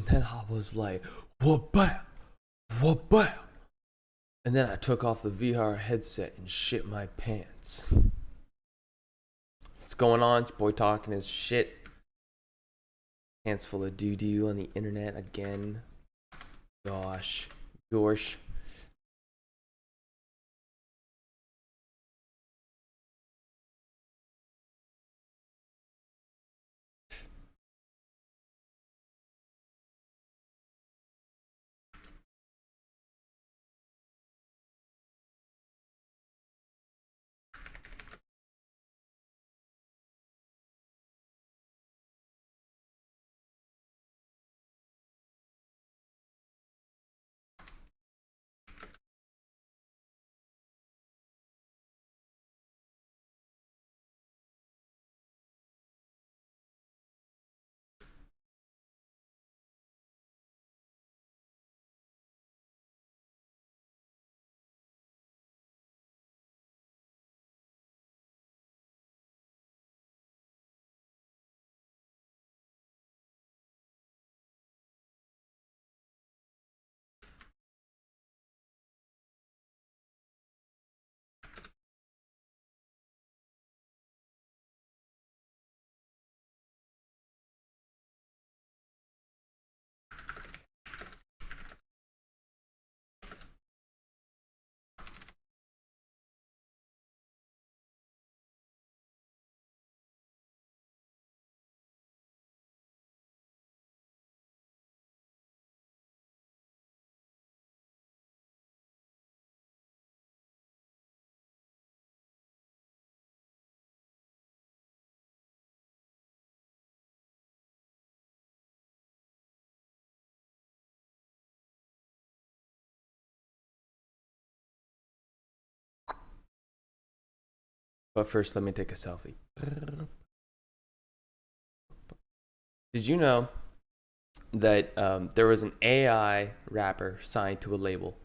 And then I was like, what bam, what bam. And then I took off the VR headset and shit my pants. What's going on? It's your boy talking his shit. Pants full of doo-doo on the internet again. Gosh. But first, let me take a selfie. Did you know that there was an AI rapper signed to a label,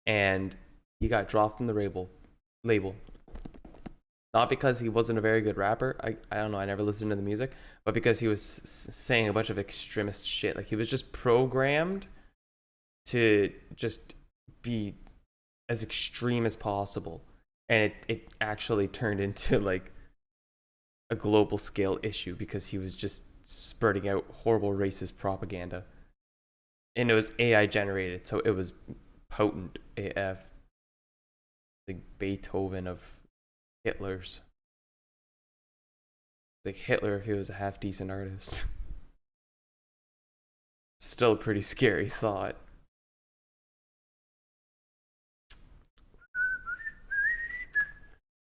and he got dropped from the label? Not because he wasn't a very good rapper. I don't know. I never listened to the music, but because he was saying a bunch of extremist shit. Like, he was just programmed to just be as extreme as possible, and it actually turned into like a global scale issue because he was just spurting out horrible racist propaganda, and it was AI generated, so it was potent AF, like Beethoven of Hitler's. Like Hitler if he was a half decent artist. Still a pretty scary thought.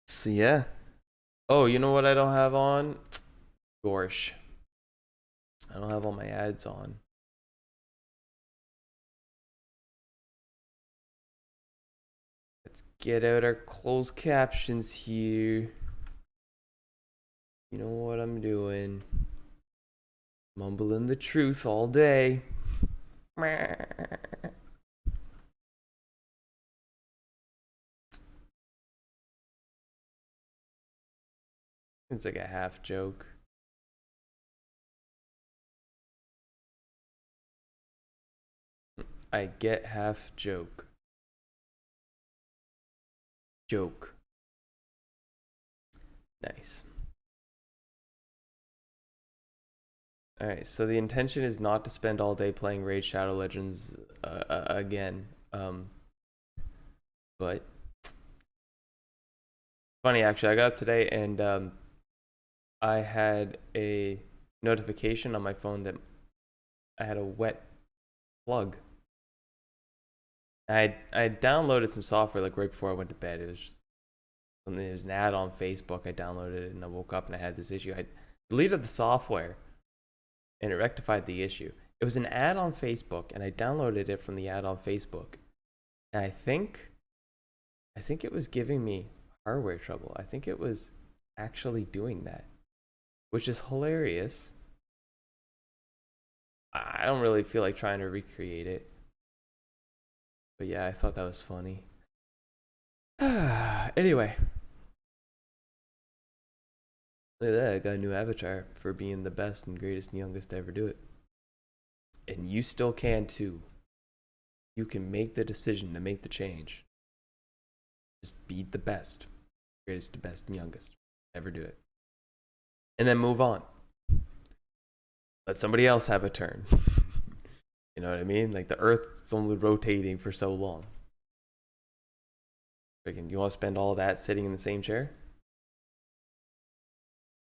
So yeah. Oh, you know what I don't have on? Gorsh. I don't have all my ads on. Let's get out our closed captions here. You know what I'm doing? Mumbling the truth all day. It's like a half joke. I get half joke. Joke. Nice. Alright, so the intention is not to spend all day playing Raid Shadow Legends again. But funny, actually, I got up today and I had a notification on my phone that I had a wet plug. I downloaded some software like right before I went to bed. It was just something. It was an ad on Facebook. I downloaded it and I woke up and I had this issue. I deleted the software and it rectified the issue. It was an ad on Facebook and I downloaded it from the ad on Facebook. And I think it was giving me hardware trouble. I think it was actually doing that, which is hilarious. I don't really feel like trying to recreate it. But yeah, I thought that was funny. Anyway. Look at that, I got a new avatar for being the best and greatest and youngest to ever do it. And you still can too. You can make the decision to make the change. Just be the best, greatest, the best, and youngest. Never do it. And then move on. Let somebody else have a turn. You know what I mean? Like the Earth's only rotating for so long. Freaking, you want to spend all that sitting in the same chair?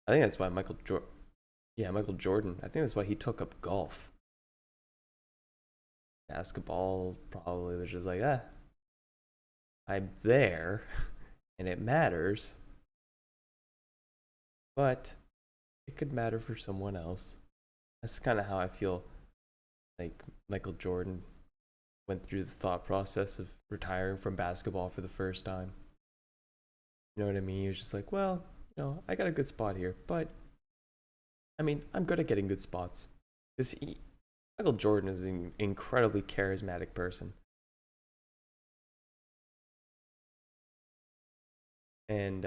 I think that's why Michael Jordan. I think that's why he took up golf. Basketball probably was just like, I'm there, and it matters, but it could matter for someone else. That's kind of how I feel like Michael Jordan went through the thought process of retiring from basketball for the first time. You know what I mean? He was just like, well, I got a good spot here, but I mean, I'm good at getting good spots. Michael Jordan is an incredibly charismatic person. And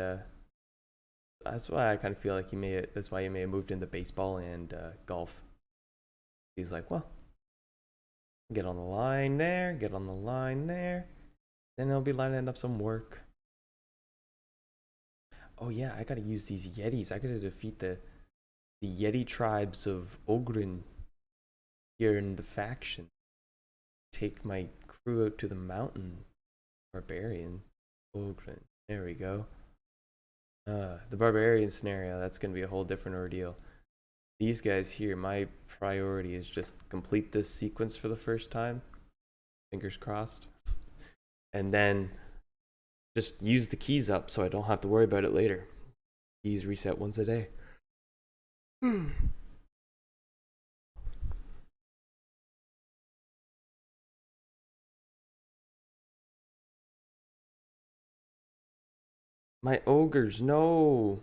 that's why I kind of feel like that's why he may have moved into baseball and golf. He's like, well, get on the line there, get on the line there. Then they'll be lining up some work. Oh yeah, I gotta use these Yetis. I gotta defeat the Yeti tribes of Ogren here in the faction. Take my crew out to the mountain. Barbarian. Ogren. There we go. The barbarian scenario, that's gonna be a whole different ordeal. These guys here, my priority is just complete this sequence for the first time. Fingers crossed. And then just use the keys up so I don't have to worry about it later. Keys reset once a day. My ogres, no.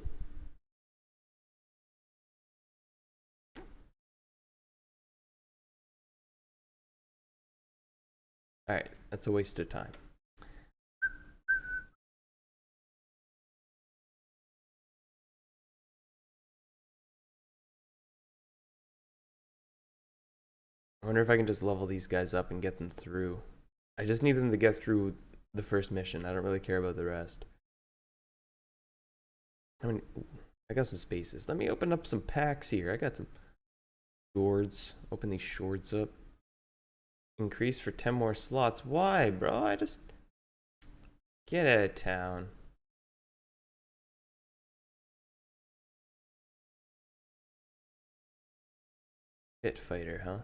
Alright, that's a waste of time. I wonder if I can just level these guys up and get them through. I just need them to get through the first mission. I don't really care about the rest. I got some spaces. Let me open up some packs here. I got some swords. Open these swords up. Increase for 10 more slots. Why, bro? I just... Get out of town. Pit fighter, huh?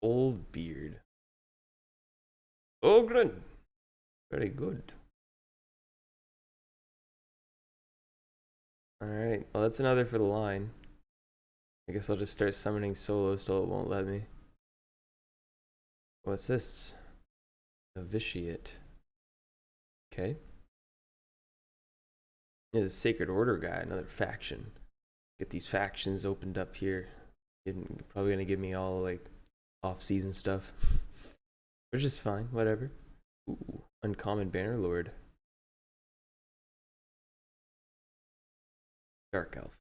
Old beard. Ogren! Very good. Alright, well that's another for the line. I guess I'll just start summoning solos till it won't let me. What's this? Novitiate. Okay. There's a Sacred Order guy, another faction. Get these factions opened up here. Probably gonna give me all like off-season stuff. Which is fine, whatever. Ooh, uncommon Bannerlord. Dark Elf.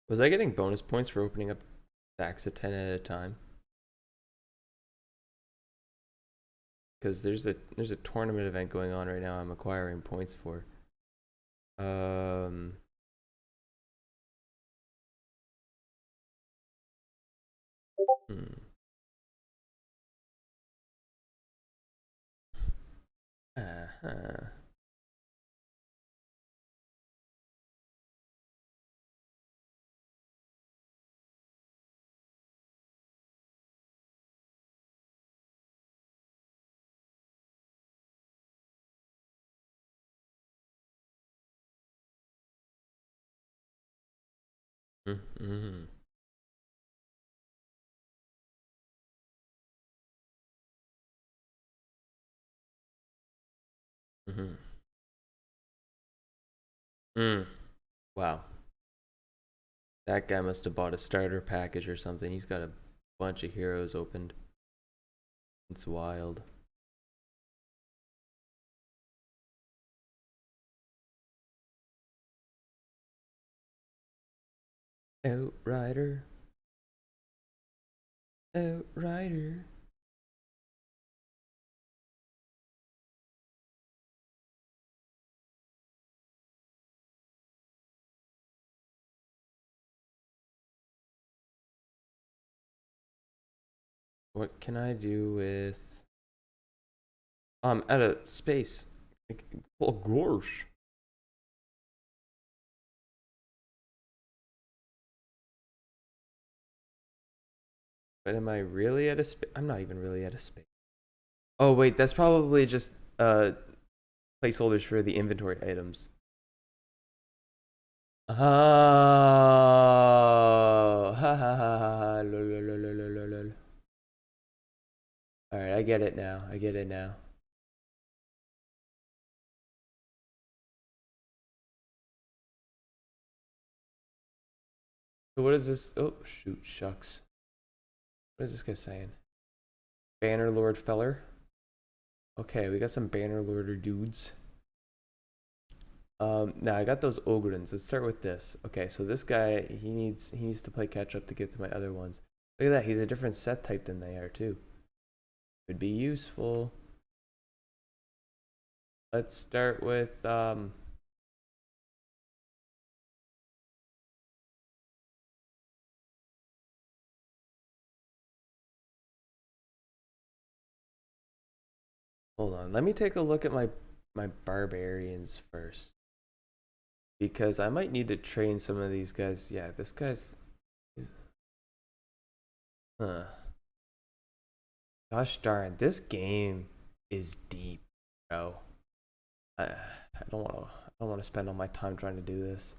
Was I getting bonus points for opening up stacks of 10 at a time? Because there's a tournament event going on right now I'm acquiring points for. Uh-huh. Mm-hmm. Mm-hmm. Wow. That guy must have bought a starter package or something. He's got a bunch of heroes opened. It's wild. Outrider. Outrider. What can I do with... out of space. Oh gosh. But am I really at a space? I'm not even really at a space. Oh wait, that's probably just placeholders for the inventory items. Oh, ha ha ha ha, lol, lol, lol, lol, lol, lol. All right, I get it now. I get it now. So what is this? Oh shoot, shucks. What is this guy saying? Bannerlord feller. Okay, we got some Bannerlorder dudes. Now I got those Ogrins. Let's start with this. Okay, so this guy, he needs to play catch up to get to my other ones. Look at that, he's a different set type than they are too. Could be useful. Let's start with hold on. Let me take a look at my barbarians first. Because I might need to train some of these guys. Yeah, this guy's... Huh. Gosh darn, this game is deep, bro. I don't want to spend all my time trying to do this.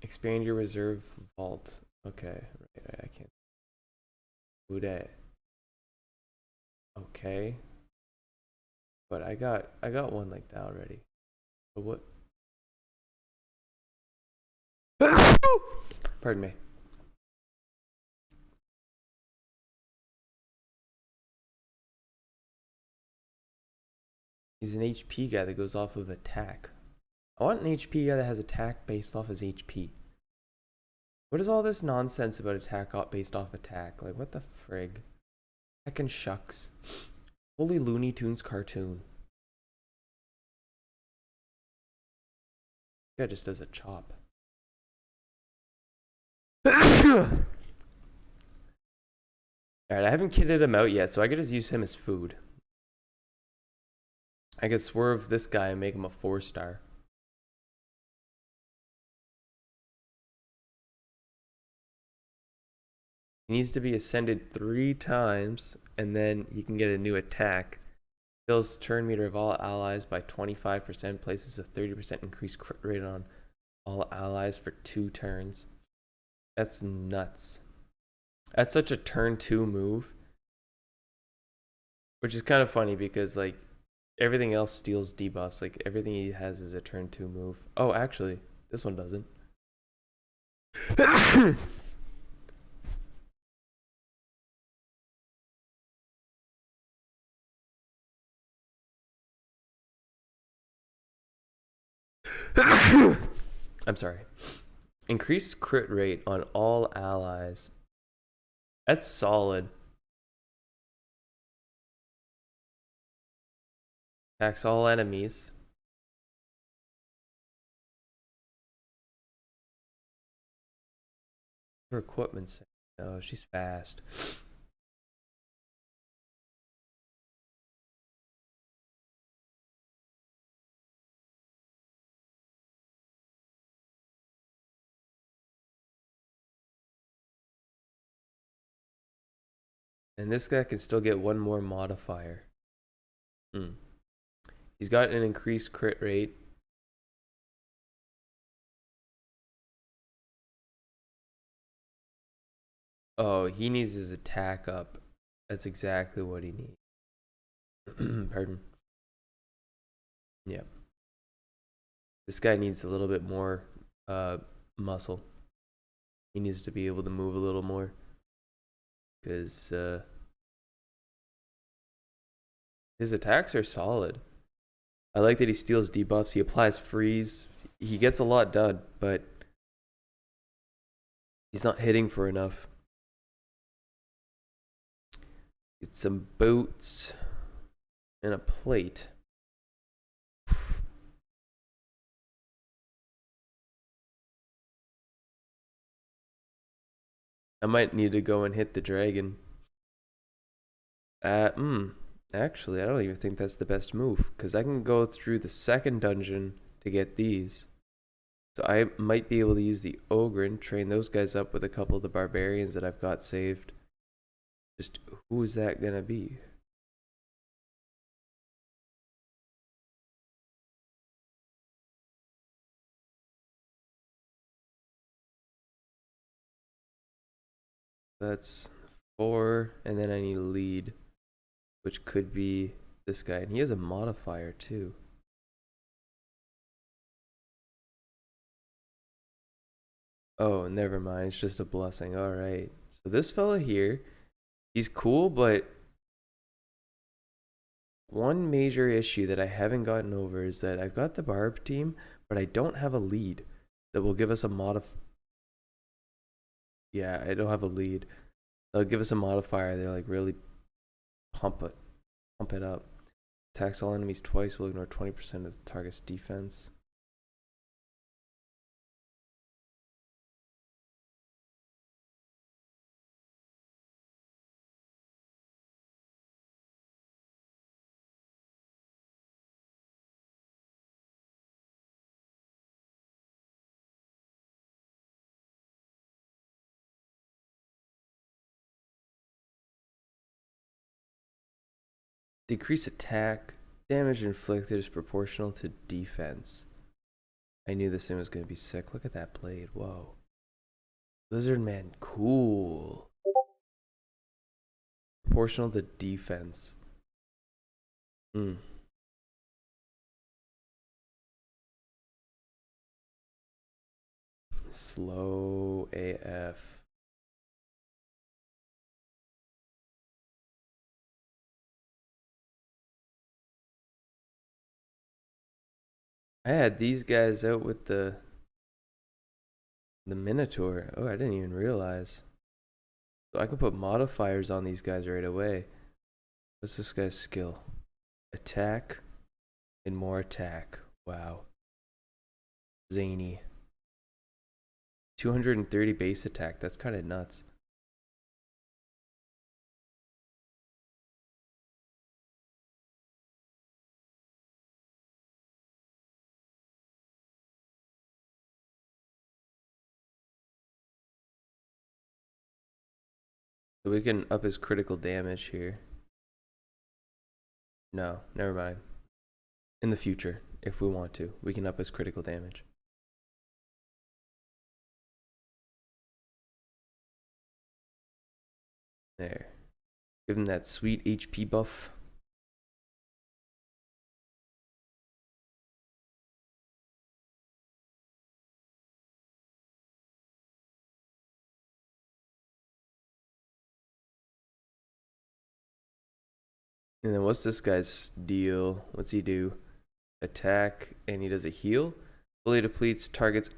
Expand your reserve vault. Okay, right, I can't. Who dat? Okay. But I got one like that already. But what? Pardon me. He's an HP guy that goes off of attack. I want an HP guy that has attack based off his HP. What is all this nonsense about attack based off attack? Like, what the frig? Heckin' shucks. Holy Looney Tunes cartoon. This guy just does a chop. Alright, I haven't kitted him out yet, so I could just use him as food. I could swerve this guy and make him a 4-star. He needs to be ascended 3 times, and then he can get a new attack. Fills turn meter of all allies by 25%, places a 30% increased crit rate on all allies for 2 turns. That's nuts. That's such a turn 2 move. Which is kind of funny because, like, everything else steals debuffs. Like, everything he has is a turn 2 move. Oh, actually, this one doesn't. I'm sorry. Increased crit rate on all allies. That's solid. Attacks all enemies. Her equipment. Oh, she's fast. And this guy can still get one more modifier. He's got an increased crit rate. Oh, he needs his attack up. That's exactly what he needs. Pardon. Yeah. This guy needs a little bit more muscle. He needs to be able to move a little more. Because his attacks are solid. I like that he steals debuffs. He applies freeze. he gets a lot done, but he's not hitting for enough. Get some boots and a plate. I might need to go and hit the dragon. Actually, I don't even think that's the best move, because I can go through the second dungeon to get these. So I might be able to use the ogre and train those guys up with a couple of the barbarians that I've got saved. Just who is that gonna be? That's 4, and then I need a lead, which could be this guy, and he has a modifier too. Oh, never mind. It's just a blessing. All right. So this fella here, he's cool, but one major issue that I haven't gotten over is that I've got the barb team, but I don't have a lead that will give us a Yeah, I don't have a lead. They'll give us a modifier. They're like really pump it up. Attacks all enemies twice. Will ignore 20% of the target's defense. Decrease attack. Damage inflicted is proportional to defense. I knew this thing was going to be sick. Look at that blade. Whoa. Lizard man, cool. Proportional to defense. Slow AF. I had these guys out with the Minotaur. Oh, I didn't even realize. So I can put modifiers on these guys right away. What's this guy's skill? Attack and more attack. Wow. Zany. 230 base attack. That's kind of nuts. So we can up his critical damage here. No, never mind. In the future, if we want to, we can up his critical damage. There. Give him that sweet HP buff. And then what's this guy's deal? What's he do? Attack, and he does a heal. Fully depletes target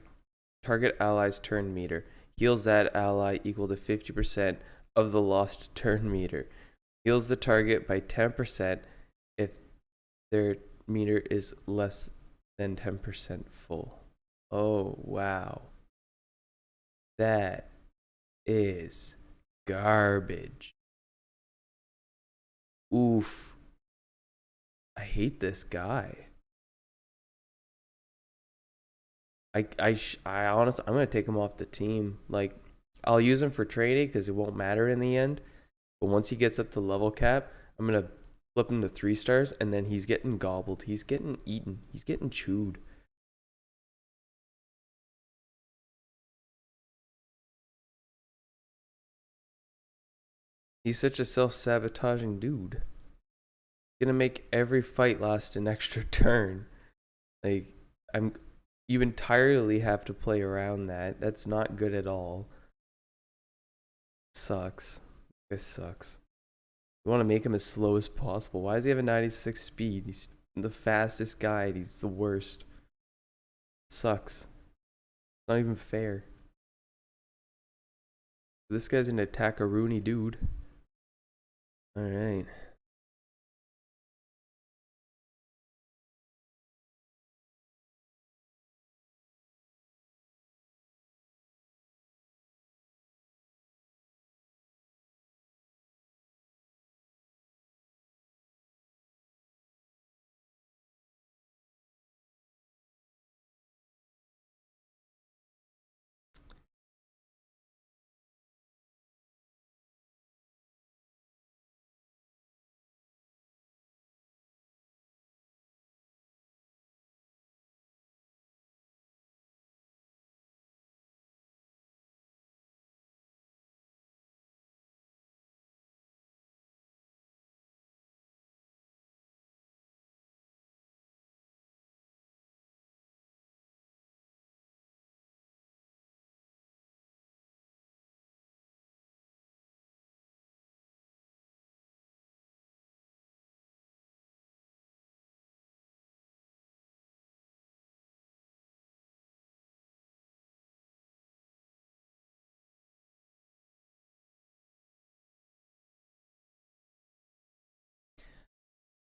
ally's turn meter. Heals that ally equal to 50% of the lost turn meter. Heals the target by 10% if their meter is less than 10% full. Oh, wow. That is garbage. Oof. I hate this guy. I honestly, I'm gonna take him off the team. Like, I'll use him for training because it won't matter in the end. But once he gets up to level cap, I'm gonna flip him to 3 stars, and then he's getting gobbled. He's getting eaten. He's getting chewed. He's such a self-sabotaging dude. Gonna make every fight last an extra turn. Like, you entirely have to play around that. That's not good at all. Sucks. This sucks. You want to make him as slow as possible. Why does he have a 96 speed? He's the fastest guy. He's the worst. Sucks. It's not even fair. This guy's an attack-a-rooney dude. Alright.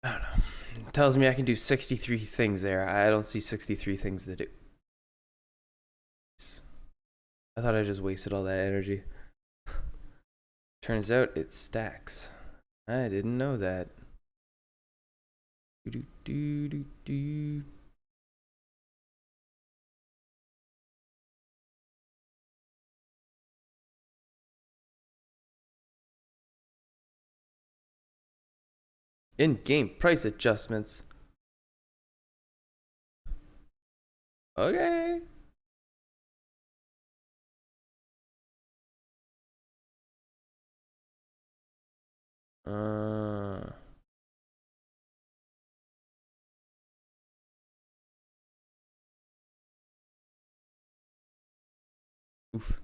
I don't know. It tells me I can do 63 things there. I don't see 63 things to do. I thought I just wasted all that energy. Turns out it stacks. I didn't know that. Do do do do. In-game price adjustments. Okay. Oof.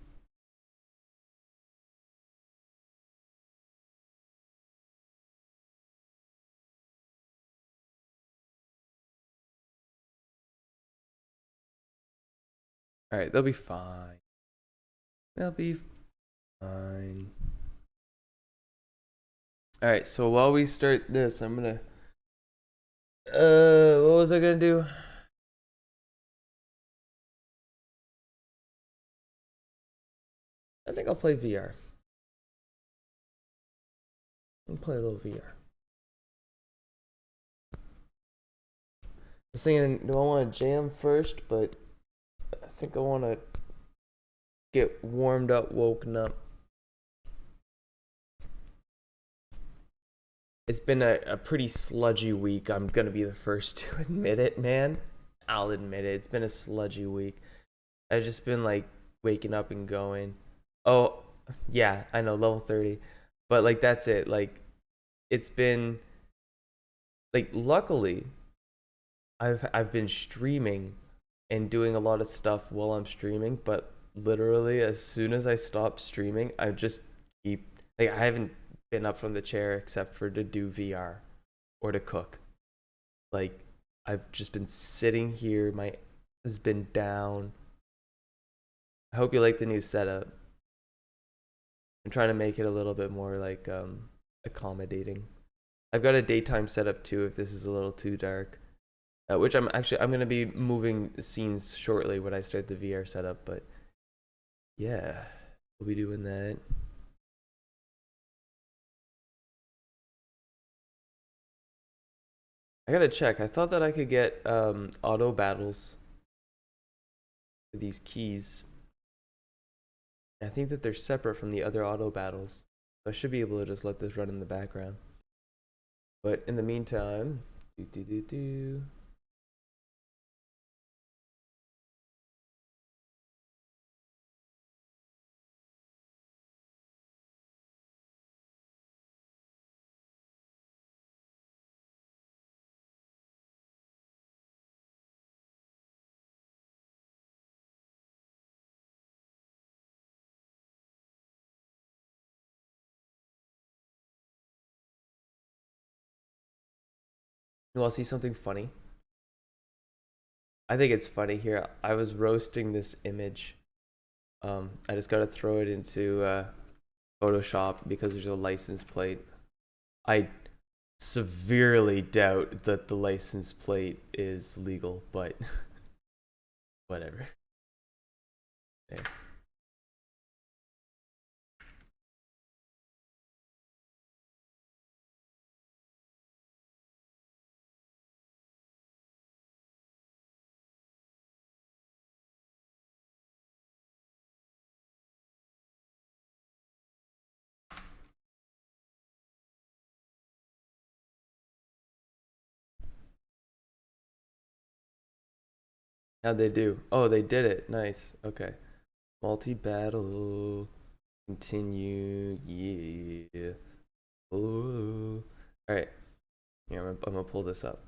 All right, they'll be fine. They'll be fine. All right, so while we start this, I'm gonna. What was I gonna do? I think I'll play VR. I'll play a little VR. I was thinking, do I want to jam first? But I think I want to get warmed up, woken up. It's been a pretty sludgy week. I'm gonna be the first to admit it, man. I'll admit it. It's been a sludgy week. I've just been like waking up and going. Oh, yeah, I know, level 30. But like that's it. Like it's been like luckily I've been streaming and doing a lot of stuff while I'm streaming, but literally as soon as I stop streaming, I just keep like I haven't been up from the chair except for to do VR or to cook. Like I've just been sitting here, my has been down. I hope you like the new setup. I'm trying to make it a little bit more like accommodating. I've got a daytime setup too if this is a little too dark. Which I'm gonna be moving scenes shortly when I start the VR setup, but yeah, we'll be doing that. I gotta check. I thought that I could get auto battles for these keys. I think that they're separate from the other auto battles. So I should be able to just let this run in the background. But in the meantime, do. You want to see something funny? I think it's funny here. I was roasting this image. I just gotta throw it into Photoshop because there's a license plate. I severely doubt that the license plate is legal, but whatever. There. How'd they do? Oh, they did it. Nice. Okay. Multi-battle. Continue. Yeah. Ooh. All right. Yeah, I'm gonna pull this up.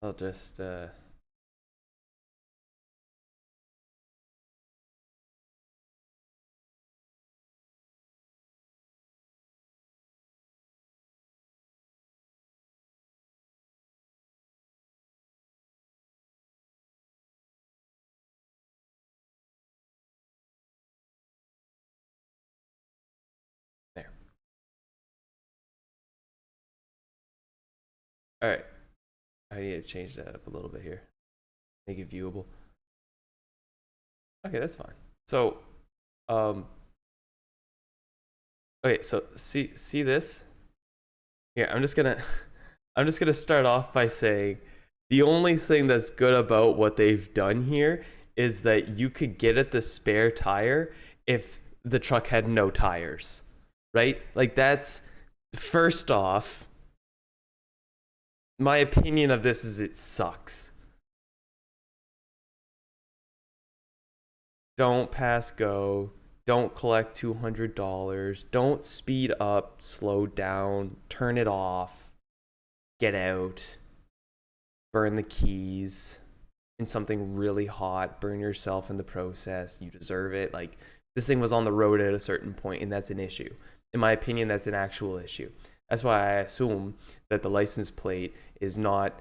I'll just there. All right. I need to change that up a little bit here. Make it viewable. Okay, that's fine. So, okay, so see this? Here, I'm just gonna I'm just gonna start off by saying the only thing that's good about what they've done here is that you could get at the spare tire if the truck had no tires, right? Like that's first off. My opinion of this is it sucks. Don't pass go. Don't collect $200. Don't speed up, slow down, turn it off, get out, burn the keys in something really hot, burn yourself in the process. You deserve it. Like, this thing was on the road at a certain point, and that's an issue. In my opinion, that's an actual issue. That's why I assume that the license plate is not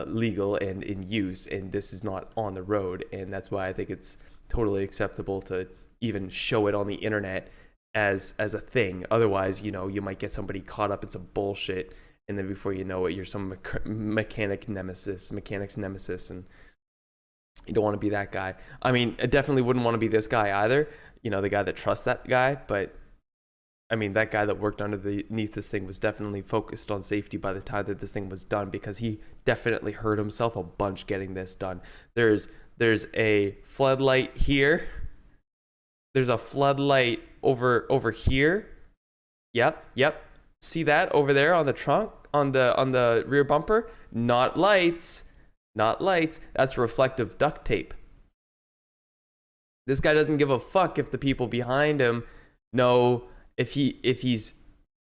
legal and in use, and this is not on the road, and that's why I think it's totally acceptable to even show it on the internet as a thing. Otherwise, you know, you might get somebody caught up in some bullshit, and then before you know it, you're some mechanic's nemesis, and you don't want to be that guy. I mean, I definitely wouldn't want to be this guy either. You know, the guy that trusts that guy, but I mean, that guy that worked underneath this thing was definitely focused on safety by the time that this thing was done, because he definitely hurt himself a bunch getting this done. There's a floodlight here. There's a floodlight over here. Yep. See that over there on the trunk, on the rear bumper? Not lights. That's reflective duct tape. This guy doesn't give a fuck if the people behind him know if he's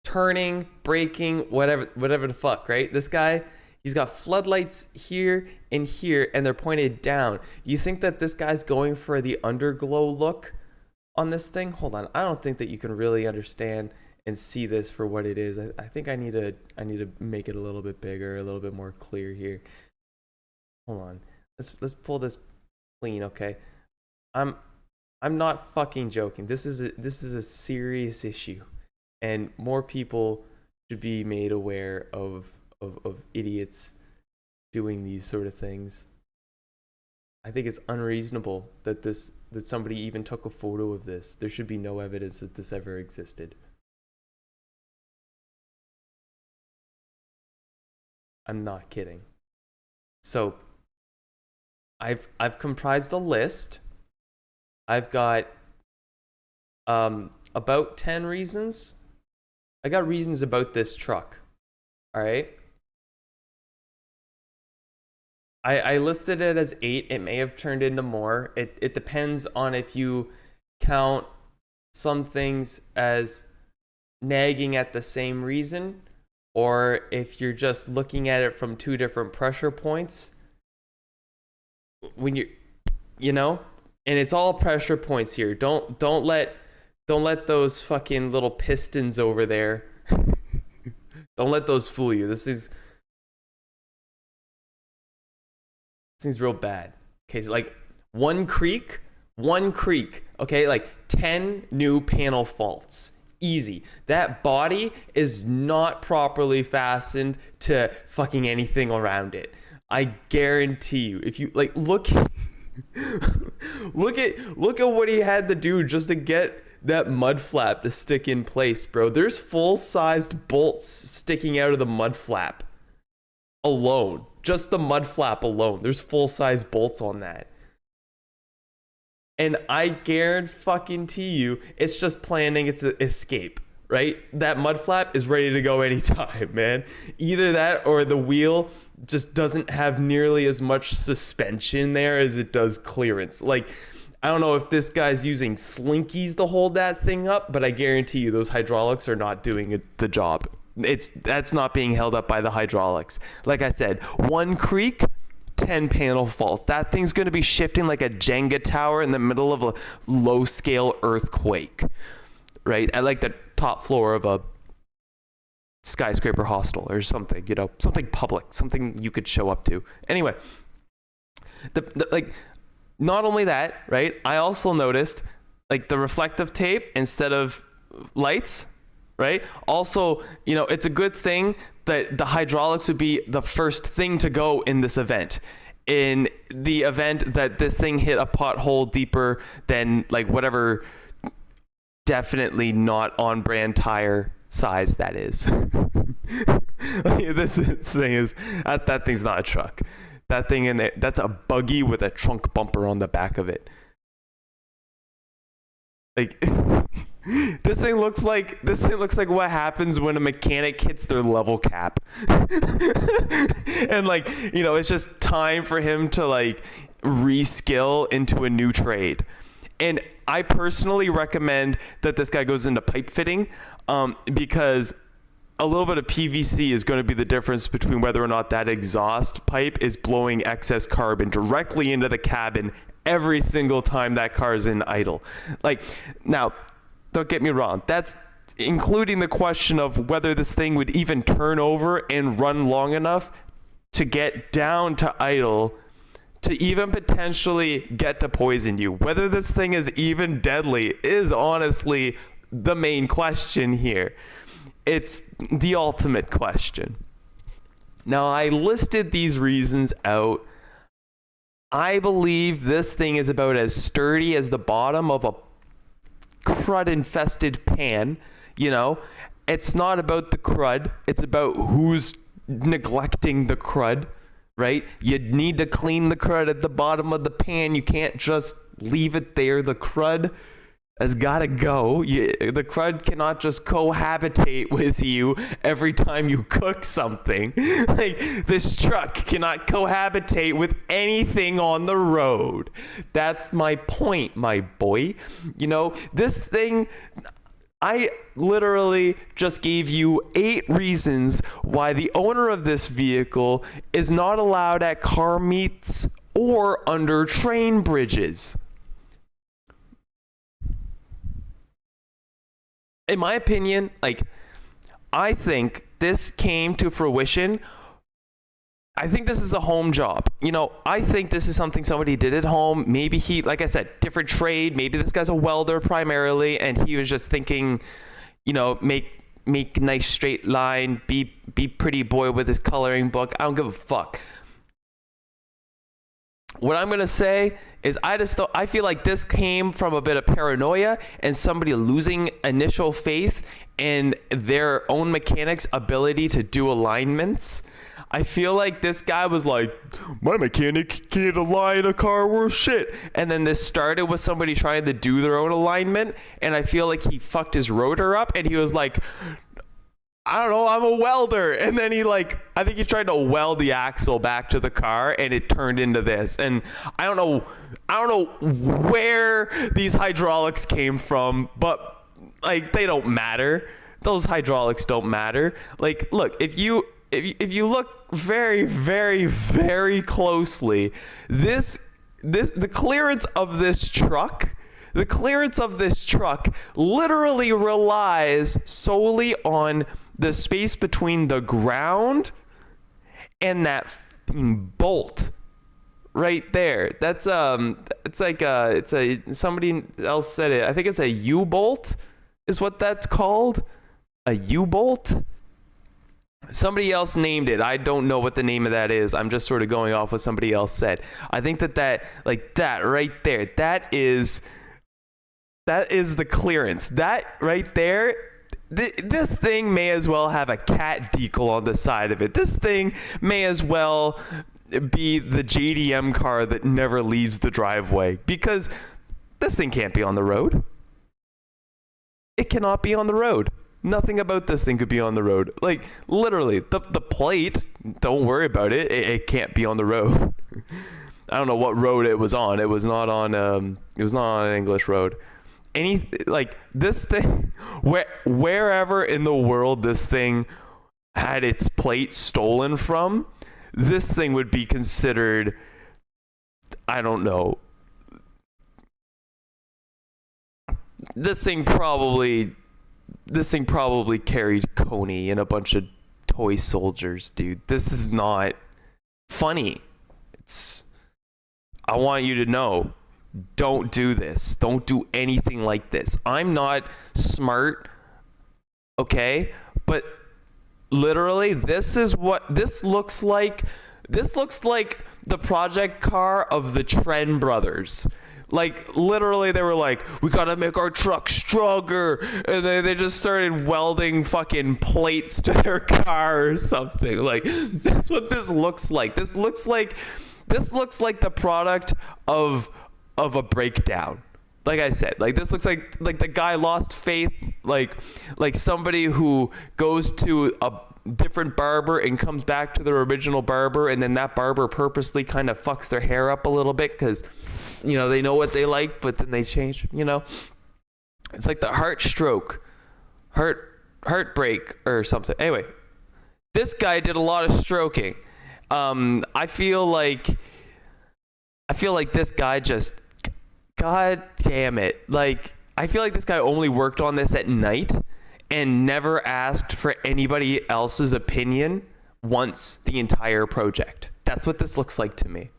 turning, braking, whatever the fuck, right? This guy, he's got floodlights here and here, and they're pointed down. You think that this guy's going for the underglow look on this thing? Hold on, I don't think that you can really understand and see this for what it is. I think I need to make it a little bit bigger, a little bit more clear here. Hold on, let's pull this clean, okay? I'm not fucking joking. This is a serious issue, and more people should be made aware of idiots doing these sort of things. I think it's unreasonable that somebody even took a photo of this. There should be no evidence that this ever existed. I'm not kidding. So I've comprised a list. I've got a about 10 reasons. I got reasons about this truck. All right. I listed it as 8. It may have turned into more. It depends on if you count some things as nagging at the same reason, or if you're just looking at it from 2 different pressure points. When you know, and it's all pressure points here. Don't let those fucking little pistons over there. Don't let those fool you. This seems real bad. Okay, so like one creak, okay, like 10 new panel faults. Easy. That body is not properly fastened to fucking anything around it. I guarantee you. If you like look at what he had to do just to get that mud flap to stick in place, bro. There's full-sized bolts sticking out of the mud flap alone. Just the mud flap alone. There's full-size bolts on that. And I guarantee you, it's just planning its escape, right? That mud flap is ready to go anytime, man. Either that or the wheel just doesn't have nearly as much suspension there as it does clearance. Like, I don't know if this guy's using slinkies to hold that thing up, but I guarantee you those hydraulics are not doing the job. That's not being held up by the hydraulics. Like I said, one creak, 10 panel faults. That thing's going to be shifting like a Jenga tower in the middle of a low scale earthquake, right? At like the top floor of a skyscraper hostel or something, you know, something public, something you could show up to. Anyway, like, not only that, right? I also noticed like the reflective tape instead of lights, right? Also, you know, it's a good thing that the hydraulics would be the first thing to go in this event. In the event that this thing hit a pothole deeper than like whatever definitely not on brand tire size that is. This thing is, that thing's not a truck. That thing in it, that's a buggy with a trunk bumper on the back of it. Like, this thing looks like what happens when a mechanic hits their level cap. And like, you know, it's just time for him to like reskill into a new trade. And I personally recommend that this guy goes into pipe fitting, because a little bit of PVC is going to be the difference between whether or not that exhaust pipe is blowing excess carbon directly into the cabin every single time that car is in idle. Like, now, don't get me wrong. That's including the question of whether this thing would even turn over and run long enough to get down to idle to even potentially get to poison you. Whether this thing is even deadly is honestly the main question here. It's the ultimate question. Now, I listed these reasons out. I believe this thing is about as sturdy as the bottom of a crud-infested pan. You know, it's not about the crud. It's about who's neglecting the crud, right? You need to clean the crud at the bottom of the pan. You can't just leave it there. The crud has got to go. The crud cannot just cohabitate with you every time you cook something. Like, this truck cannot cohabitate with anything on the road. That's my point, my boy. You know, this thing, I literally just gave you 8 reasons why the owner of this vehicle is not allowed at car meets or under train bridges. In my opinion, like, I think this came to fruition. I think this is a home job. You know, I think this is something somebody did at home. Maybe he, like I said, different trade. Maybe this guy's a welder primarily, and he was just thinking, you know, make nice straight line, be pretty boy with his coloring book. I don't give a fuck. What I'm going to say is I feel like this came from a bit of paranoia and somebody losing initial faith in their own mechanics' ability to do alignments. I feel like this guy was like, my mechanic can't align a car worth shit. And then this started with somebody trying to do their own alignment. And I feel like he fucked his rotor up and he was like, I don't know, I'm a welder. And then I think he tried to weld the axle back to the car and it turned into this. And I don't know where these hydraulics came from, but they don't matter. Those hydraulics don't matter. Look, if you look very, very, very closely, the clearance of this truck literally relies solely on the space between the ground and that f***ing bolt right there. That's somebody else said it. I think it's a U-bolt is what that's called. A U-bolt? Somebody else named it. I don't know what the name of that is. I'm just sort of going off what somebody else said. I think that right there, that is the clearance. That right there, this thing may as well have a cat decal on the side of it. This thing may as well be the JDM car that never leaves the driveway, because this thing can't be on the road. It cannot be on the road. Nothing about this thing could be on the road. Literally, the plate, don't worry about it. It can't be on the road. I don't know what road it was on. It was not on an English road. This thing, wherever in the world this thing had its plate stolen from, this thing would be considered, I don't know. This thing probably carried Coney and a bunch of toy soldiers, dude. This is not funny. I want you to know, don't do this. Don't do anything like this. I'm not smart, okay? But literally, this looks like the project car of the Tren brothers. Literally, they were like, we gotta make our truck stronger, and they just started welding fucking plates to their car or something. That's what this looks like. This looks like the product of a breakdown. Like I said, this looks like the guy lost faith, like somebody who goes to a different barber and comes back to their original barber, and then that barber purposely kind of fucks their hair up a little bit because they know what they like, but then they change. It's like the heartbreak or something. Anyway, this guy did a lot of stroking. I feel like this guy just, God damn it. I feel like this guy only worked on this at night and never asked for anybody else's opinion once the entire project. That's what this looks like to me.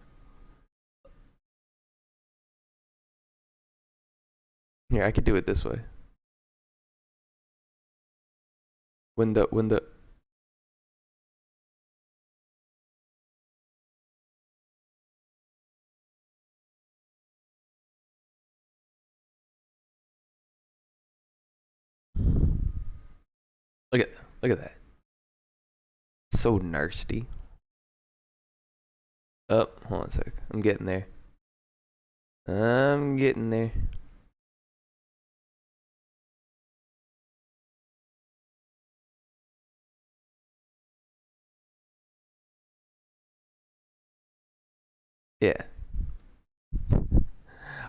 Here, I could do it this way. When the Look at that. So nasty. Oh, hold on a sec. I'm getting there. Yeah.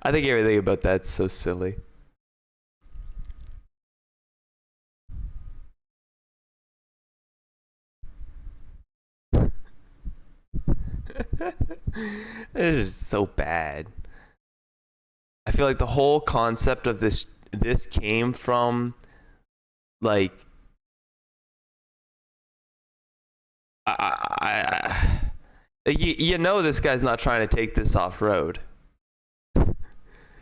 I think everything about that's so silly. It is so bad. I feel like the whole concept of this came from this guy's not trying to take this off road.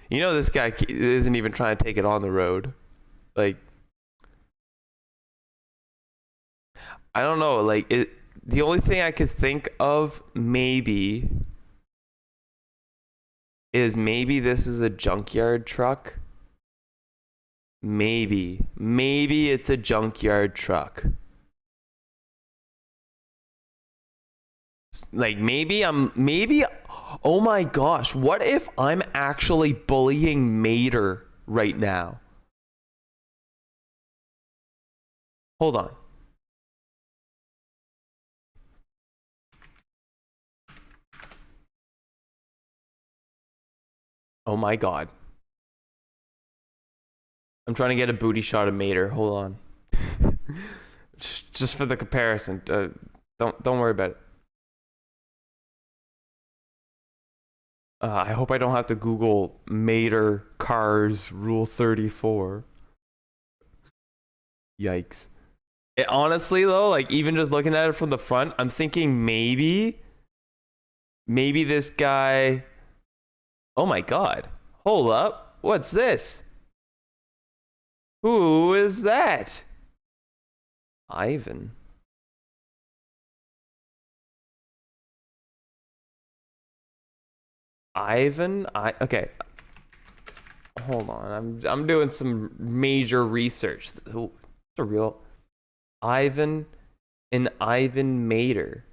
This guy isn't even trying to take it on the road. I don't know. The only thing I could think of maybe this is a junkyard truck. Maybe it's a junkyard truck. Like maybe oh my gosh, what if I'm actually bullying Mater right now? Hold on. Oh my god. I'm trying to get a booty shot of Mater. Hold on. Just for the comparison. Don't worry about it. I hope I don't have to Google Mater cars rule 34. Yikes. Honestly though, like even just looking at it from the front, I'm thinking maybe this guy. Oh my god. Hold up. What's this? Who is that? Ivan. Okay. Hold on. I'm doing some major research. Who? It's a real Ivan and Ivan Mater.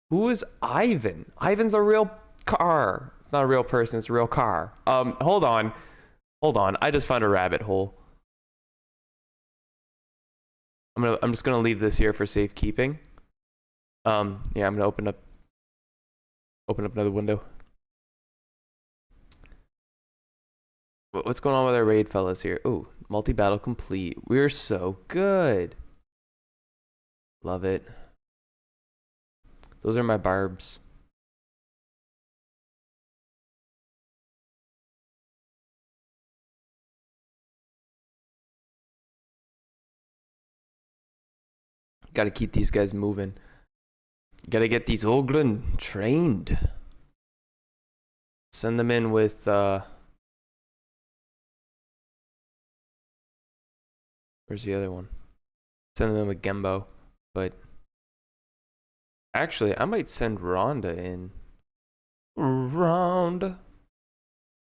Who is Ivan? Ivan's a real car. It's not a real person, it's a real car. Hold on. Hold on. I just found a rabbit hole. I'm just gonna leave this here for safekeeping. Yeah, I'm gonna open up another window. What's going on with our raid fellas here? Oh, multi-battle complete. We're so good. Love it. Those are my barbs. Gotta keep these guys moving. Gotta get these Ogren trained. Send them in with where's the other one? Send them in with Gembo. But actually I might send Rhonda in. Rhonda.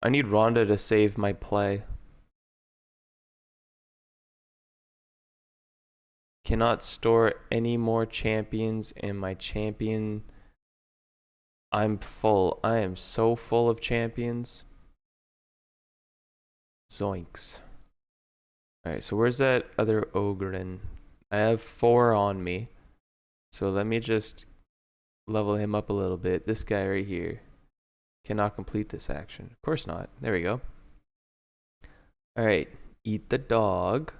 I need Rhonda to save my play. Cannot store any more champions in my champion. I'm full. I am so full of champions. Zoinks. Alright, so where's that other Ogren? I have 4 on me. So let me just level him up a little bit. This guy right here cannot complete this action. Of course not. There we go. Alright, eat the dog.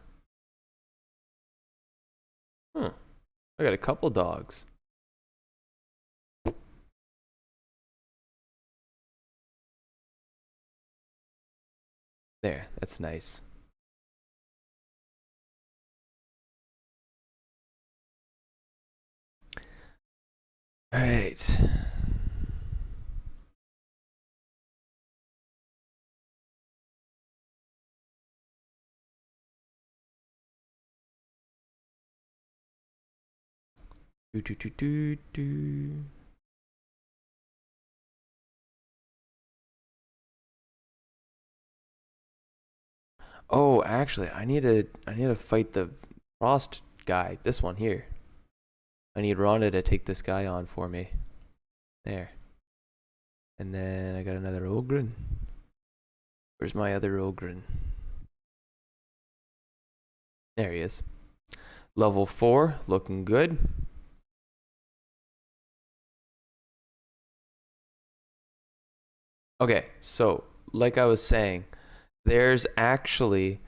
I got a couple dogs. There, that's nice. All right. Do. Oh, actually, I need to fight the Frost guy. This one here. I need Rhonda to take this guy on for me. There. And then I got another Ogren. Where's my other Ogren? There he is. Level 4, looking good. Okay, so like I was saying, there's actually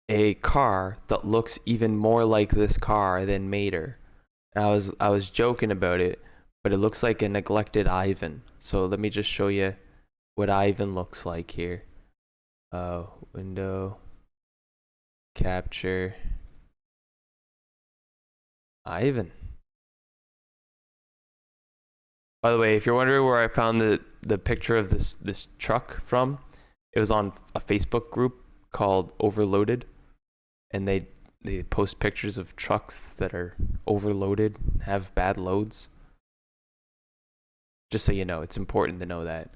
a car that looks even more like this car than Mater. And I was joking about it, but it looks like a neglected Ivan. So let me just show you what Ivan looks like here. Window, capture, Ivan. By the way, if you're wondering where I found the picture of this truck from, it was on a Facebook group called Overloaded, and they post pictures of trucks that are overloaded, have bad loads. Just so you know, it's important to know that.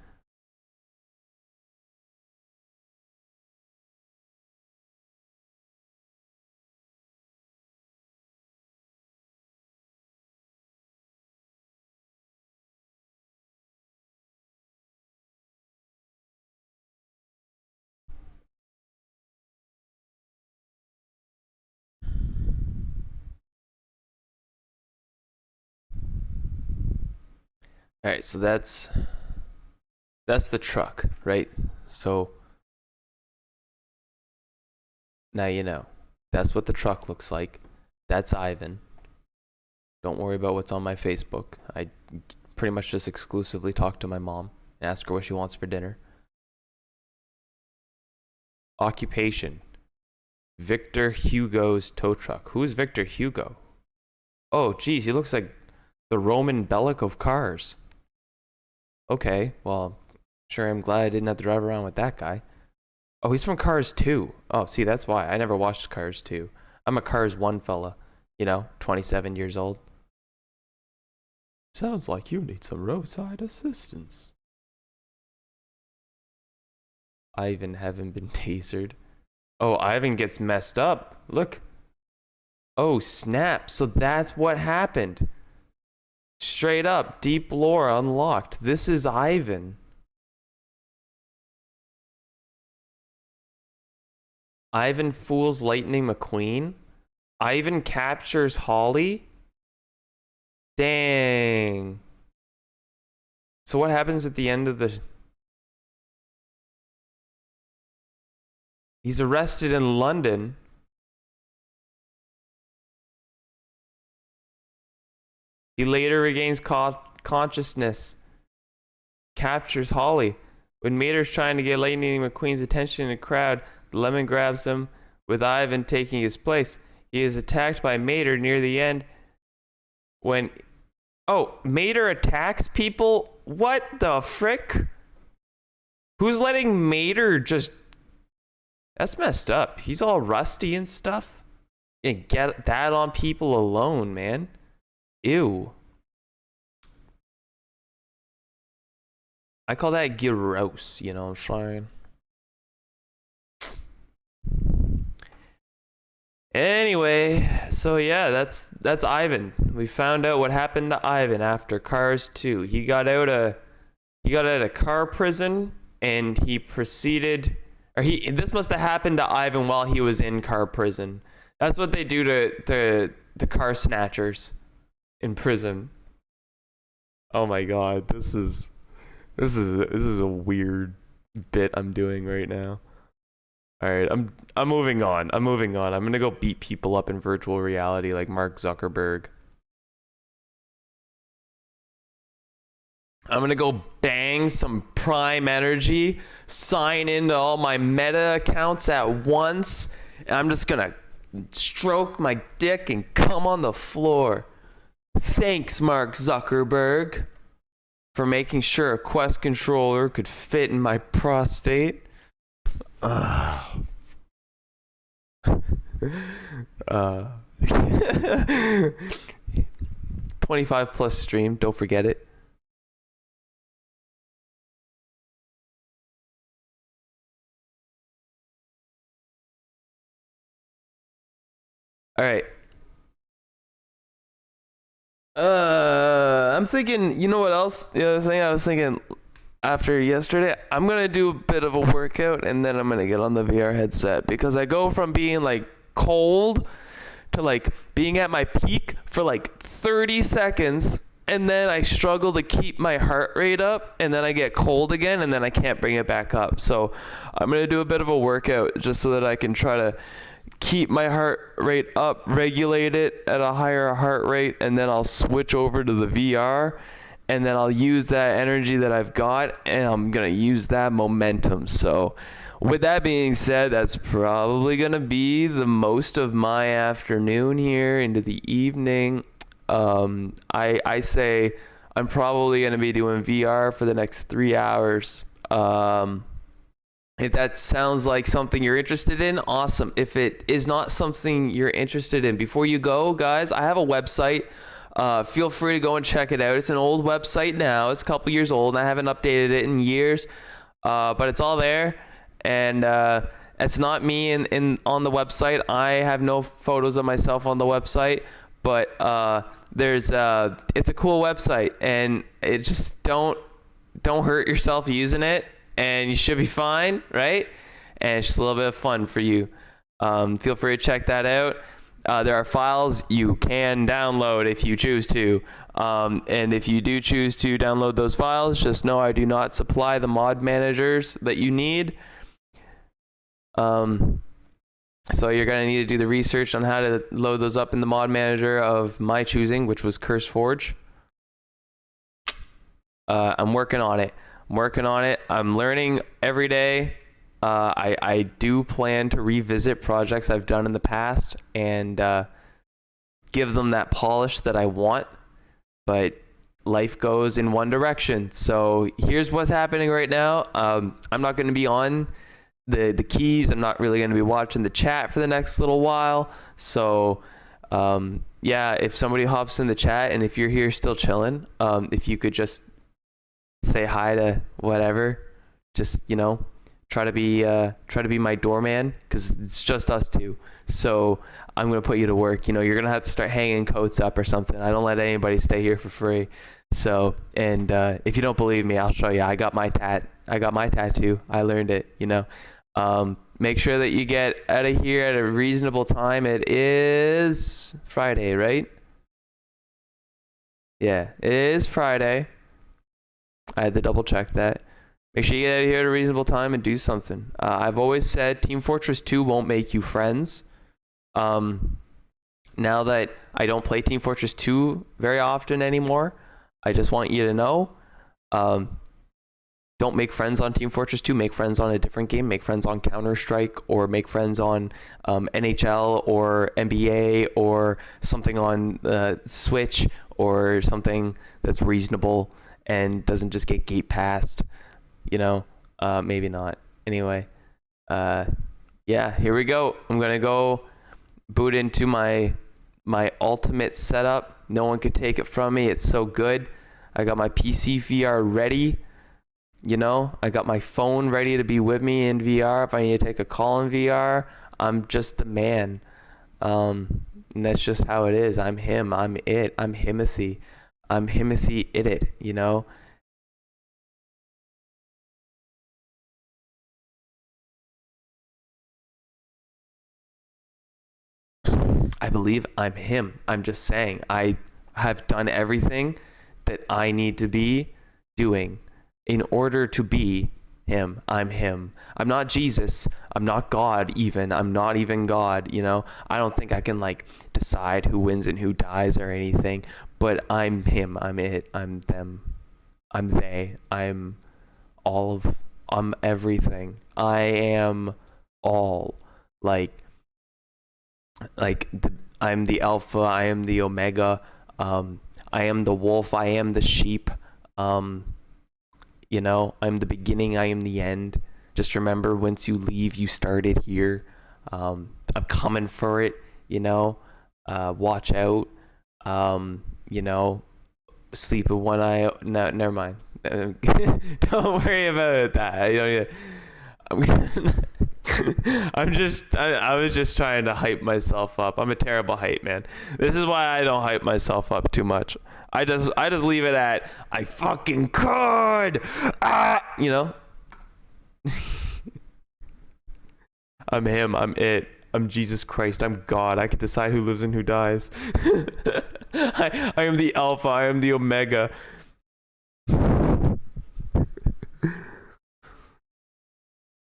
All right, so that's the truck, right? So now you know. That's what the truck looks like. That's Ivan. Don't worry about what's on my Facebook. I pretty much just exclusively talk to my mom and ask her what she wants for dinner. Occupation: Victor Hugo's tow truck. Who's Victor Hugo? Oh, geez, he looks like the Roman Bellic of cars. Okay, well, sure, I'm glad I didn't have to drive around with that guy. Oh, he's from Cars 2. Oh, see, that's why. I never watched Cars 2. I'm a Cars 1 fella. 27 years old. Sounds like you need some roadside assistance. Ivan haven't been tasered. Oh, Ivan gets messed up. Look. Oh, snap. So that's what happened. Straight up. Deep lore unlocked. This is Ivan. Ivan fools Lightning McQueen. Ivan captures Holly. Dang. So what happens at the end of the... He's arrested in London. He later regains consciousness. Captures Holly. When Mater's trying to get Lightning McQueen's attention in the crowd, Lemon grabs him, with Ivan taking his place. He is attacked by Mater near the end. When... Oh, Mater attacks people? What the frick? Who's letting Mater just... That's messed up. He's all rusty and stuff. Yeah, get that on people alone, man. Ew. I call that gross, I'm saying. Anyway, so yeah, that's Ivan. We found out what happened to Ivan after Cars 2. He got out of car prison and he proceeded... This must have happened to Ivan while he was in car prison. That's what they do to car snatchers in prison. Oh my god, this is a weird bit I'm doing right now. All right, I'm moving on. I'm gonna go beat people up in virtual reality like Mark Zuckerberg. I'm gonna go bang some Prime Energy, sign into all my Meta accounts at once, and I'm just gonna stroke my dick and come on the floor. Thanks, Mark Zuckerberg, for making sure a Quest controller could fit in my prostate. 25 plus stream, don't forget it. All right. I'm thinking, you know what else? The other thing I was thinking after yesterday, I'm going to do a bit of a workout and then I'm going to get on the VR headset because I go from being like cold to like being at my peak for like 30 seconds and then I struggle to keep my heart rate up and then I get cold again and then I can't bring it back up. So I'm going to do a bit of a workout just so that I can try to keep my heart rate up, regulate it at a higher heart rate, and then I'll switch over to the VR, and then I'll use that energy that I've got, and I'm going to use that momentum. So with that being said, that's probably going to be the most of my afternoon here into the evening. I say I'm probably going to be doing VR for the next 3 hours. If that sounds like something you're interested in, awesome. If it is not something you're interested in, before you go, guys, I have a website. Feel free to go and check it out. It's an old website now. It's a couple years old, and I haven't updated it in years. But it's all there, and it's not me on the website. I have no photos of myself on the website, but it's a cool website, and it just don't hurt yourself using it. And you should be fine, right? And it's just a little bit of fun for you. Feel free to check that out. There are files you can download if you choose to. And if you do choose to download those files, just know I do not supply the mod managers that you need. So you're going to need to do the research on how to load those up in the mod manager of my choosing, which was CurseForge. I'm working on it. I'm learning every day. I do plan to revisit projects I've done in the past and give them that polish that I want. But life goes in one direction. So here's what's happening right now. I'm not going to be on the keys. I'm not really going to be watching the chat for the next little while. So yeah, if somebody hops in the chat and if you're here still chilling, if you could just say hi to whatever, just, you know, try to be my doorman, because it's just us two. So I'm going to put you to work. You know, you're going to have to start hanging coats up or something. I don't let anybody stay here for free. So, and if you don't believe me, I'll show you. I got my tattoo. I learned it, you know. Make sure that you get out of here at a reasonable time. It is Friday, right? Yeah, it is Friday. I had to double check that. Make sure you get out of here at a reasonable time and do something. I've always said Team Fortress 2 won't make you friends. Now that I don't play Team Fortress 2 very often anymore, I just want you to know, don't make friends on Team Fortress 2. Make friends on a different game. Make friends on Counter-Strike, or make friends on NHL or NBA or something on Switch, or something that's reasonable and doesn't just get gate passed. You know, maybe not. Anyway, yeah, here we go. I'm gonna go boot into my ultimate setup. No one could take it from me. It's so good. I got my PC VR ready. You know, I got my phone ready to be with me in VR. If I need to take a call in VR, I'm just the man. And that's just how it is. I'm him. I'm it. I'm Himothy. I'm Himothy it, you know? I believe I'm him. I'm just saying, I have done everything that I need to be doing in order to be him. I'm him. I'm not Jesus. I'm not God even. I'm not even God, you know? I don't think I can like decide who wins and who dies or anything, but I'm him. I'm it. I'm them. I'm they. I'm everything. I am all. I'm the alpha, I am the omega, I am the wolf, I am the sheep, you know, I'm the beginning, I am the end. Just remember, once you leave, you started here. I'm coming for it, you know. Watch out, you know, sleep with one eye. No, never mind. Don't worry about that. You know, I was just trying to hype myself up. I'm a terrible hype man. This is why I don't hype myself up too much. I just leave it at, I fucking could. You know. I'm him. I'm it. I'm Jesus Christ. I'm God. I can decide who lives and who dies. I am the Alpha. I am the Omega.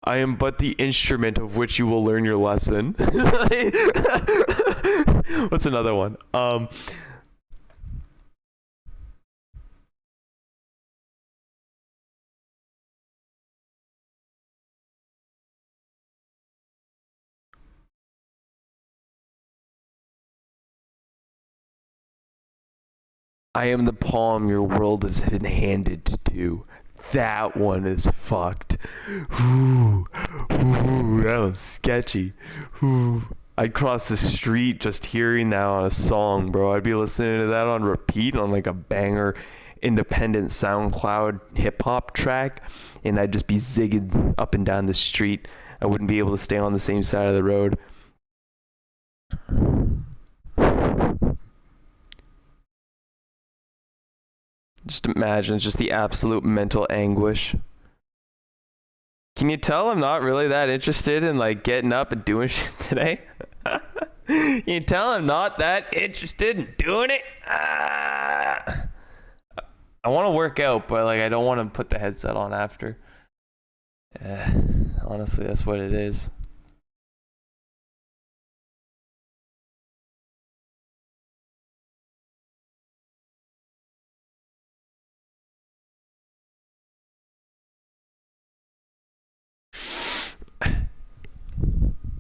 I am but the instrument of which you will learn your lesson. What's another one? I am the palm your world has been handed to. That one is fucked. Ooh, that was sketchy. Ooh. I'd cross the street just hearing that on a song, bro. I'd be listening to that on repeat on like a banger independent SoundCloud hip-hop track, and I'd just be zigging up and down the street. I wouldn't be able to stay on the same side of the road. Just imagine just the absolute mental anguish. Can you tell I'm not really that interested in like getting up and doing shit today? You tell I'm not that interested in doing it. I want to work out, but like I don't want to put the headset on after. Honestly, that's what it is.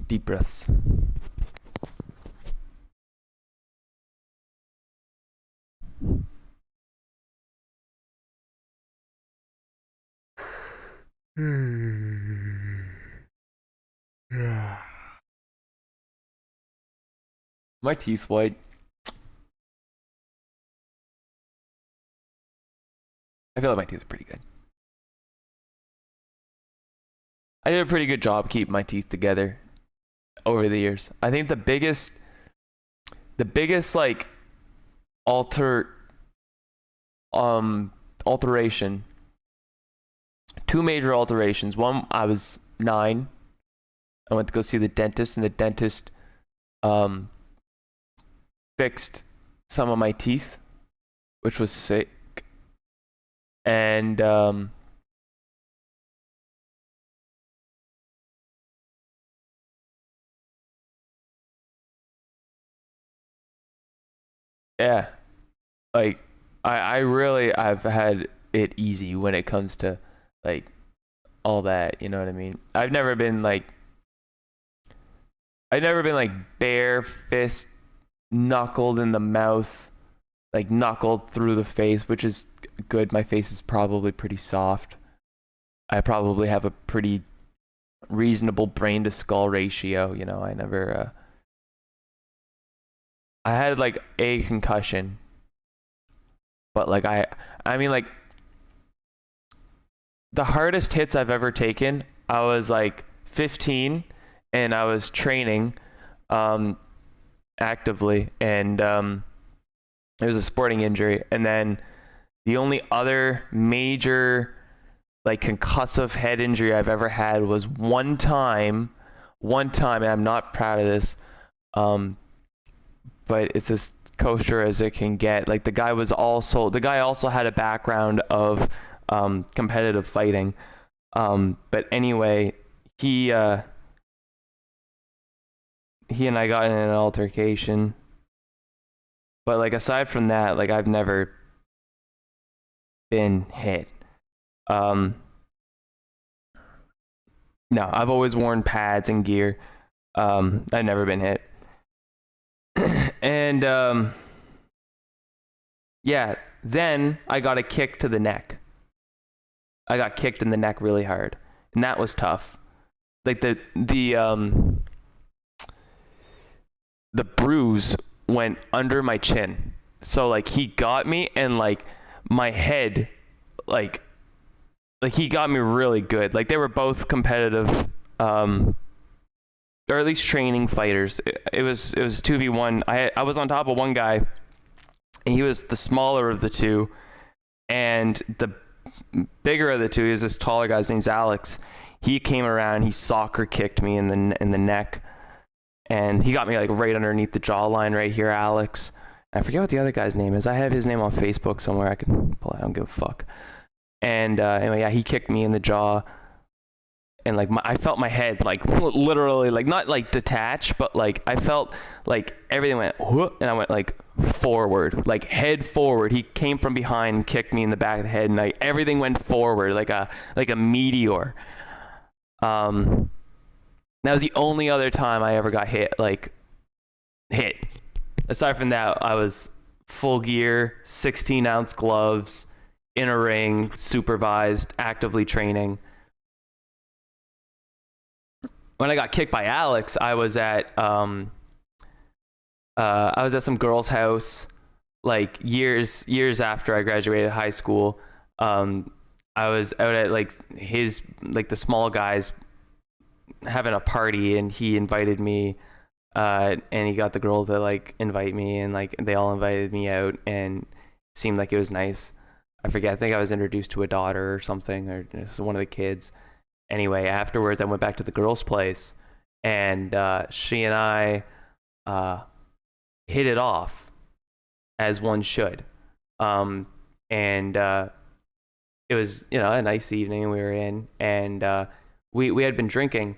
Deep breaths. My teeth white. I feel like my teeth are pretty good. I did a pretty good job keeping my teeth together over the years. I think the biggest like alteration, two major alterations. One, I was 9. I went to go see the dentist, and the dentist fixed some of my teeth, which was sick. And yeah, like I've had it easy when it comes to like all that, you know what I mean? I've never been like bare fist knuckled in the mouth, like knuckled through the face, which is good. My face is probably pretty soft. I probably have a pretty reasonable brain to skull ratio, you know. I had like a concussion, but like I mean like the hardest hits I've ever taken, I was like 15 and I was training actively, and it was a sporting injury. And then the only other major like concussive head injury I've ever had was one time, and I'm not proud of this, but it's as kosher as it can get. Like the guy also had a background of competitive fighting, but anyway, he and I got in an altercation. But like aside from that, like I've never been hit. No, I've always worn pads and gear. I've never been hit. And yeah, then I got a kick to the neck. I got kicked in the neck really hard, and that was tough. Like the bruise went under my chin. So like he got me, and like my head, like he got me really good. Like they were both competitive, or at least training fighters. It was 2v1. I was on top of one guy, and he was the smaller of the two, and the bigger of the two, he was this taller guy. His name's Alex. He came around, he soccer kicked me in the neck, and he got me like right underneath the jawline right here, Alex. I forget what the other guy's name is. I have his name on Facebook somewhere. I can pull it. I don't give a fuck. And anyway, yeah, he kicked me in the jaw, and like I felt my head like literally like not like detach, but like I felt like everything went whoop, and I went like forward, like head forward. He came from behind and kicked me in the back of the head, and like everything went forward like a meteor. That was the only other time I ever got hit. Aside from that, I was full gear, 16-ounce gloves, in a ring, supervised, actively training. When I got kicked by Alex, I was at some girl's house, like years after I graduated high school. I was out at like the small guys having a party, and he invited me, and he got the girl to like invite me, and like they all invited me out, and it seemed like it was nice. I forget. I think I was introduced to a daughter or something, or just one of the kids. Anyway, afterwards, I went back to the girl's place, and she and I uh, hit it off as one should. And it was, a nice evening we were in, and we had been drinking.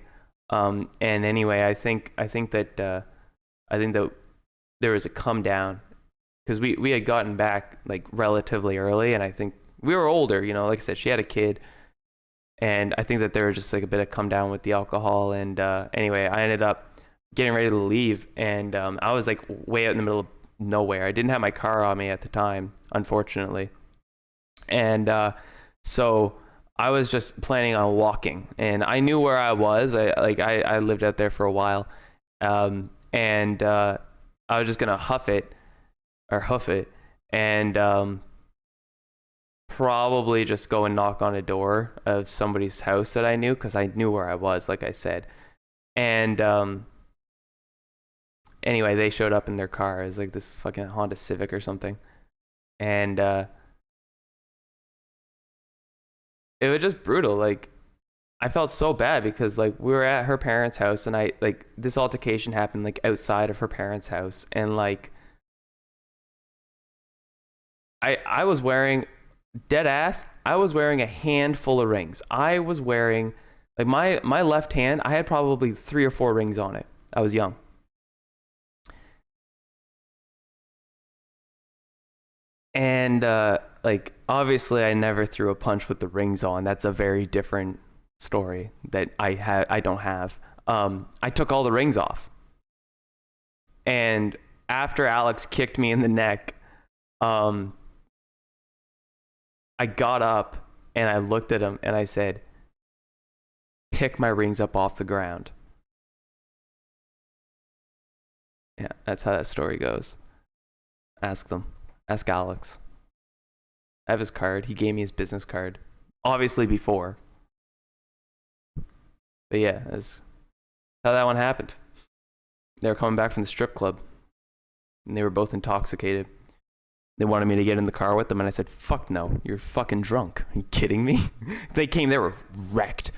And anyway, I think that there was a come down because we had gotten back like relatively early, and I think we were older. Like I said, she had a kid, and I think that there was just like a bit of come down with the alcohol. And anyway, I ended up getting ready to leave, and I was like way out in the middle of nowhere. I didn't have my car on me at the time, unfortunately, and so I was just planning on walking, and I knew where I was. I lived out there for a while, and I was just gonna hoof it, and probably just go and knock on a door of somebody's house that I knew, because I knew where I was, like I said. And anyway, they showed up in their car. It was like this fucking Honda Civic or something, and it was just brutal. Like, I felt so bad because like we were at her parents' house, and I like this altercation happened like outside of her parents' house, and like I was wearing, dead ass, I was wearing a handful of rings. I was wearing like my left hand, I had probably 3 or 4 rings on it. I was young. And like obviously I never threw a punch with the rings on. That's a very different story that I don't have. I took all the rings off. And after Alex kicked me in the neck, I got up and I looked at him and I said, "Pick my rings up off the ground." Yeah, that's how that story goes. Ask them. Ask Alex. I have his card. He gave me his business card. Obviously before. But yeah, that's how that one happened. They were coming back from the strip club, and they were both intoxicated. They wanted me to get in the car with them, and I said, "Fuck no, you're fucking drunk. Are you kidding me?" They came, they were wrecked.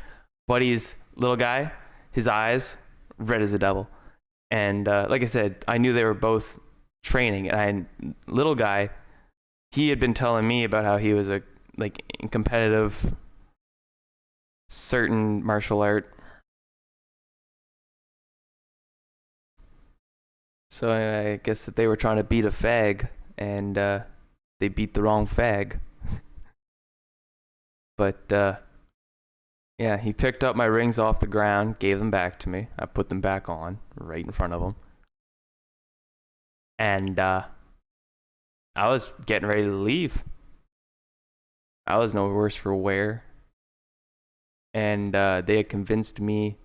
Buddy's little guy, his eyes, red as the devil. And like I said, I knew they were both training, and little guy, he had been telling me about how he was a like in competitive certain martial art. So I guess that they were trying to beat a fag, and they beat the wrong fag. But yeah, he picked up my rings off the ground, gave them back to me. I put them back on right in front of him. And I was getting ready to leave. I was no worse for wear. And they had convinced me,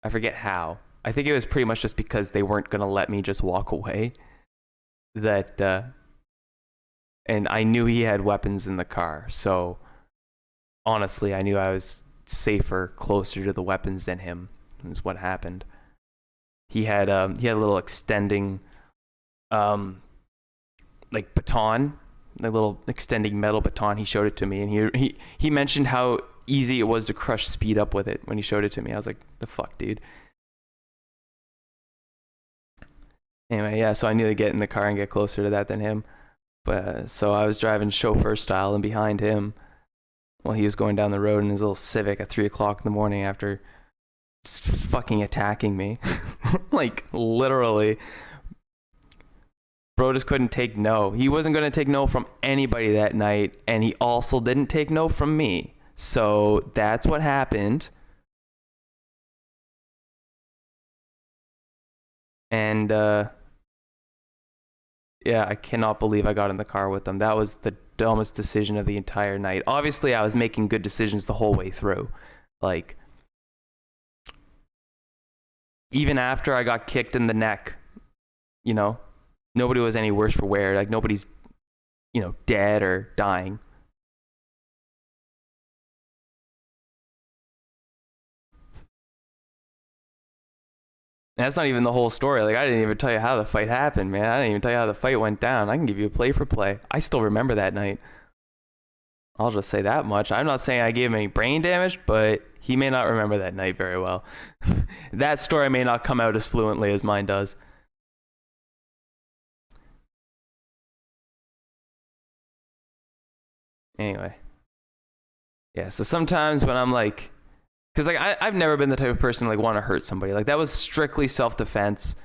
I forget how. I think it was pretty much just because they weren't going to let me just walk away. That, and I knew he had weapons in the car. So honestly, I knew I was safer, closer to the weapons than him. Is what happened. He had a little extending like baton, a little extending metal baton. He showed it to me, and he mentioned how easy it was to crush speed up with it when he showed it to me. I was like, the fuck, dude. Anyway, yeah, so I knew to get in the car and get closer to that than him. But so I was driving chauffeur style and behind him while he was going down the road in his little Civic at 3 o'clock in the morning after just fucking attacking me. Like, literally. Bro just couldn't take no. He wasn't going to take no from anybody that night, and he also didn't take no from me. So that's what happened. And yeah, I cannot believe I got in the car with them. That was the dumbest decision of the entire night. Obviously, I was making good decisions the whole way through. Like, even after I got kicked in the neck, nobody was any worse for wear. Like, nobody's, dead or dying. And that's not even the whole story. Like, I didn't even tell you how the fight happened, man. I didn't even tell you how the fight went down. I can give you a play for play. I still remember that night. I'll just say that much. I'm not saying I gave him any brain damage, but he may not remember that night very well. That story may not come out as fluently as mine does. Anyway, yeah. So sometimes when I'm like, because like I've never been the type of person to like want to hurt somebody. Like that was strictly self-defense.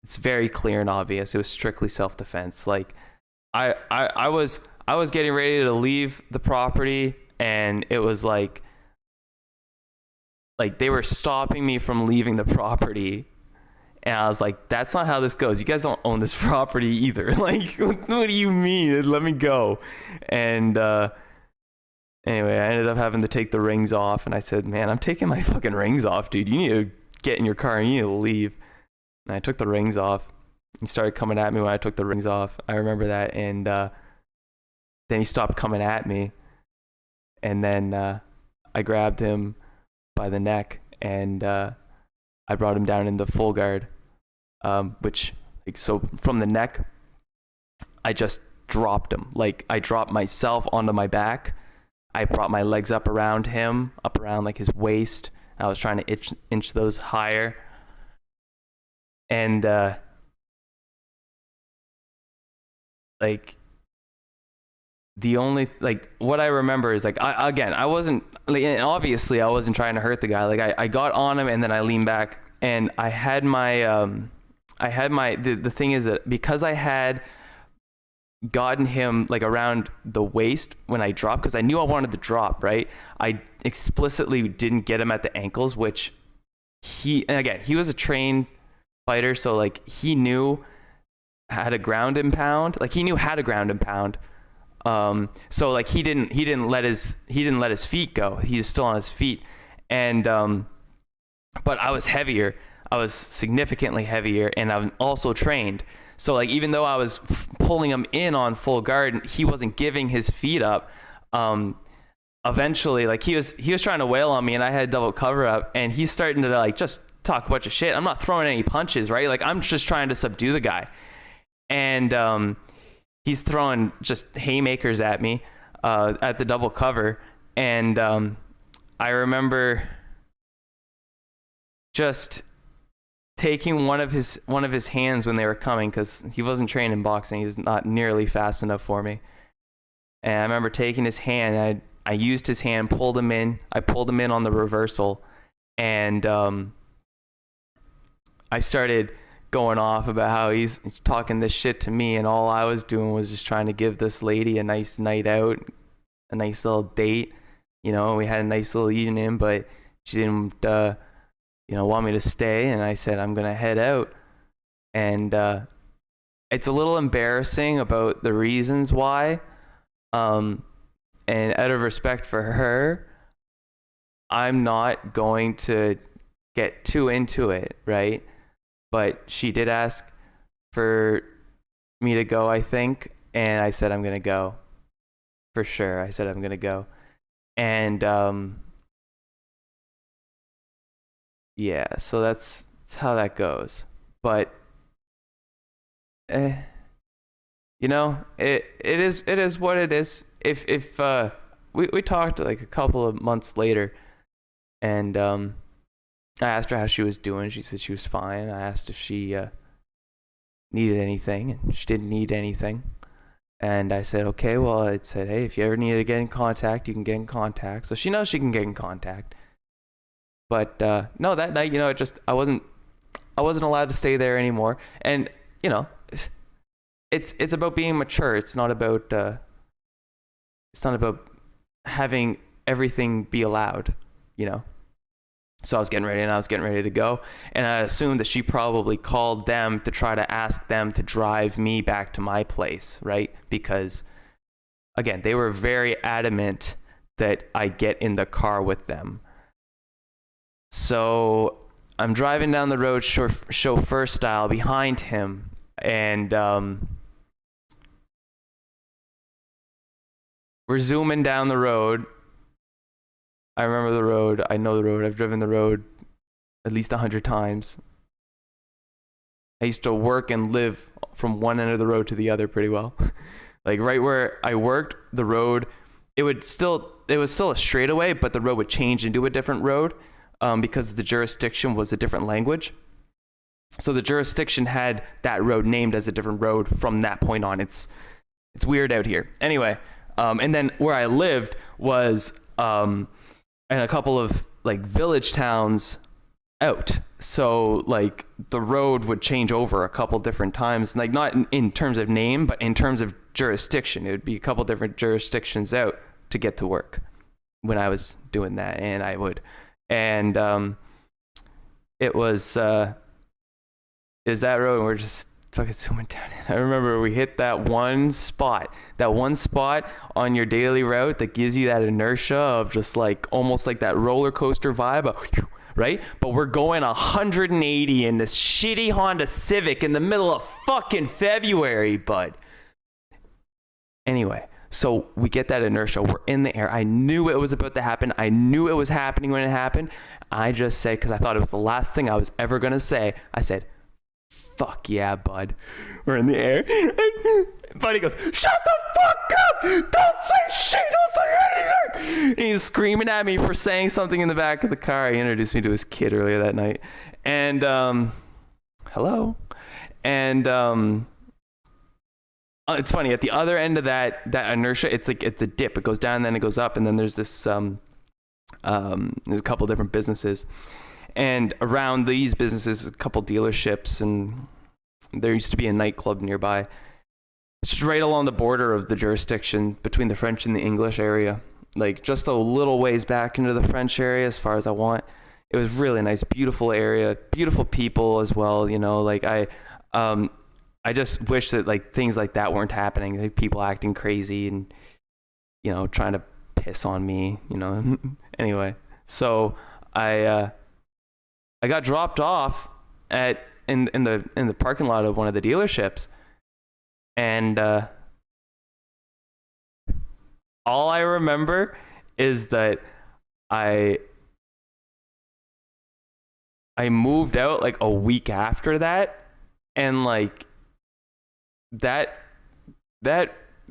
It's very clear and obvious. It was strictly self-defense. Like I was getting ready to leave the property, and it was like they were stopping me from leaving the property. And I was like, that's not how this goes. You guys don't own this property either. Like, what do you mean? Let me go. And anyway, I ended up having to take the rings off. And I said, man, I'm taking my fucking rings off, dude. You need to get in your car and you need to leave. And I took the rings off. He started coming at me when I took the rings off. I remember that. And then he stopped coming at me. And then I grabbed him by the neck, and I brought him down into full guard, which, like, so from the neck, I just dropped him. Like, I dropped myself onto my back. I brought my legs up around him, up around like his waist. I was trying to inch those higher. And like the only, like, what I remember is like, I wasn't, like, obviously I wasn't trying to hurt the guy. Like I got on him, and then I leaned back, and I had my the thing is that because I had gotten him like around the waist when I dropped, because I knew I wanted to drop, right? I explicitly didn't get him at the ankles, which he was a trained fighter, so like he knew how to ground and pound. Like he knew how to ground and pound. So like he didn't let his feet go. He was still on his feet. And but I was heavier. I was significantly heavier, and I'm also trained. So like even though I was pulling him in on full guard, he wasn't giving his feet up. Eventually, like he was trying to wail on me, and I had double cover up, and he's starting to like just talk a bunch of shit. I'm not throwing any punches, right? Like I'm just trying to subdue the guy. And he's throwing just haymakers at me at the double cover. And I remember just taking one of his hands when they were coming, because he wasn't trained in boxing. He was not nearly fast enough for me. And I remember taking his hand, and I used his hand, pulled him in. I pulled him in on the reversal, and I started going off about how he's talking this shit to me, and all I was doing was just trying to give this lady a nice night out, a nice little date. You know, we had a nice little evening, but she didn't want me to stay, and I said I'm gonna head out. And it's a little embarrassing about the reasons why, and out of respect for her, I'm not going to get too into it, right? But she did ask for me to go, I think, and I said I'm gonna go. For sure, I said I'm gonna go. And yeah, so that's how that goes. But it is what it is. If we talked like a couple of months later, and I asked her how she was doing. She said she was fine. I asked if she needed anything, and she didn't need anything. And I said, okay, well, I said, hey, if you ever need to get in contact, you can get in contact. So she knows she can get in contact. But no, that night, I wasn't allowed to stay there anymore. And it's about being mature. It's not about having everything be allowed, So I was getting ready to go. And I assumed that she probably called them to try to ask them to drive me back to my place, right? Because, again, they were very adamant that I get in the car with them. So I'm driving down the road chauffeur style behind him. And we're zooming down the road. I remember the road. I know the road. I've driven the road at least 100 times. I used to work and live from one end of the road to the other pretty well. Like right where I worked, the road, it was still a straightaway, but the road would change into a different road because the jurisdiction was a different language. So the jurisdiction had that road named as a different road from that point on. It's weird out here. Anyway, And then where I lived was in a couple of like village towns out. So like the road would change over a couple different times, like not in terms of name, but in terms of jurisdiction. It would be a couple different jurisdictions out to get to work when I was doing that. And I would, and it was that road, and we're just fucking zooming down. I remember we hit that one spot on your daily route that gives you that inertia of just like almost like that roller coaster vibe of, right? But we're going 180 in this shitty Honda Civic in the middle of fucking February, bud. Anyway, so we get that inertia. We're in the air. I knew it was about to happen. I knew it was happening when it happened. I just said, because I thought it was the last thing I was ever going to say, I said, fuck yeah, bud. We're in the air. And Buddy goes, shut the fuck up! Don't say shit! Don't say anything! And he's screaming at me for saying something in the back of the car. He introduced me to his kid earlier that night. And, hello? And, it's funny, at the other end of that inertia, it's like, it's a dip. It goes down, and then it goes up, and then there's this, there's a couple different businesses. And around these businesses, a couple dealerships, and there used to be a nightclub nearby. It's just right along the border of the jurisdiction between the French and the English area. Like just a little ways back into the French area as far as I want. It was really nice, beautiful area, beautiful people as well. You know, like I just wish that like things like that weren't happening. Like people acting crazy and, you know, trying to piss on me, you know. Anyway, so I got dropped off in the parking lot of one of the dealerships, and all I remember is that I moved out like a week after that, and like that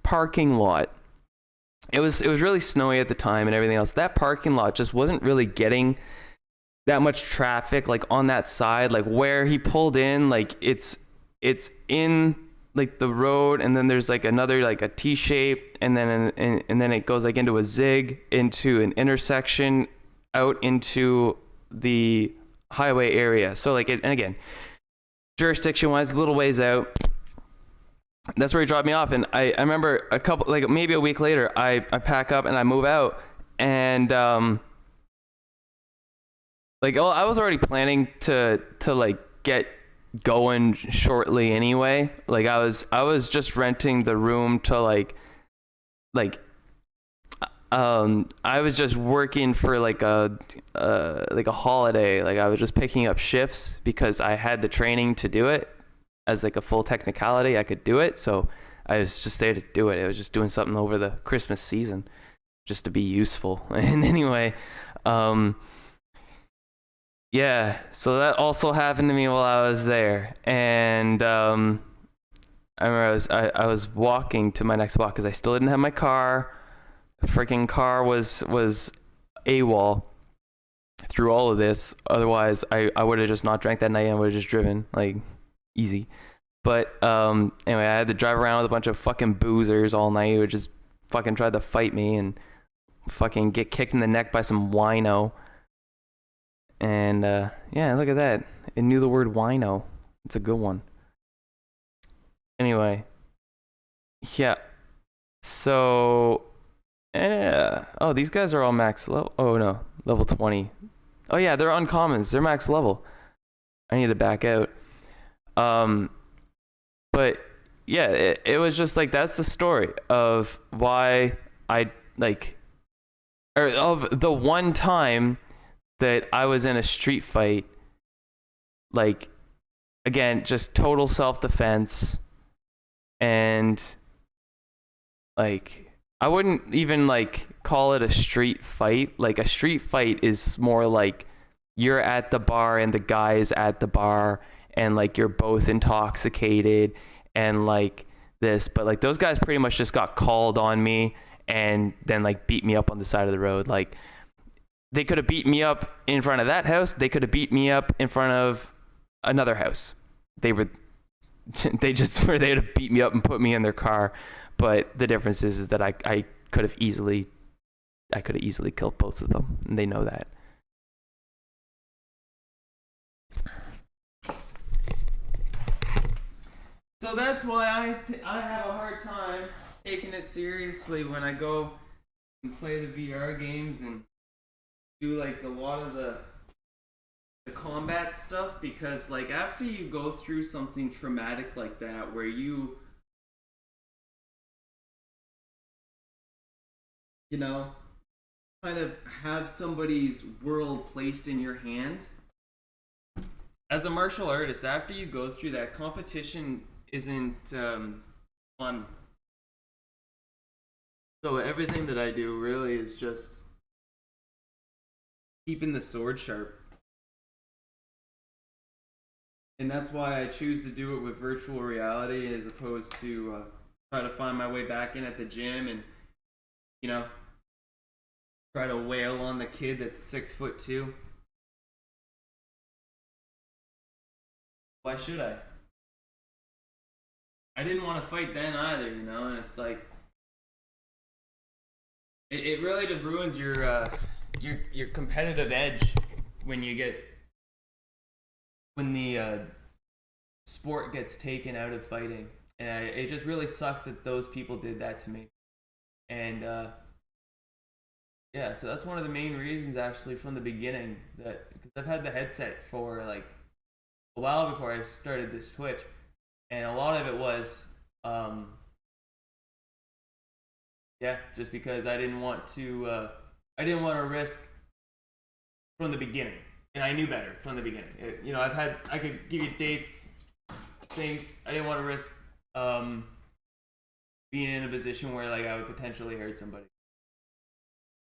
parking lot, it was really snowy at the time and everything else. That parking lot just wasn't really getting that much traffic like on that side, like where he pulled in, like it's in like the road, and then there's like another like a T shape, and then it goes like into a zig into an intersection out into the highway area. So like and again, jurisdiction wise, a little ways out. That's where he dropped me off. And I remember a couple, like maybe a week later, I pack up and I move out, and like, oh, I was already planning to like get going shortly anyway. Like I was just renting the room to I was just working for like a holiday. Like I was just picking up shifts because I had the training to do it as like a full technicality. I could do it. So I was just there to do it. I was just doing something over the Christmas season just to be useful. And anyway, yeah, so that also happened to me while I was there. And I remember I was walking to my next walk because I still didn't have my car. The freaking car was AWOL through all of this. Otherwise, I would have just not drank that night and would have just driven, like, easy. But anyway, I had to drive around with a bunch of fucking boozers all night who just fucking tried to fight me and fucking get kicked in the neck by some wino. And yeah, look at that. It knew the word wino. It's a good one. Anyway, yeah. So, yeah. Oh, these guys are all max level. Oh, no. Level 20. Oh, yeah, they're uncommons. They're max level. I need to back out. But, yeah, it was just like, that's the story of why I, like, or of the one time that I was in a street fight. Like, again, just total self-defense. And, like, I wouldn't even, like, call it a street fight. Like, a street fight is more like you're at the bar and the guy is at the bar and, like, you're both intoxicated and, like, this. But, like, those guys pretty much just got called on me and then, like, beat me up on the side of the road. Like, they could have beat me up in front of that house. They could have beat me up in front of another house. They just were there to beat me up and put me in their car. But the difference is that I could have easily killed both of them, and they know that. So that's why I have a hard time taking it seriously when I go and play the VR games and do like a lot of the combat stuff, because like after you go through something traumatic like that where you know kind of have somebody's world placed in your hand, as a martial artist, after you go through that, competition isn't fun. So everything that I do really is just keeping the sword sharp. And that's why I choose to do it with virtual reality as opposed to try to find my way back in at the gym and, you know, try to wail on the kid that's 6'2". Why should I? I didn't want to fight then either, you know, and it's like it really just ruins your competitive edge when the sport gets taken out of fighting, and it just really sucks that those people did that to me. And yeah, so that's one of the main reasons actually from the beginning, that because I've had the headset for like a while before I started this Twitch, and a lot of it was just because I didn't want to risk from the beginning, and I knew better from the beginning. I could give you dates, things. I didn't want to risk being in a position where like I would potentially hurt somebody.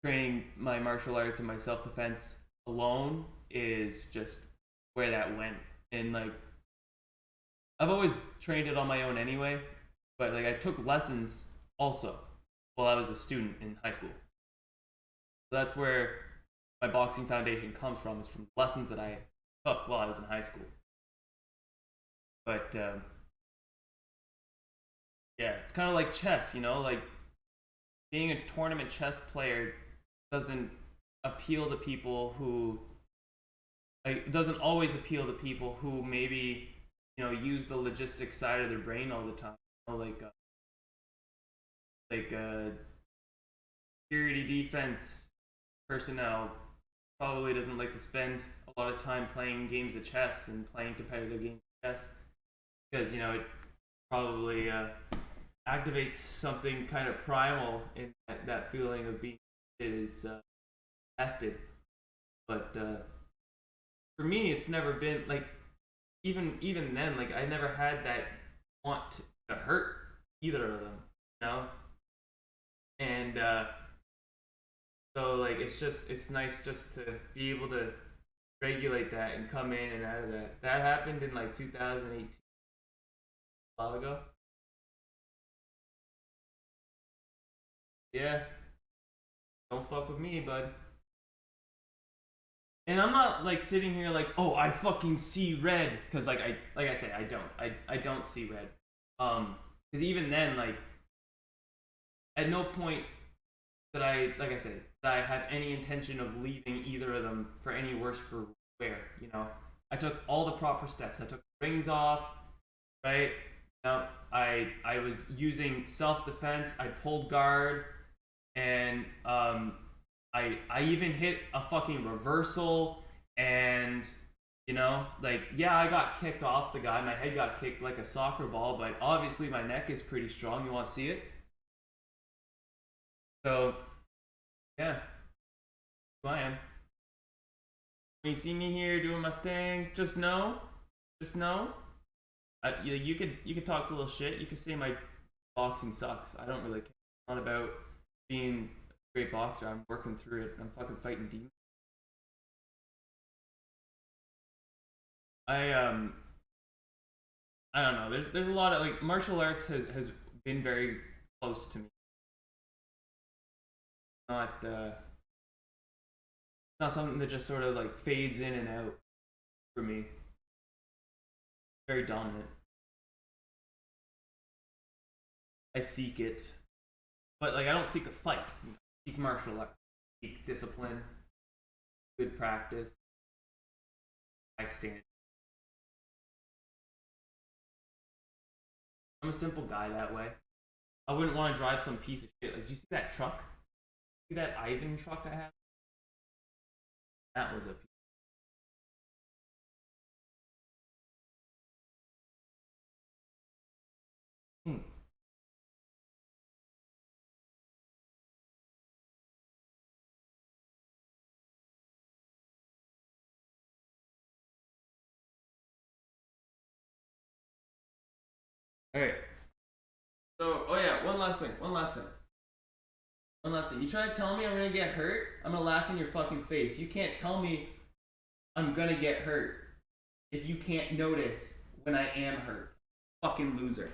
Training my martial arts and my self-defense alone is just where that went. And like I've always trained it on my own anyway, but like I took lessons also while I was a student in high school. So that's where my boxing foundation comes from, is from lessons that I took while I was in high school. But yeah, it's kind of like chess, you know, like being a tournament chess player doesn't appeal to people who, like, it doesn't always appeal to people who maybe, you know, use the logistics side of their brain all the time. You know, like security defense personnel probably doesn't like to spend a lot of time playing games of chess and playing competitive games of chess, because, you know, it probably activates something kind of primal in that feeling of being tested. But for me, it's never been like, even then, like I never had that want to hurt either of them, you know. And so like it's nice just to be able to regulate that and come in and out of that. That happened in like 2018, a while ago. Yeah, don't fuck with me, bud. And I'm not like sitting here like, oh, I fucking see red, because like I say, I don't see red. Because even then, like, at no point that I had any intention of leaving either of them for any worse for wear. You know, I took all the proper steps. I took rings off, right? Now I was using self defense. I pulled guard, and I even hit a fucking reversal, and, you know, like, yeah, I got kicked off the guy. My head got kicked like a soccer ball, but obviously my neck is pretty strong. You want to see it? So, yeah, who I am. When you see me here doing my thing, just know, you could talk a little shit. You could say my boxing sucks. I don't really care. It's not about being a great boxer. I'm working through it. I'm fucking fighting demons. I don't know. There's a lot of, like, martial arts has been very close to me. Not not something that just sort of like fades in and out for me. Very dominant. I seek it. But like I don't seek a fight. I seek martial art. I seek discipline, good practice. I stand. I'm a simple guy that way. I wouldn't want to drive some piece of shit. Like, did you see that truck? See that Ivan truck I have? That was a piece. Hmm. All right. So, oh yeah, one last thing. One last thing. One last thing. You try to tell me I'm gonna get hurt? I'm gonna laugh in your fucking face. You can't tell me I'm gonna get hurt if you can't notice when I am hurt. Fucking loser.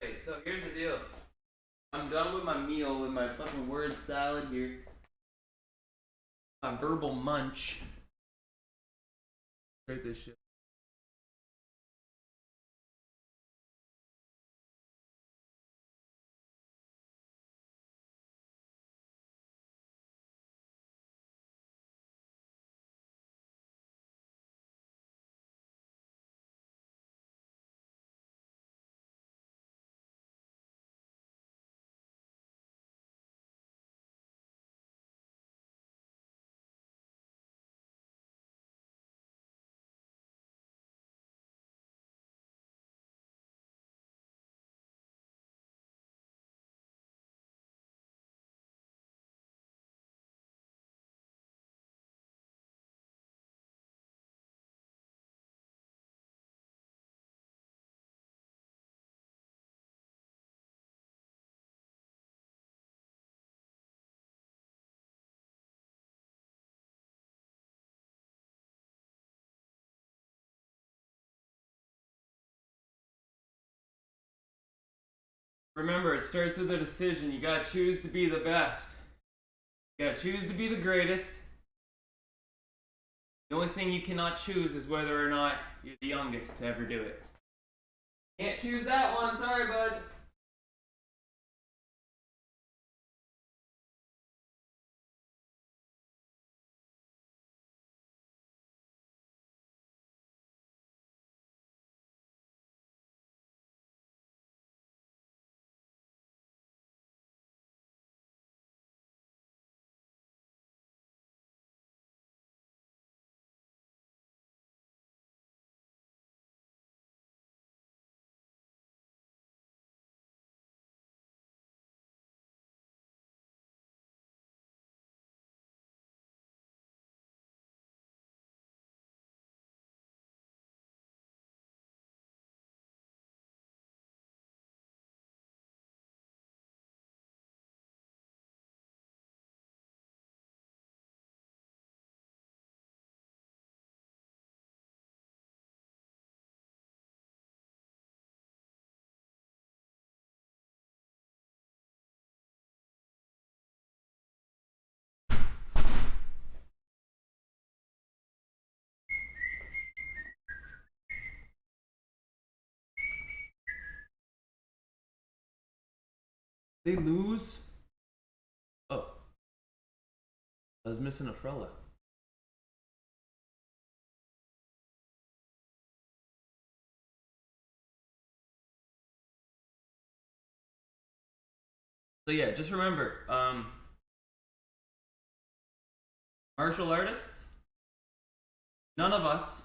Okay, so here's the deal. I'm done with my meal with my fucking word salad here. My verbal munch. Write this shit. Remember, it starts with a decision. You gotta choose to be the best. You gotta choose to be the greatest. The only thing you cannot choose is whether or not you're the youngest to ever do it. Can't choose that one, sorry, bud. They lose. Oh, I was missing a Frella. So yeah, just remember, martial artists. None of us,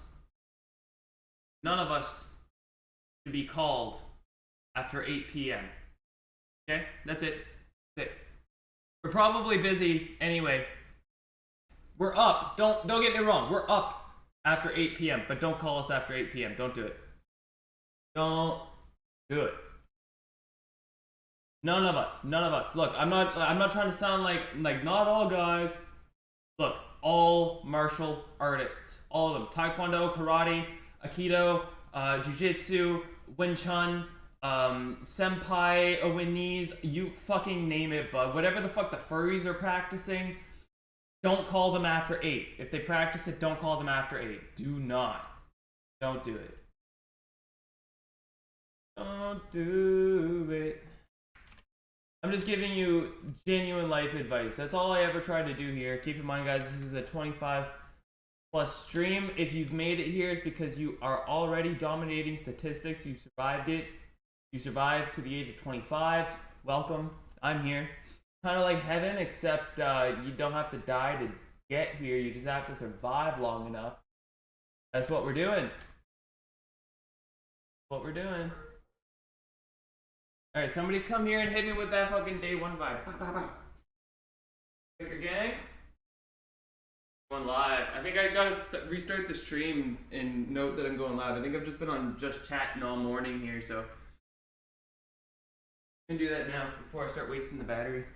none of us should be called after 8 p.m. Okay, that's it. That's it. We're probably busy anyway. We're up. Don't get me wrong. We're up after 8 p.m. But don't call us after 8 p.m. Don't do it. Don't do it. None of us. None of us. Look, I'm not trying to sound like not all guys. Look, all martial artists, all of them. Taekwondo, karate, aikido, jiu-jitsu, Wing Chun, senpai, Owenies, you fucking name it, bud. Whatever the fuck the furries are practicing, don't call them after 8. If they practice it, don't call them after 8. Do not. Don't do it. Don't do it. I'm just giving you genuine life advice. That's all I ever try to do here. Keep in mind, guys, this is a 25 plus stream. If you've made it here, it's because you are already dominating statistics. You survived it. You survived to the age of 25. Welcome. I'm here. Kind of like heaven, except you don't have to die to get here. You just have to survive long enough. That's what we're doing. What we're doing. Alright, somebody come here and hit me with that fucking day one vibe. Bah, bah, bah. Picker gang? Going live. I think I gotta restart the stream and note that I'm going live. I think I've just been on just chatting all morning here, so I'm gonna do that now before I start wasting the battery.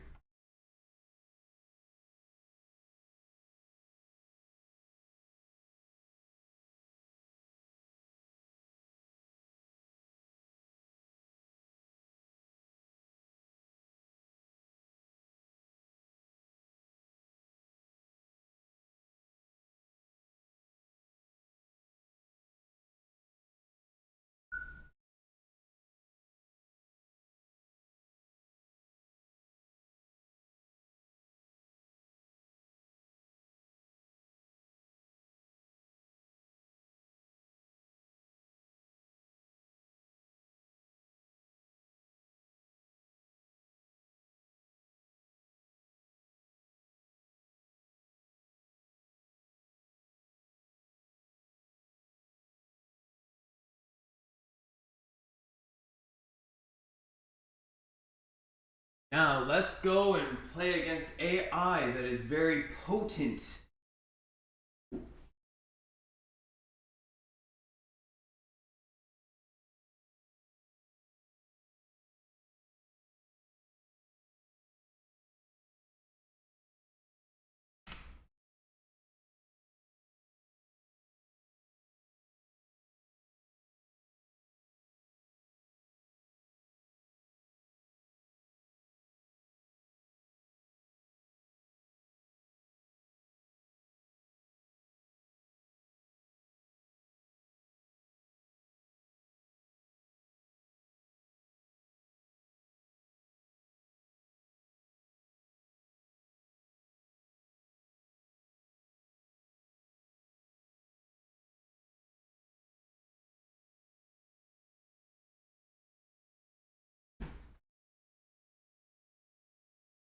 Now, let's go and play against AI that is very potent.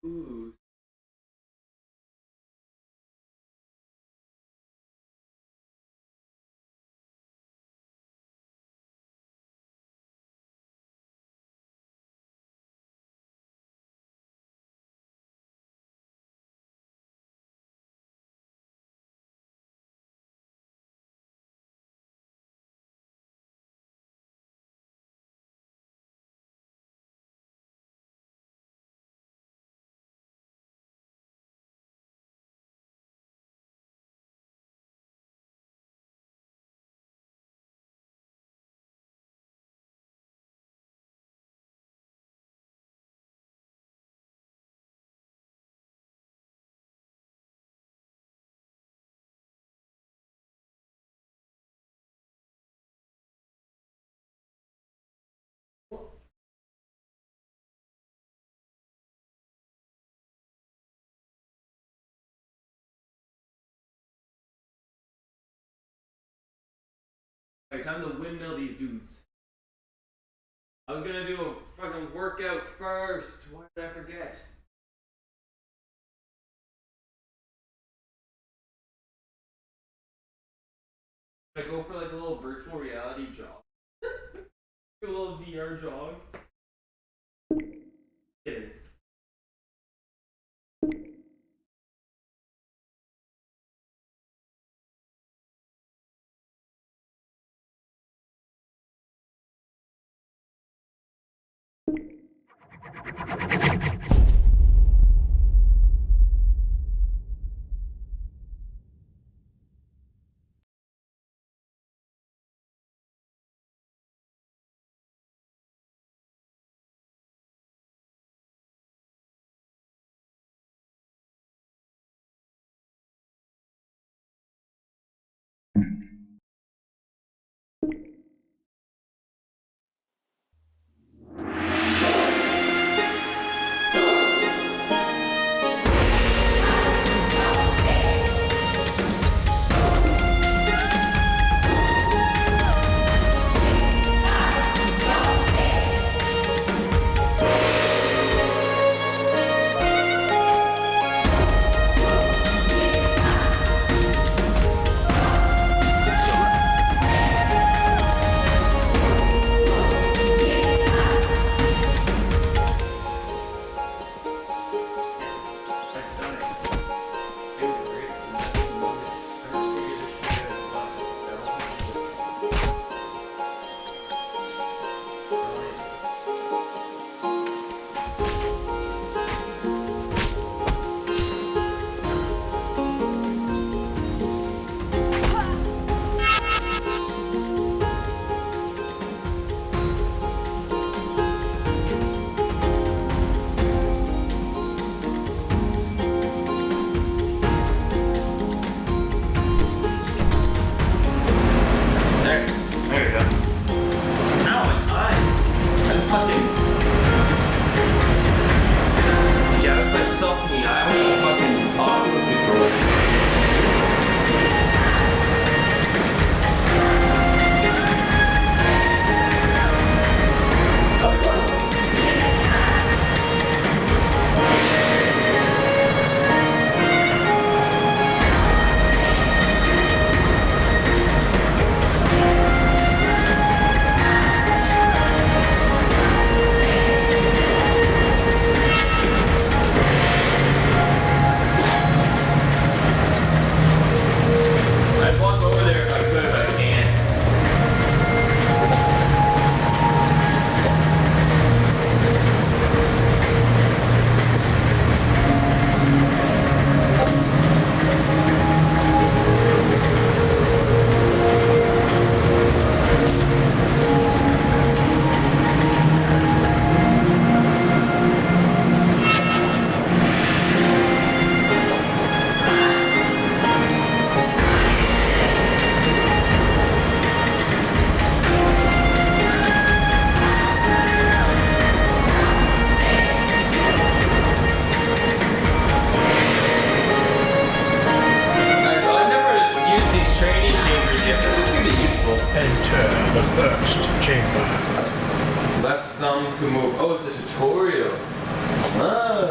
Ooh. Alright, time to windmill these dudes. I was gonna do a fucking workout first. Why did I forget? I go for like a little virtual reality jog. A little VR jog. Kidding. To move. Oh, it's a tutorial. Ah.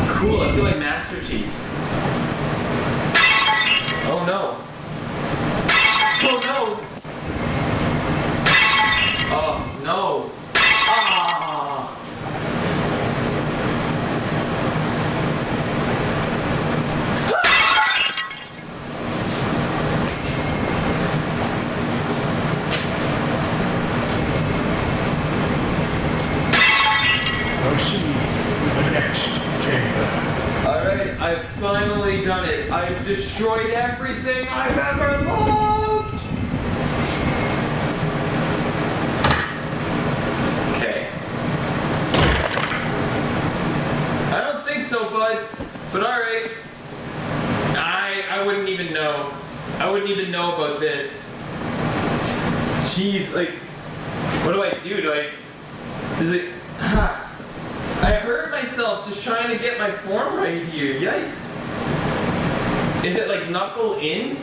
Cool, I feel like Master Chief. Oh no. Oh no. Oh no. Proceed to the next chamber. Alright, I've finally done it. I've destroyed everything I've ever loved! Okay. I don't think so, bud. But alright. I wouldn't even know. I wouldn't even know about this. Jeez, like, what do I do? Is it, I hurt myself just trying to get my form right here. Yikes. Is it like knuckle in?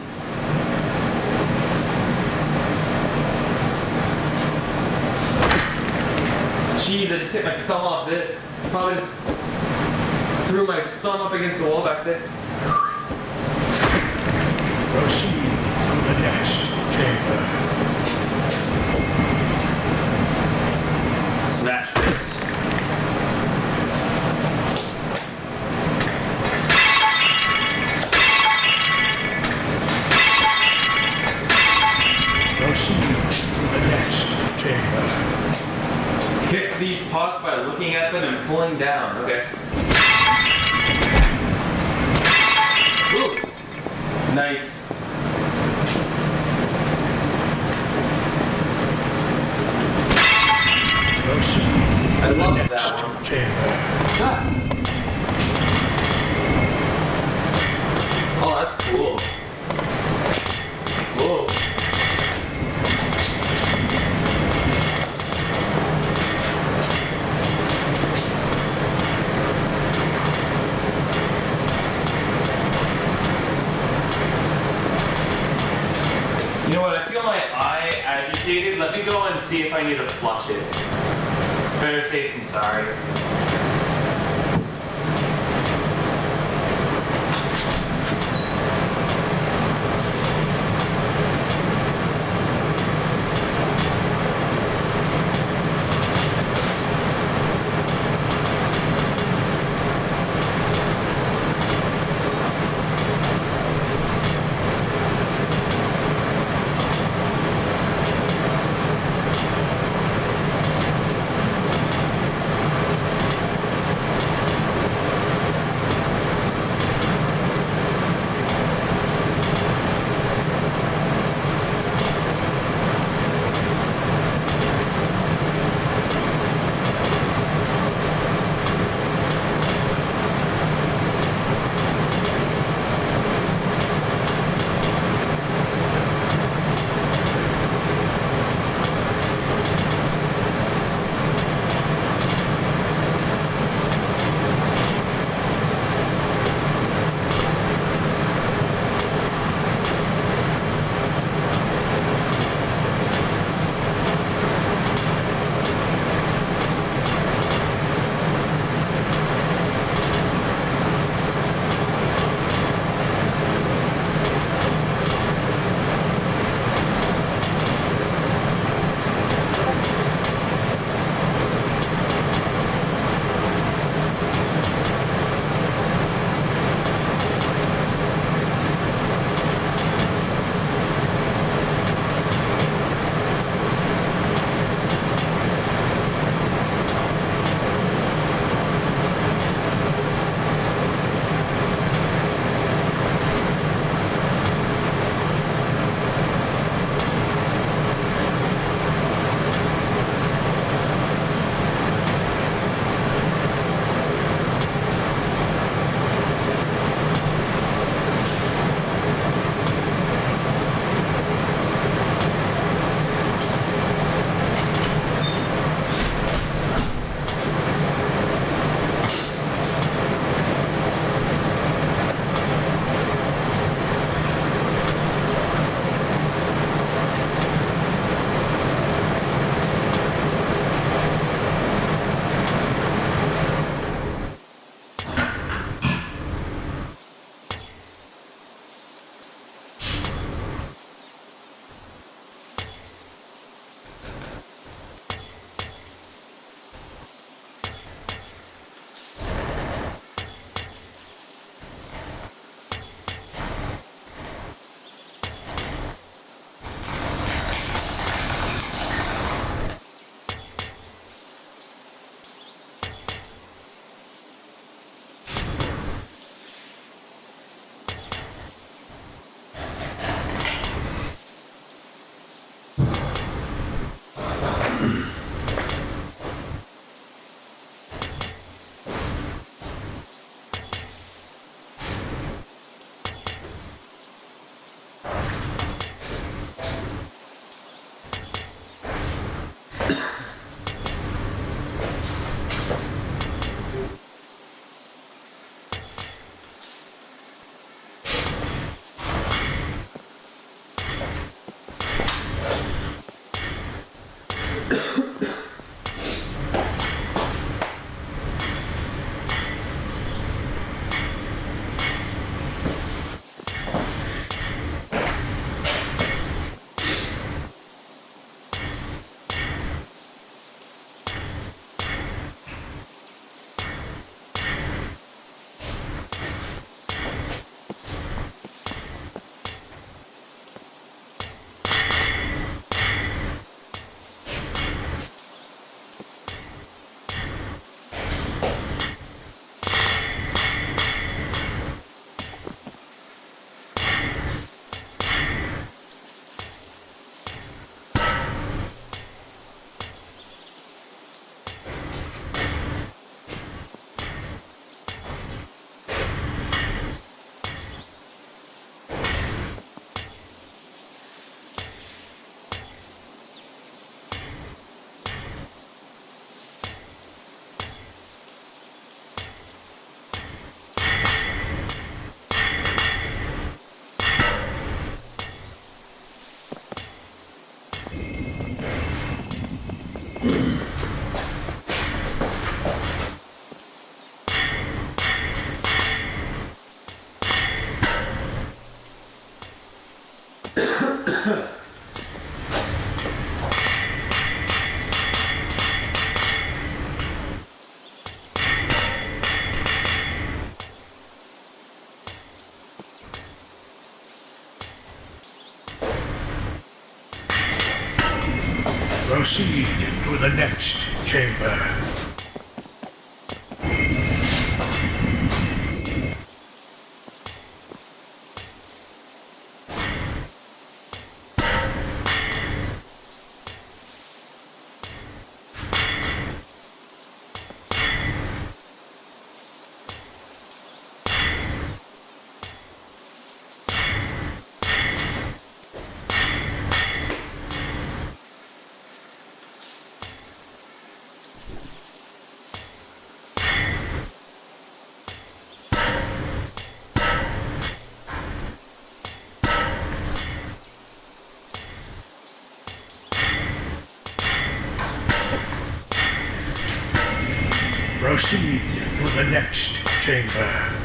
Jeez, I just hit my thumb off this. Probably just threw my thumb up against the wall back there. Proceed to the next chamber. Smash this. Proceed to the next chamber. Kick these pots by looking at them and pulling down. Okay. Ooh. Nice. Proceed I to the love next that one. chamber. Ah. Oh, that's cool. Whoa. You know what? I feel my eye agitated. Let me go and see if I need to flush it. Better safe than sorry. Proceed to the next chamber. Proceed to the next chamber.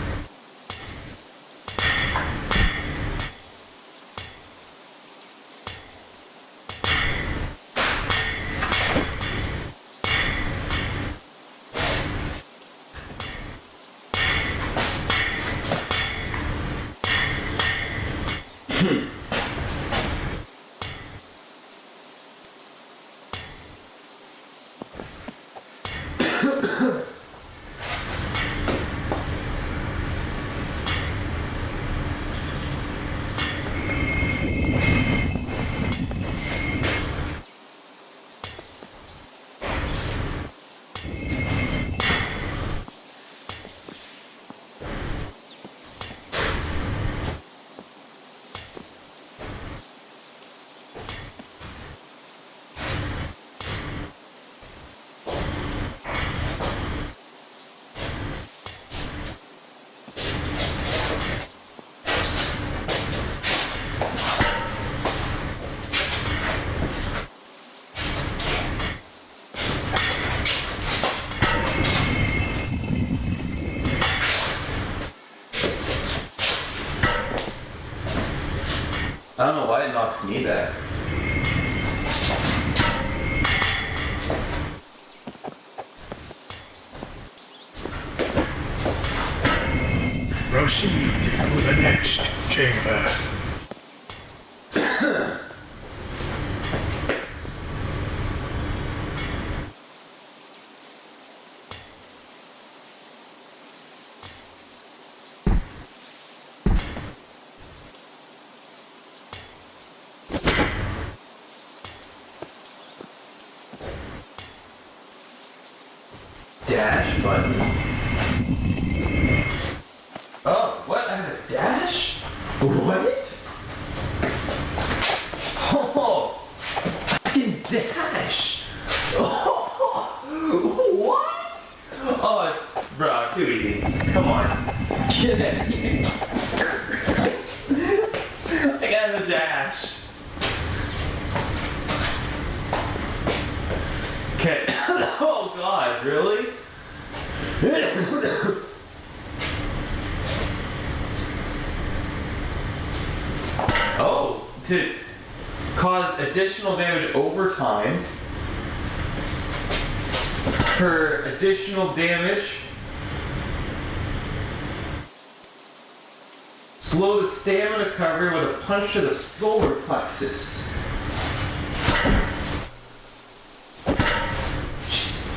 I don't know why it knocks me back. Proceed to the next chamber. Dash button. Oh, what? I have a dash? What? Oh, I can dash. Oh, what? Oh, bro, too easy. Come on. Get out of here. I got a dash. Okay. Oh God, really? Oh, to cause additional damage over time. For additional damage, slow the stamina recovery with a punch to the solar plexus. Jeez.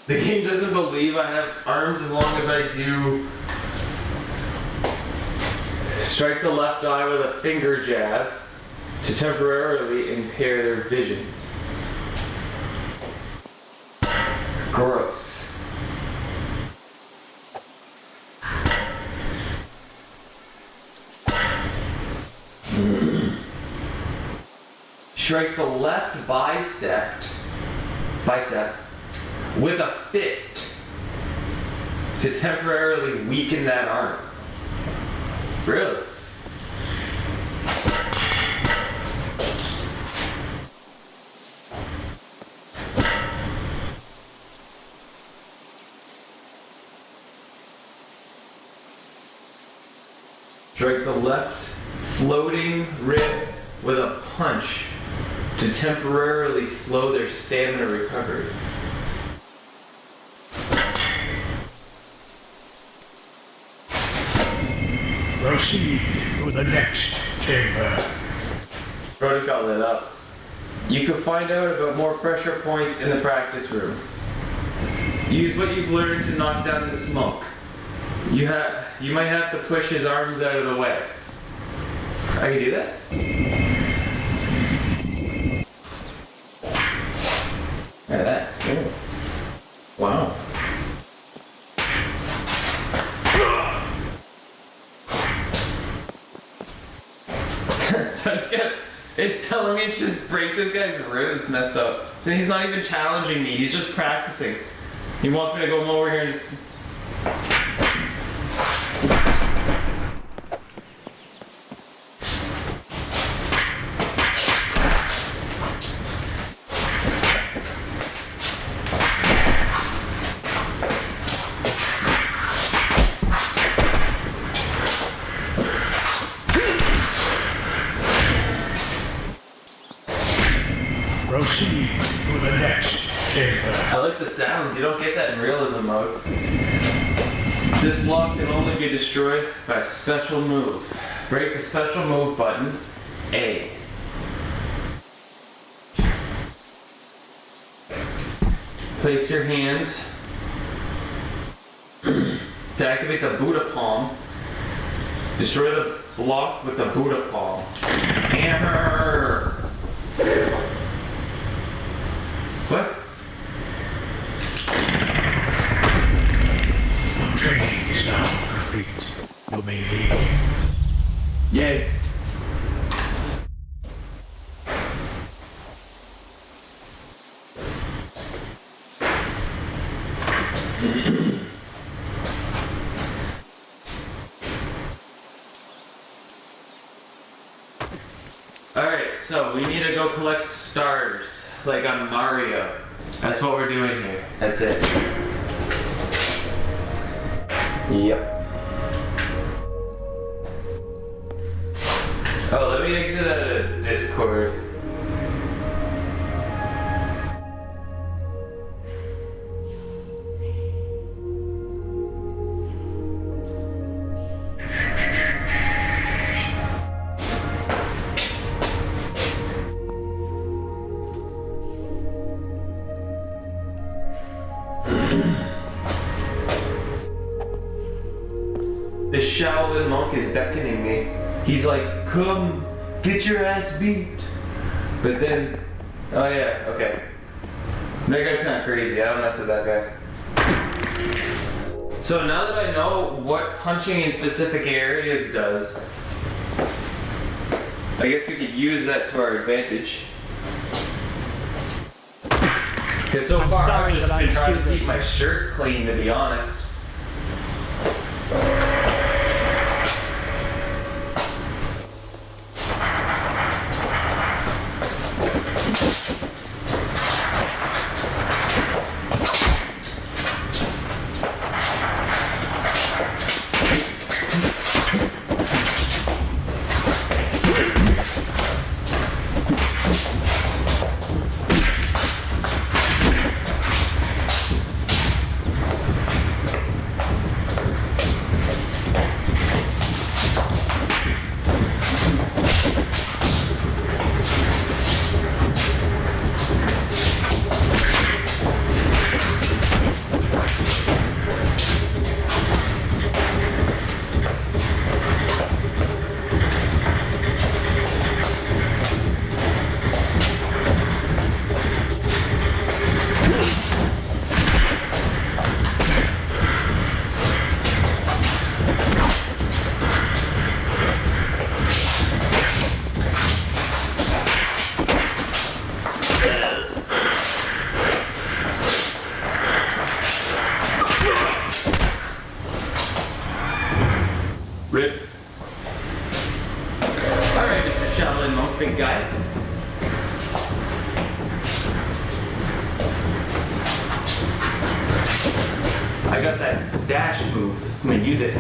The game doesn't believe I have arms as long as I do. Strike the left eye with a finger jab to temporarily impair their vision. Gross. Strike the left bicep with a fist to temporarily weaken that arm. Really? Strike the left floating rib with a punch to temporarily slow their stamina recovery. Proceed to the next chamber. Bro just got lit up. You can find out about more pressure points in the practice room. Use what you've learned to knock down the smoke. You might have to push his arms out of the way. I can do that? Look at that. Ooh. Wow. So it's telling me to just break this guy's ribs. It's messed up. So he's not even challenging me. He's just practicing. He wants me to go over here and just... Proceed to the next chamber. I like the sounds. You don't get that in realism mode. This block can only be destroyed by a special move. Break the special move button, A. Place your hands to activate the Buddha palm. Destroy the block with the Buddha palm. Hammer! What? Training is now complete. You may leave. Yay. Alright, so we need to go collect stars, like on Mario. That's what we're doing here. That's it. Yep. Oh, let me exit out of Discord. The Shaolin monk is beckoning me. He's like, come, get your ass beat. But then, oh yeah, okay. That guy's kind of crazy. I don't mess with that guy. So now that I know what punching in specific areas does, I guess we could use that to our advantage. Because so far sorry I've just that I been trying to do keep this. my shirt clean, to be honest. Rip. Alright, Mr. Shaolin monk, big guy. I got that dash move. I'm gonna use it.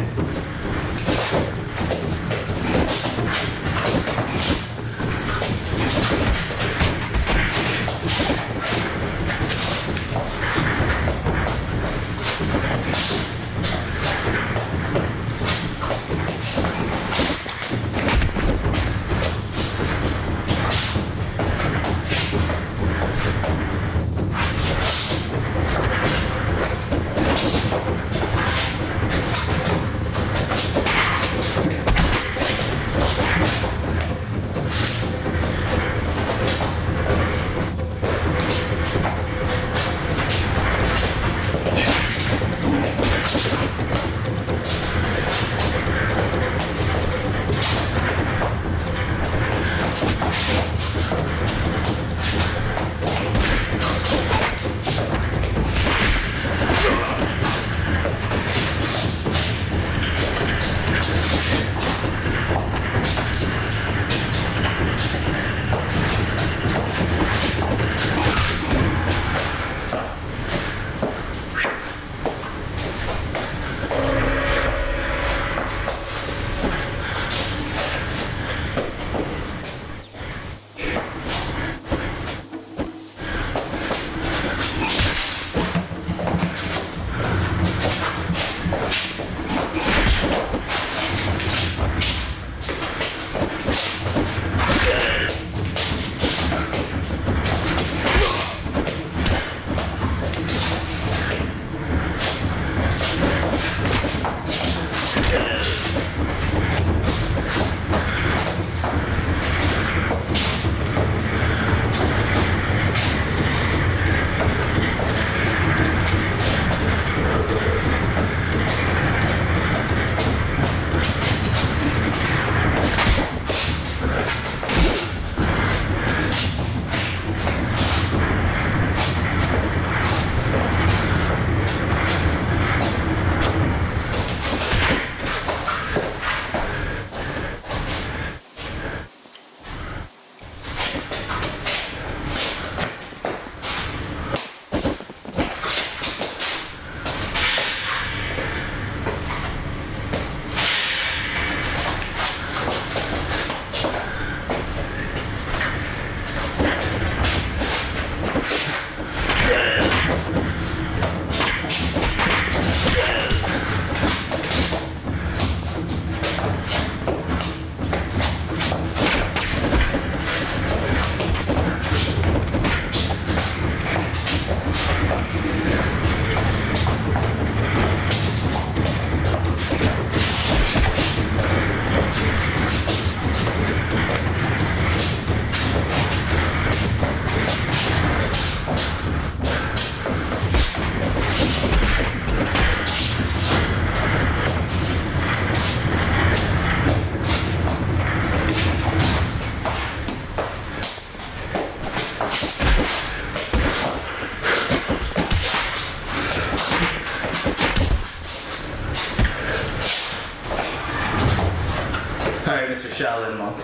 right, Mr. Shaolin Monk.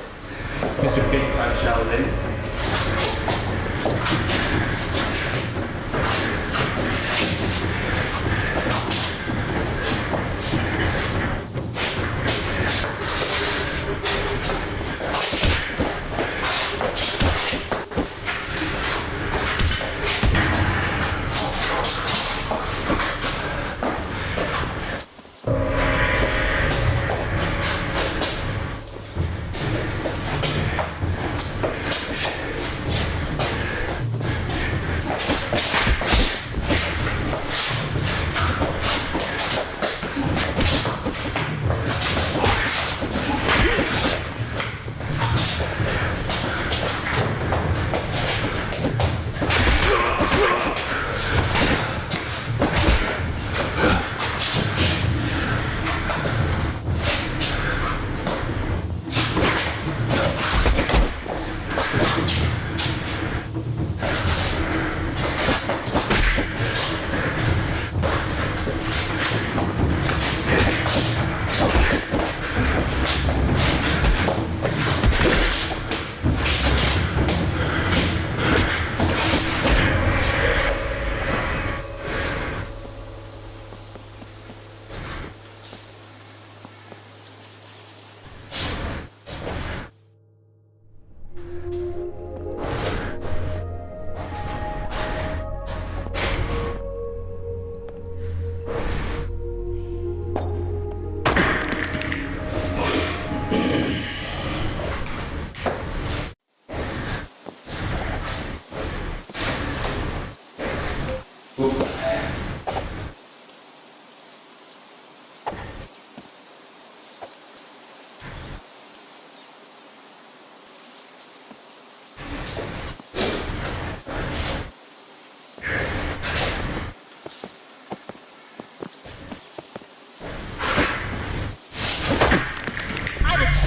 Mr. Big Time Shaolin.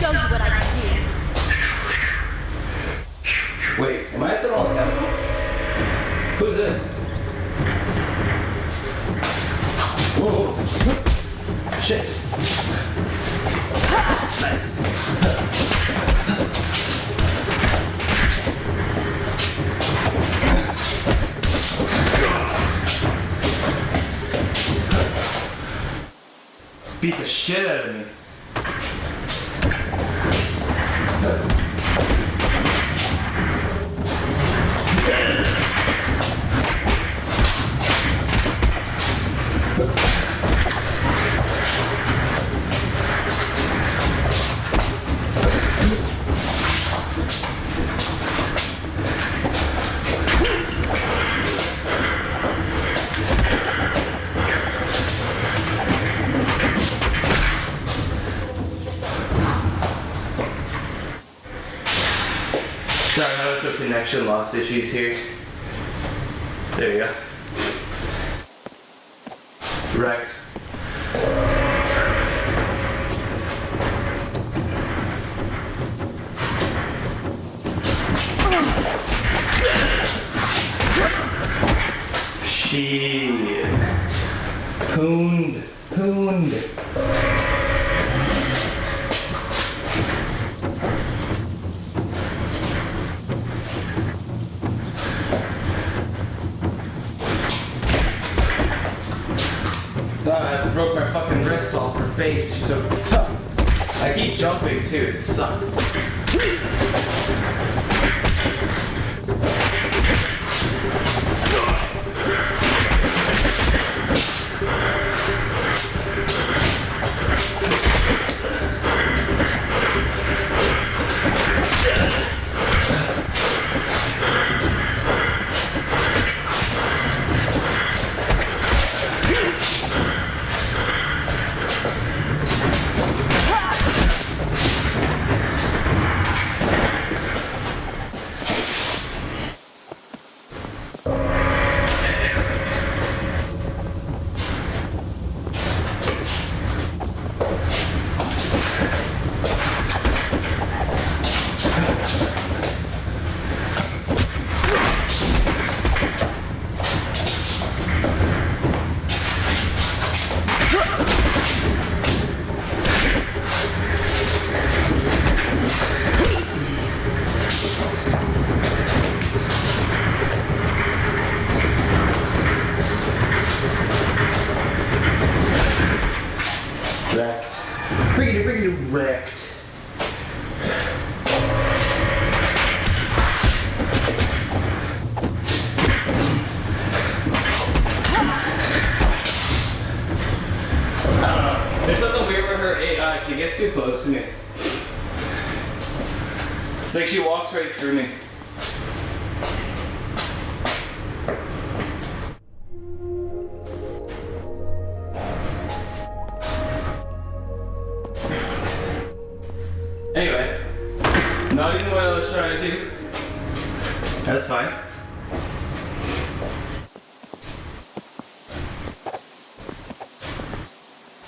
Show you what I can do. Wait, am I at the wrong temple? Who's this? Whoa. Shit. Nice. Beat the shit out of me. Sorry, I have some connection loss issues here. There you go. Wrecked. Shit. Pooned. I broke my fucking wrist off her face. She's so tough. I keep jumping too. It sucks. Wrecked. Riggedy wrecked. I don't know. There's something weird with her AI. She gets too close to me. It's like she walks right through me. Anyway, not even what I was trying to do. That's fine.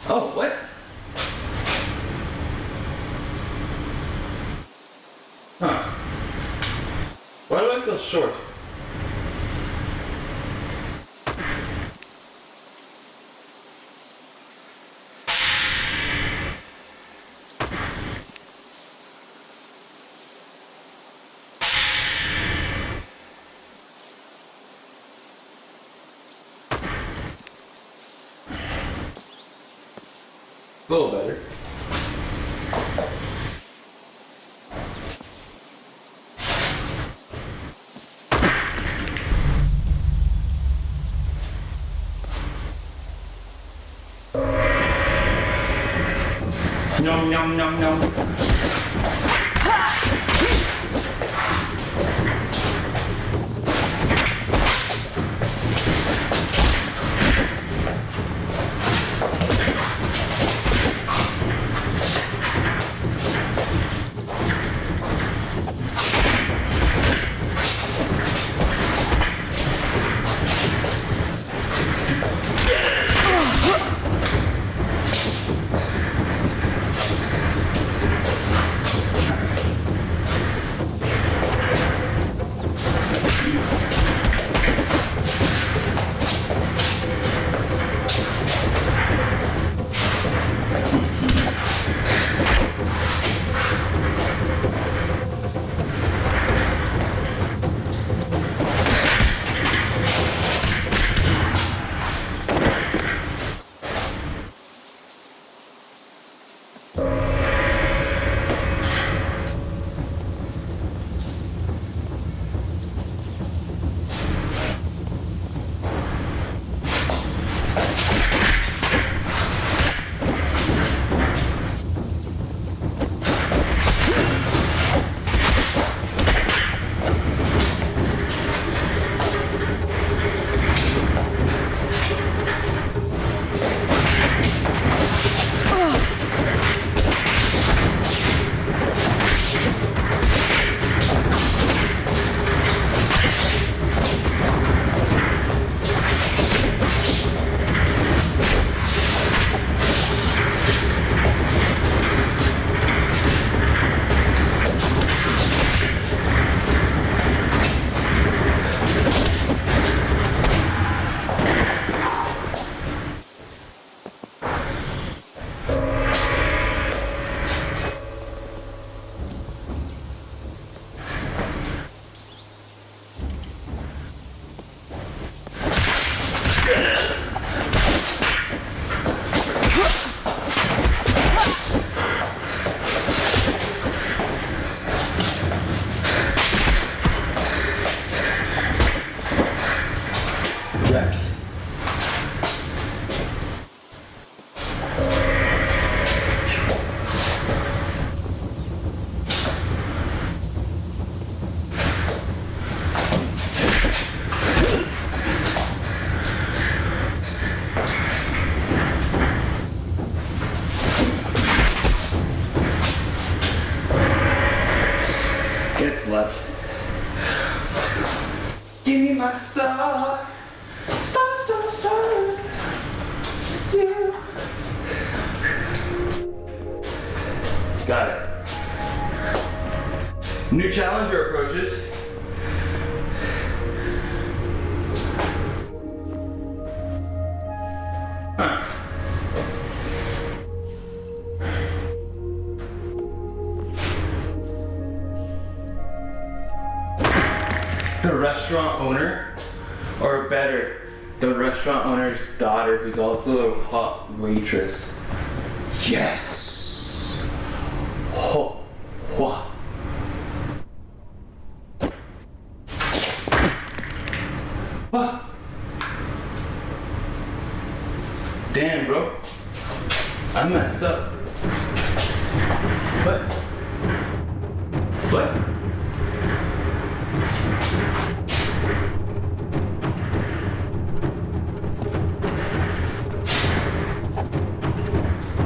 Oh, what? Huh. Why do I feel short? It's a little better. Nom nom nom nom. Left. Give me my star. Star, star, star. Yeah. Got it. New challenger approaches. Huh. The restaurant owner, or better, the restaurant owner's daughter, who's also a hot waitress. Yes. Ho. Hua. What? Damn, bro. I messed up. What? What?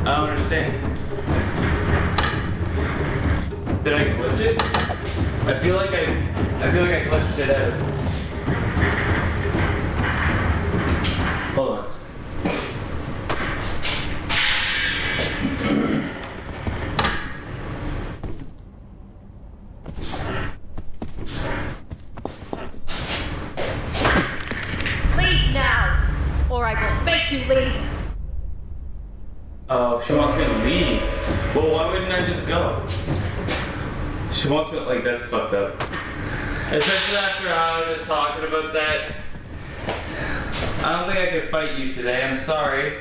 I don't understand. Did I glitch it? I feel like I glitched it out. Hold on. Leave now, or I will make you leave. Oh, she wants me to leave. Well, why wouldn't I just go? She wants me, like, that's fucked up. Especially after I was just talking about that. I don't think I could fight you today, I'm sorry.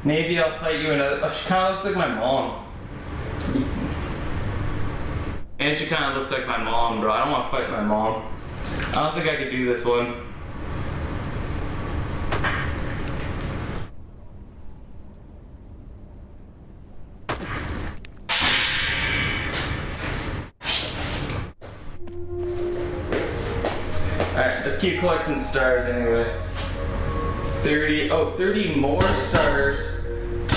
Maybe I'll fight you another. Oh, she kind of looks like my mom. And she kind of looks like my mom, bro. I don't want to fight my mom. I don't think I could do this one. Alright, let's keep collecting stars anyway. 30 more stars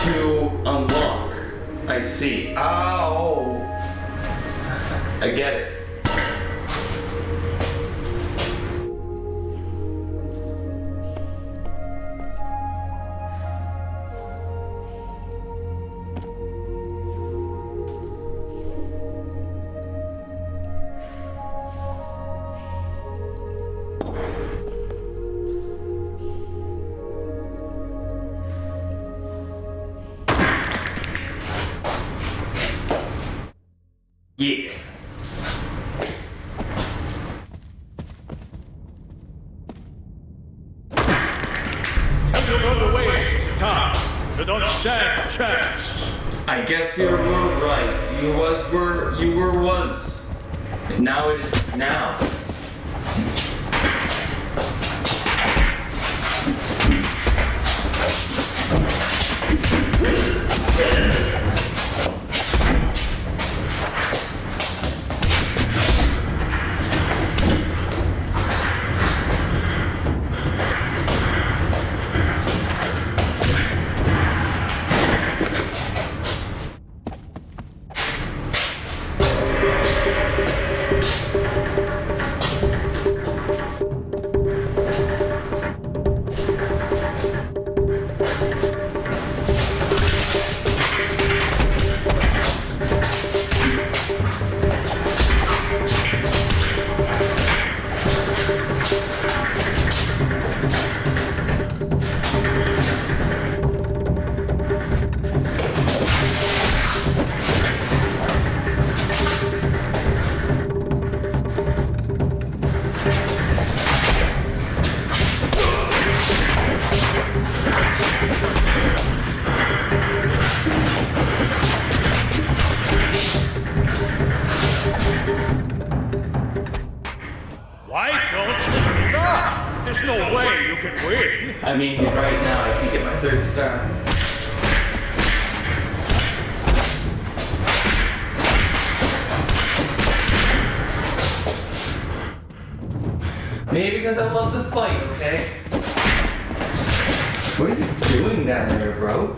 to unlock. I see. Ow! I get it. Yeah. You know the ways of time. You don't stand a chance. I guess you were right. You was. Now it is now. Why don't you stop? There's no way you can win. I mean, right now I can get my 3rd star. Maybe because I love the fight, okay? What are you doing down there, bro?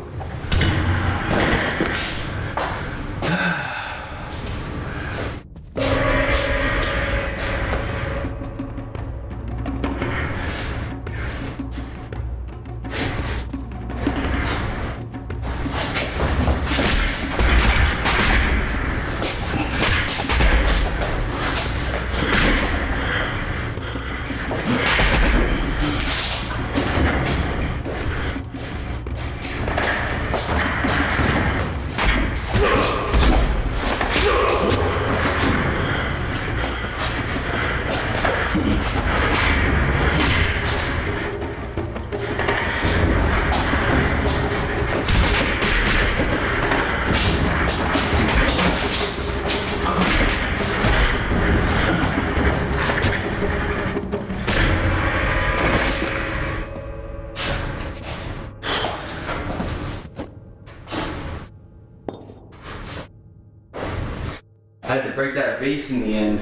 I had to break that vase in the end.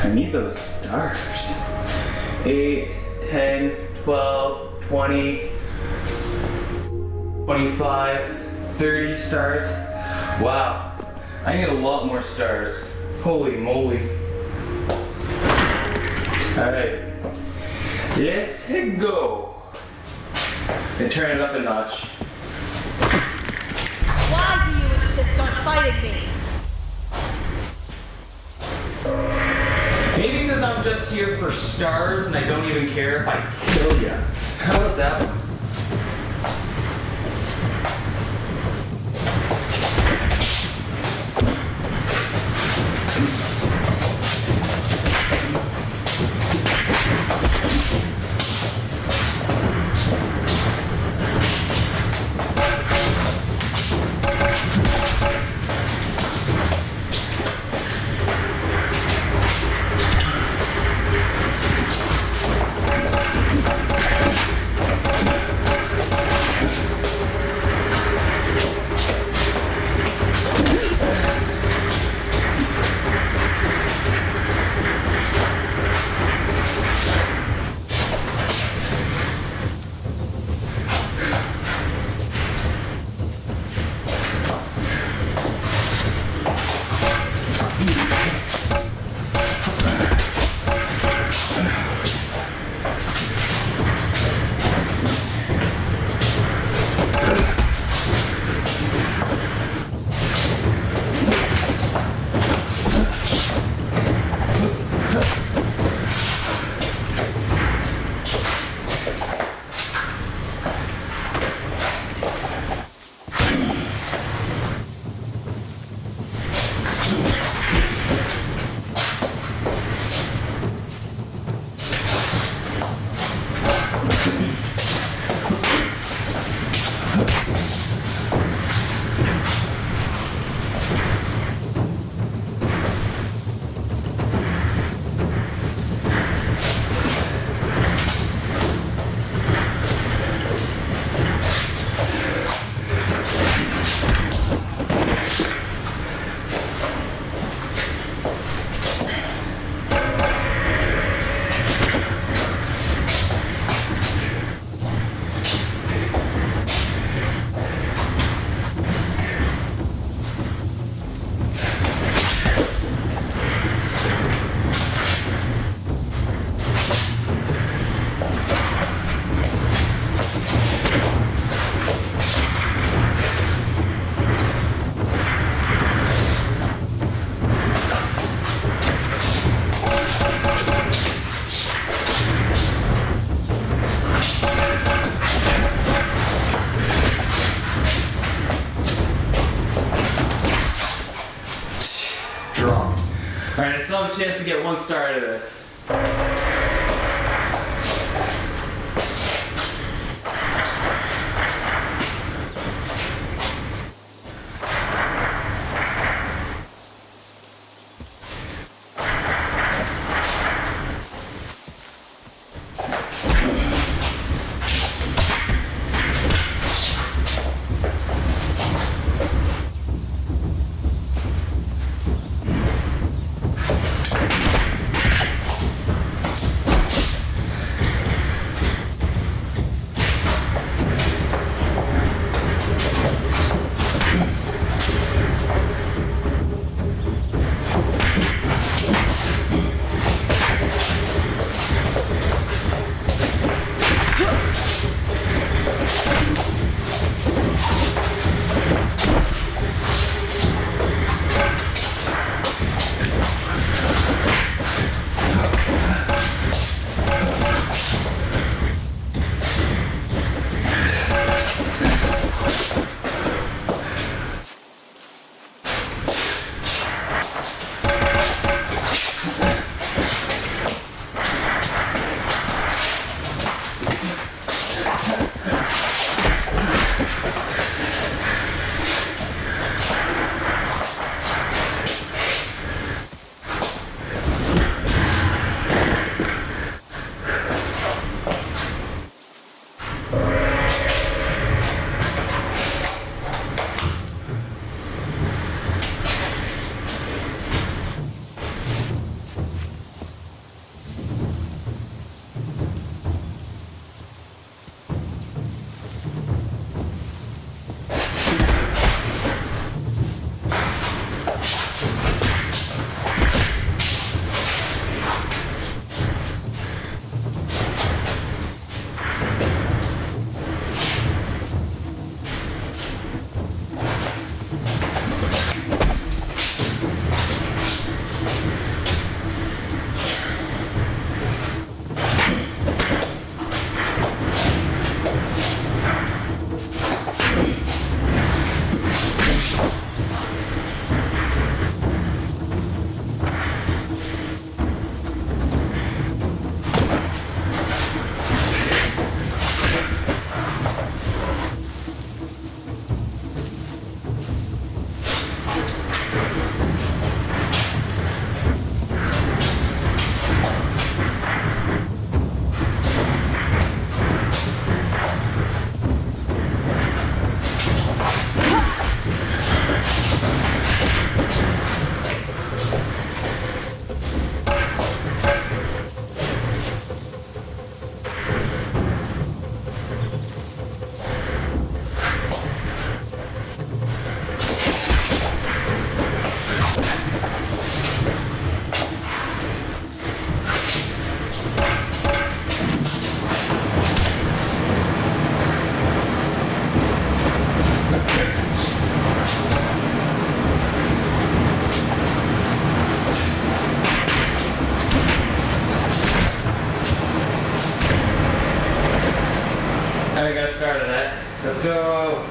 I need those stars. 8, 10, 12, 20, 25, 30 stars. Wow, I need a lot more stars. Holy moly. Alright, let's go. And turn it up a notch. Why do you insist on fighting me? Maybe because I'm just here for stars and I don't even care if I kill ya. How about that one? Alright, I still have a chance to get 1 star out of this. go.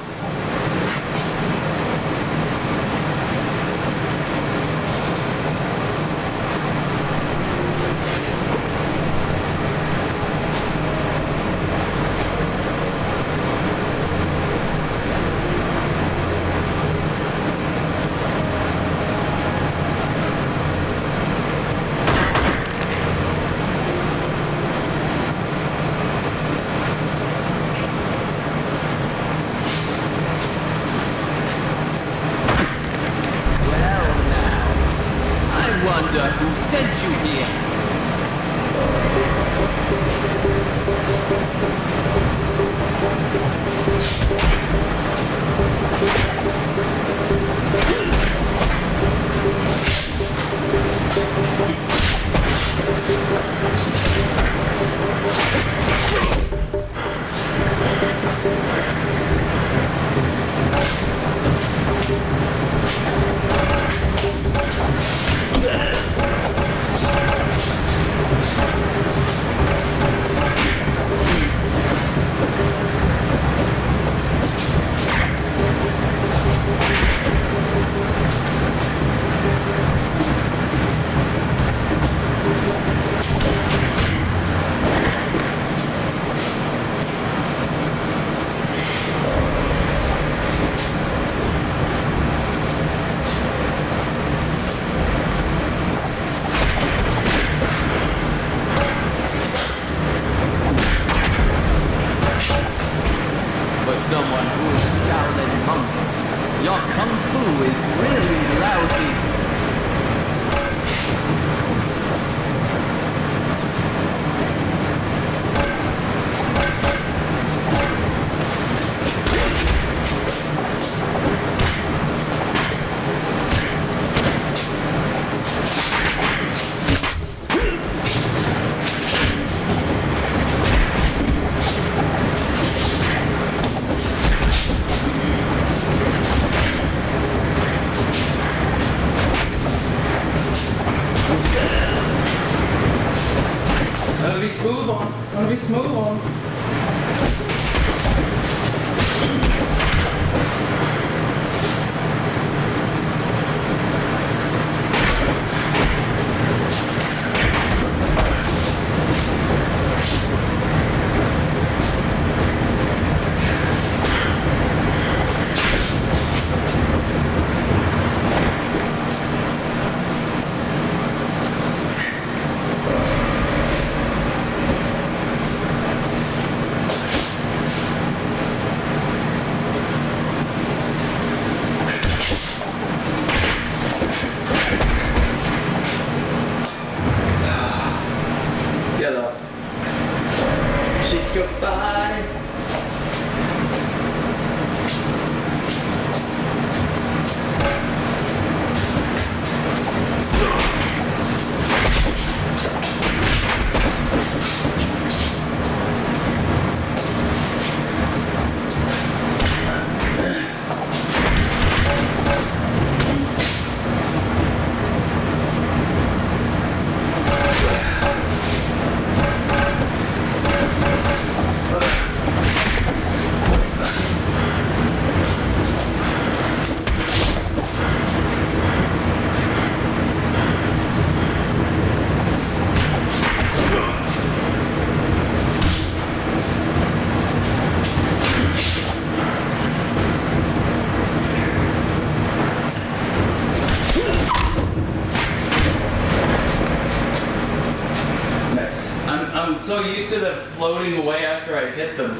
Who sent you here? Someone who is a Shaolin monk. Your kung fu is really lousy. Be smooth on. Get up. Shake your body. I'm so used to them floating away after I hit them.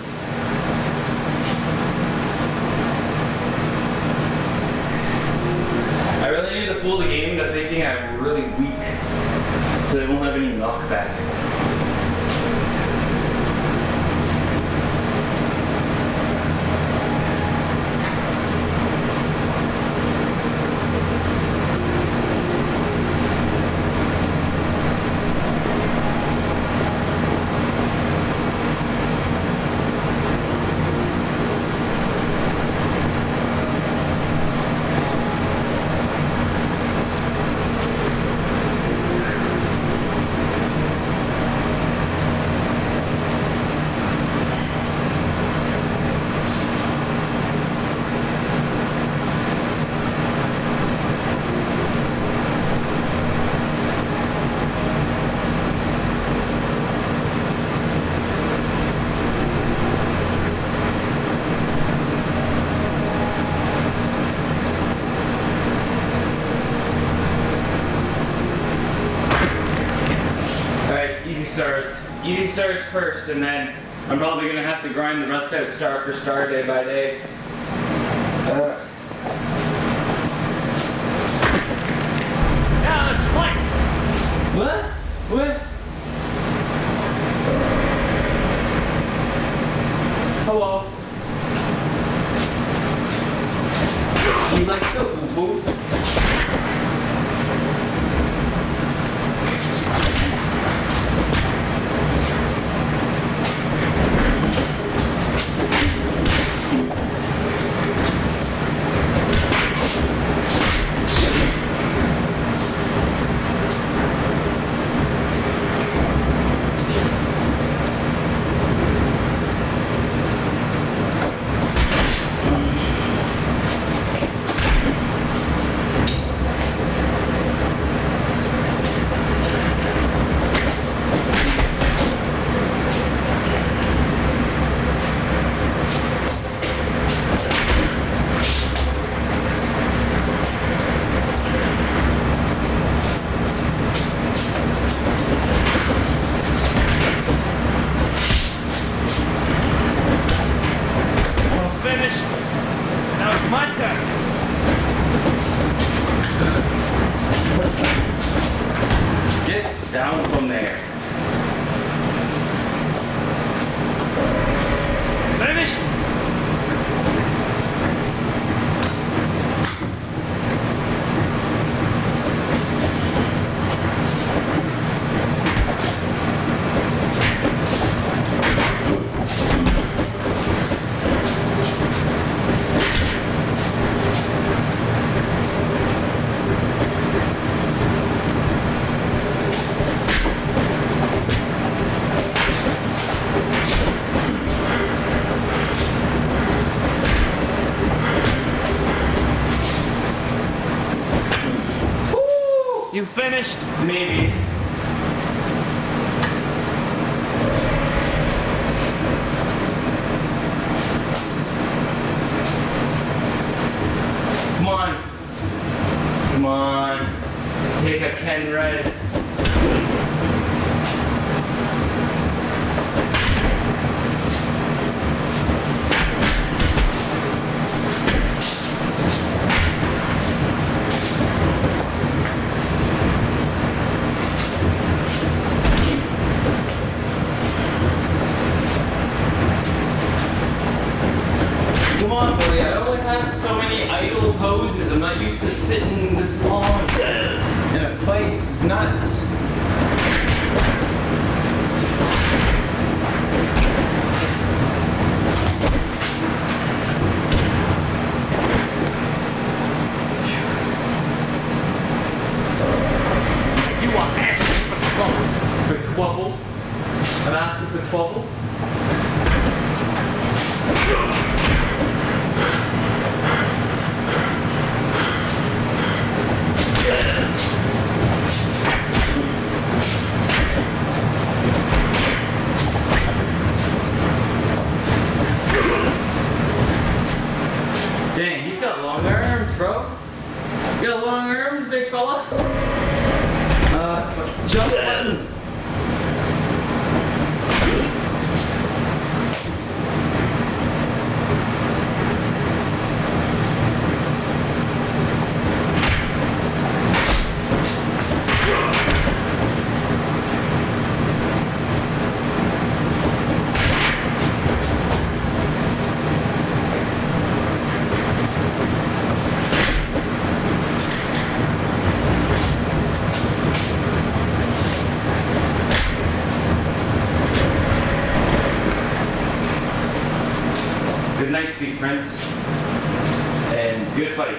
I really need to fool the game into thinking I'm really weak, so they won't have any knockback. easy starts first, and then I'm probably gonna have to grind the rest out star for star, day by day. Now let's fight. What? What? Hello. You like the boo? Finished. Now it's my turn. Get down from there. Finished. You finished? Maybe. Come on. Come on. Take a Ken Red. Come on, buddy. I only have so many idle poses. I'm not used to sitting this long in a fight. This is nuts. You are asking for trouble. For trouble. I'm asking for trouble. Dang, he's got long arms, bro. You got long arms, big fella. Jump button. Good night, sweet prince. And good fight.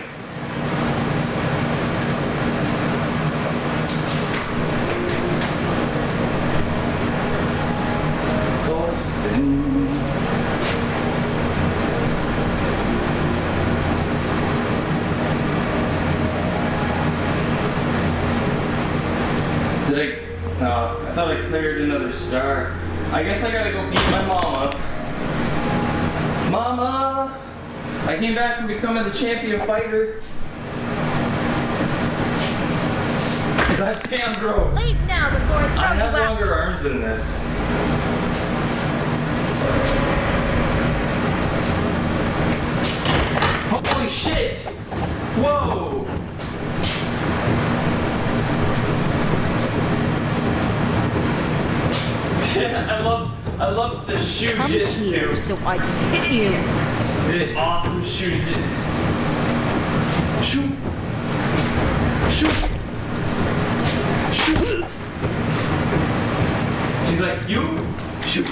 It's all sin. I thought I cleared another star. I guess I gotta go beat my mom up. Mama! I came back from becoming the champion fighter. Goddamn, bro. Leave now before I throw I have you out. longer arms than this. Holy shit! Whoa! I love the shoe Come here jitsu. so I can hit you. Did awesome shoe jitsu. Shoot! Shoot! Shoot! She's like, you shoot.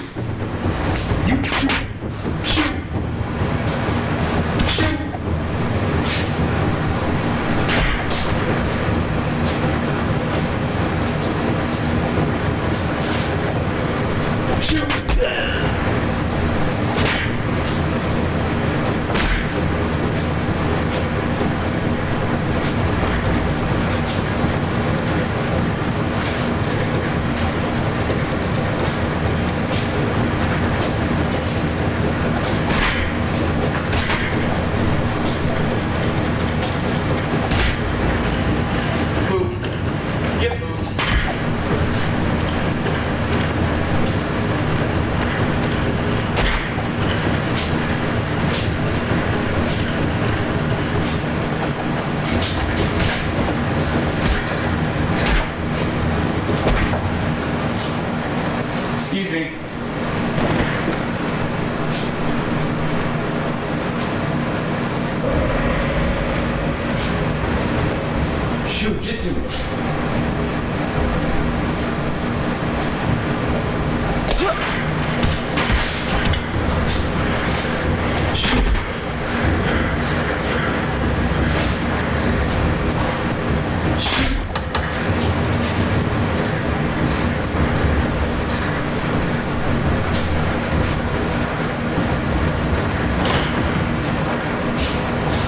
You shoot. Shoot. Shoot. Shoot. Boop. Get booped. Excuse me. Shujitsu. Shoot. Shoot.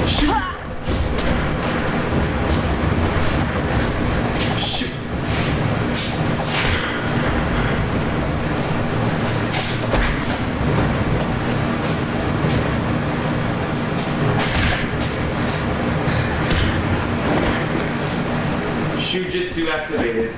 Shoot. Shoot. Shujitsu activated.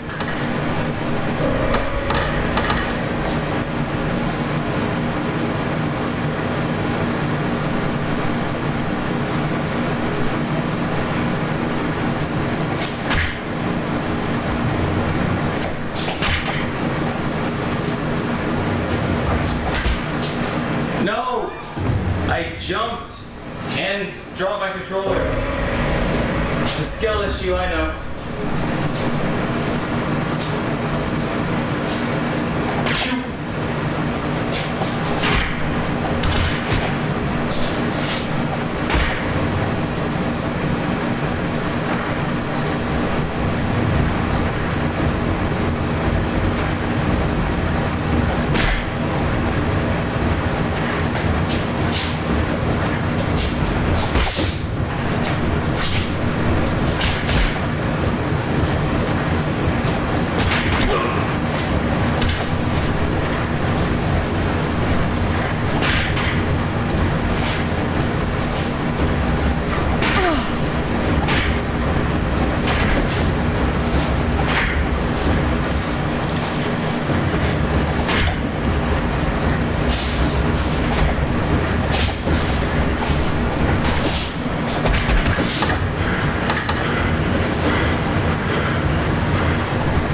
No! I jumped and dropped my controller. It's a skill issue, I know. Shoot!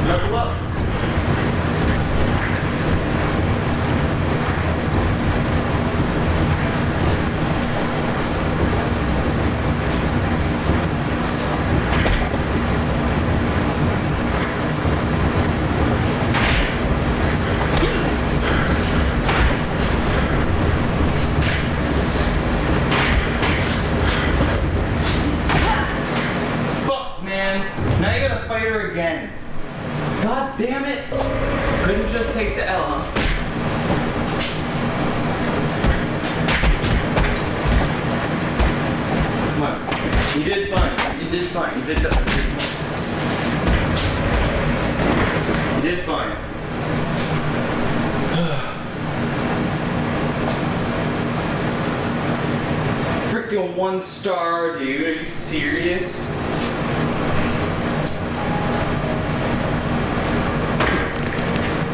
Level up. Fuck, man. Now you gotta fight her again. God damn it! Couldn't just take the L, huh? Come on. You did fine. You did fine. You did You did fine. Freaking 1 star, dude. Are you serious?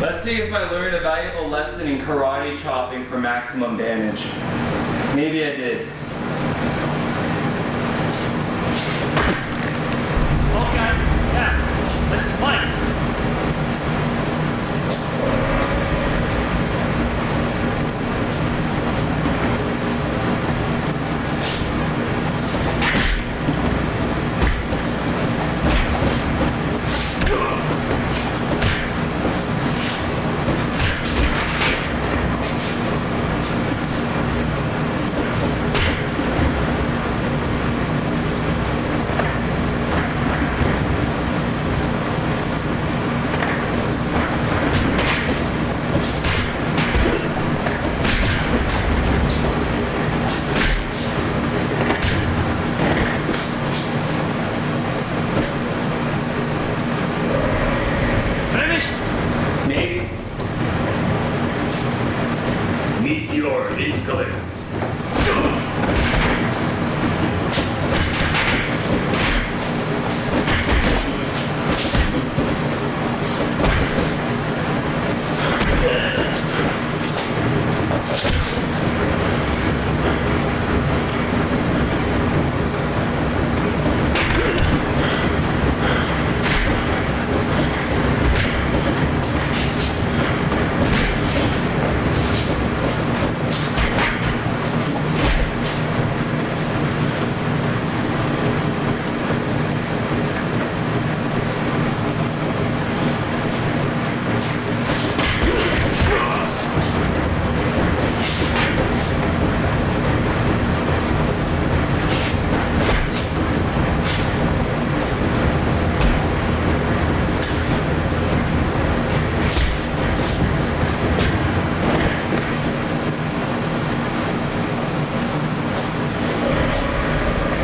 Let's see if I learned a valuable lesson in karate chopping for maximum damage. Maybe I did. Okay, yeah, let's fight. Finished? Maybe. Meteor incoming.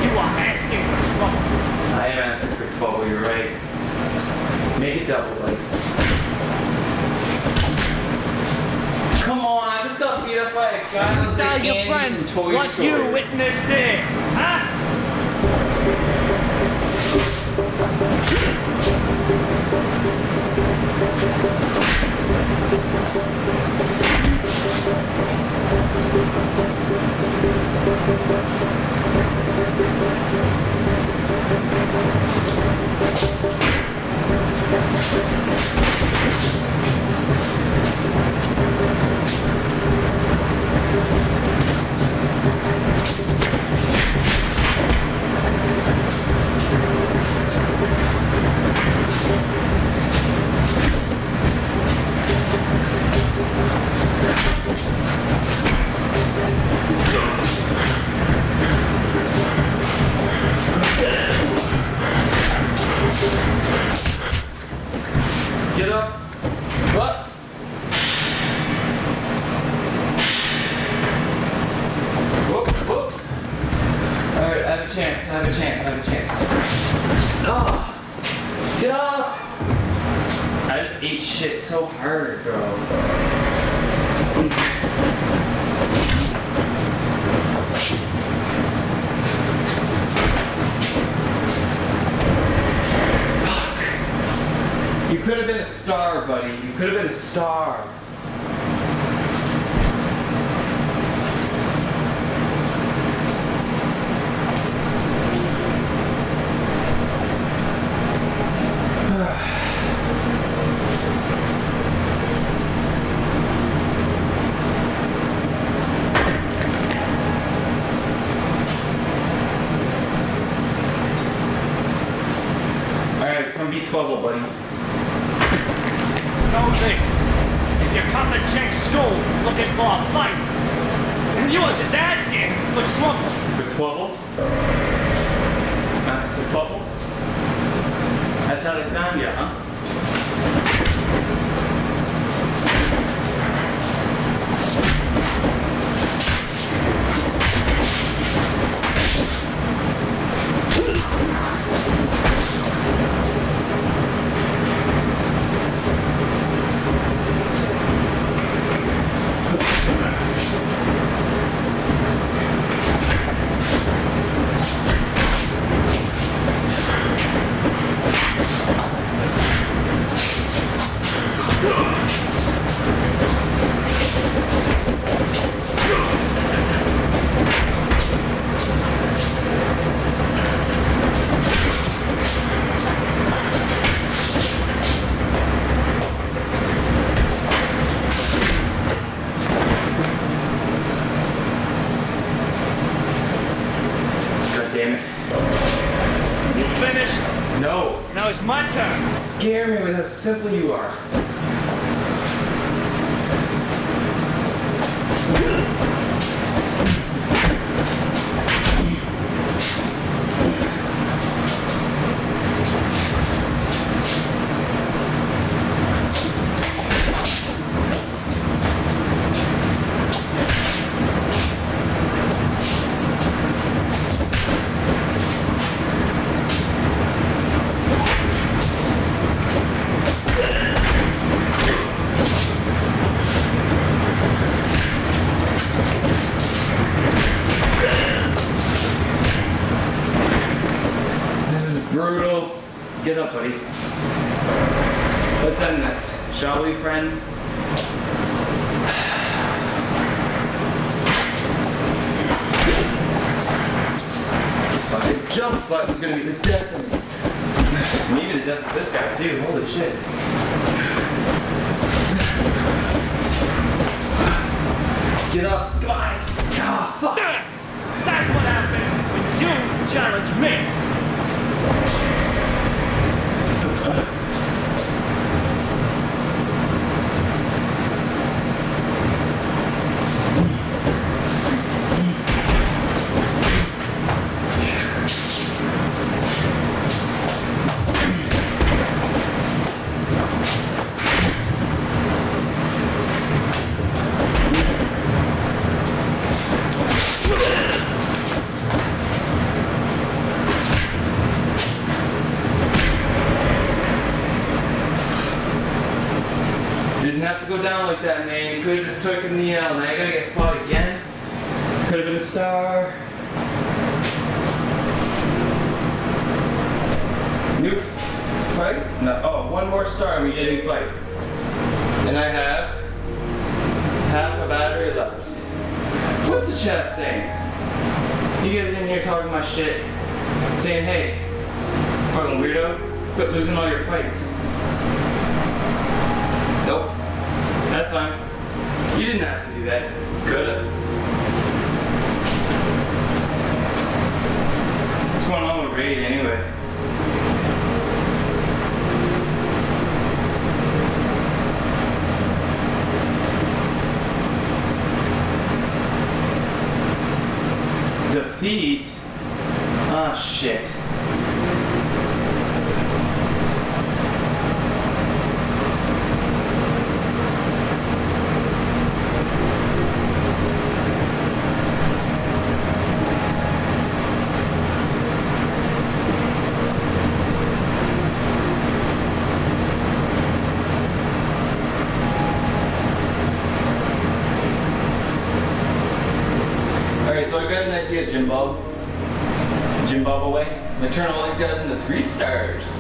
You are asking for trouble. I am asking for 12, you're right. Make it double, buddy. Come on, I just got beat up by a guy that looks Tell like your Andy friends from Toy what Story. you witnessed it, huh? Get up. What? Whoop, whoop. Alright, I have a chance. Oh, get up. I just ate shit so hard, bro. You could have been a star, buddy. You could have been a star. Alright, come be 12, buddy. Know this. If you come to check school looking for a fight, you are just asking for trouble. For trouble? Ask for trouble? That's how they found you, huh? finished. You finished? No. Now it's my turn. You scare me with how simple you are. Brutal. Get up, buddy. Let's end this, shall we, friend? This fucking jump button's gonna be the death of me. Maybe the death of this guy, too. Holy shit. Get up. Come on. Ah, fuck. That's what happens when you challenge me. Didn't have to go down like that, man. You could have just taken the L. Now you gotta get fought again. Could have been a star. New fight? No. Oh, one more star and we get a new fight. And I have half a battery left. What's the chat saying? You guys in here talking my shit, saying, hey, fucking weirdo, quit losing all your fights. Nope. That's fine. You didn't have to do that. Coulda. What's going on with Raid anyway? Defeat? Ah, shit. Alright, so I got an idea, Jim Bob. Jim Bob away. I'm gonna turn all these guys into 3 stars.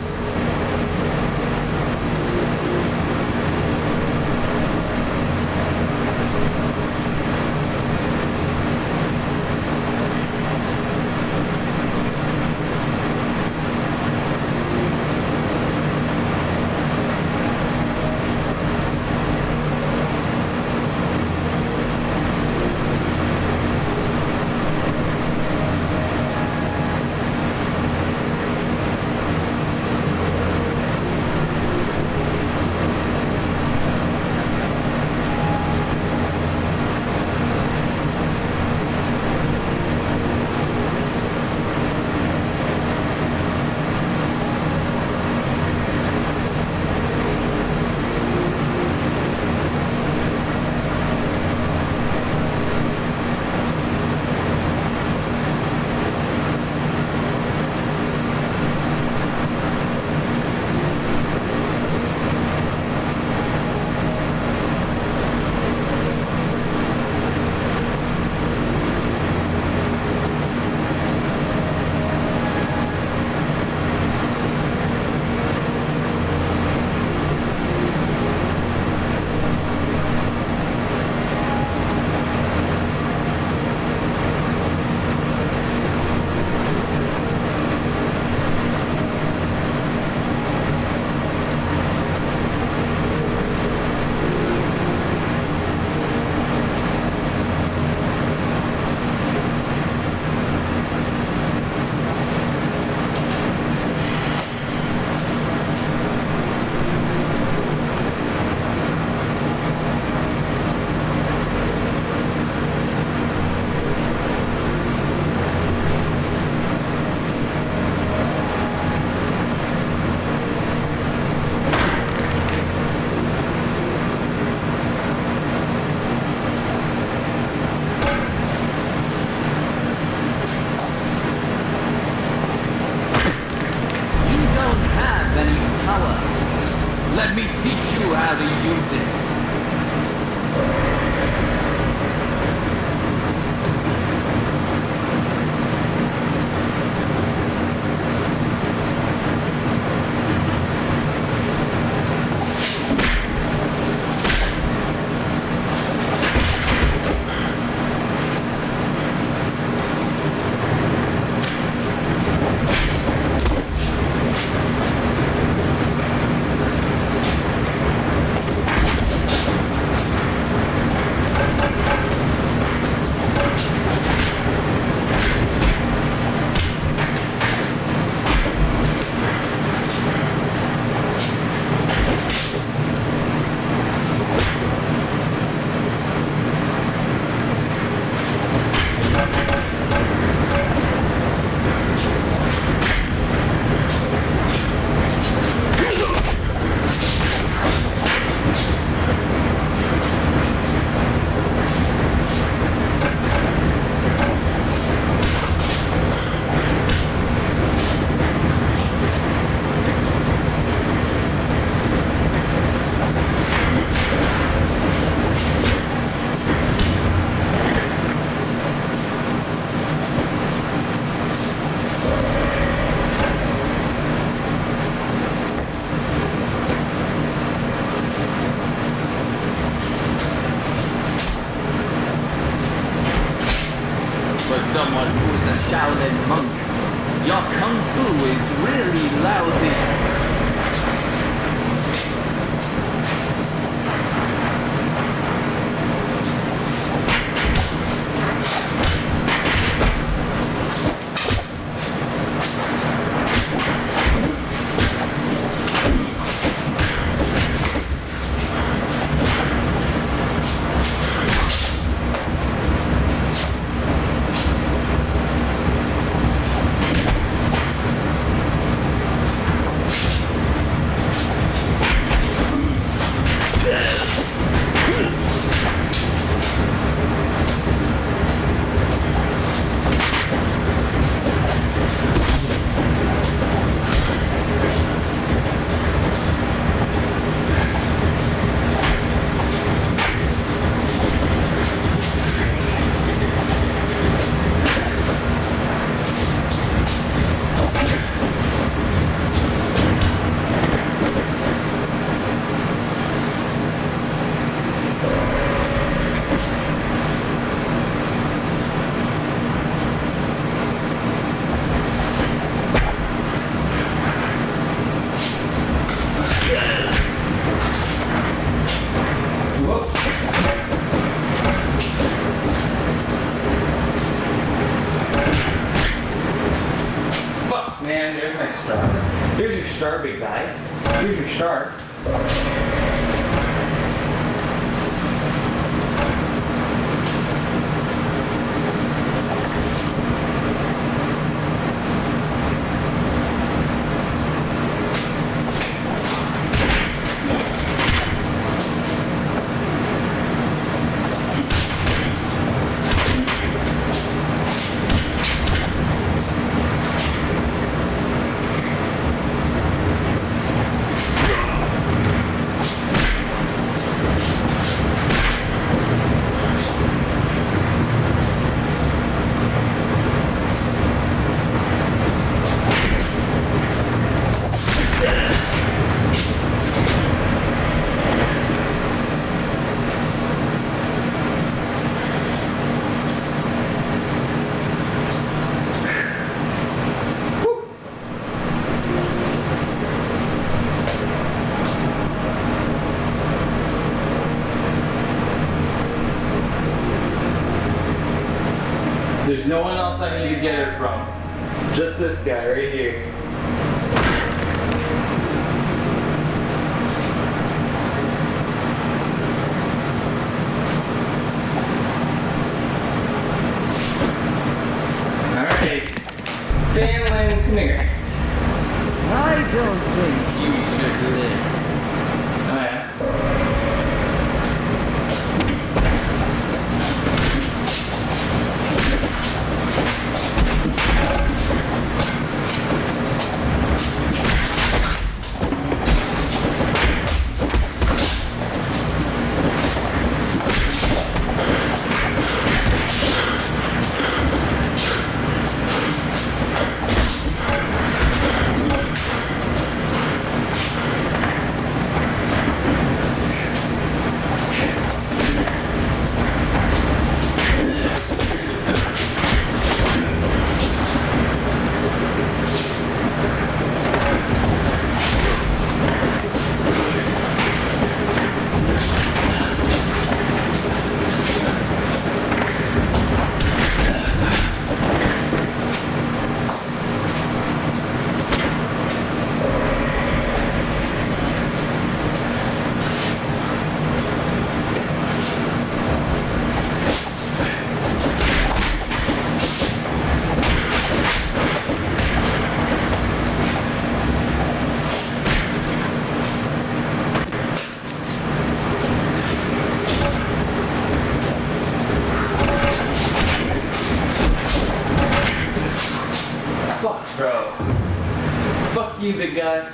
Let me teach you how to use it. For someone who's a Shaolin monk, your kung fu is really lousy. Man, there's my star. Here's your star, big guy. Here's your star. There's no one else I need to get it from. Just this guy right here. Alright. Fanlin, come here. I don't think you should live. Oh yeah? Fuck, bro. Fuck you, big guy.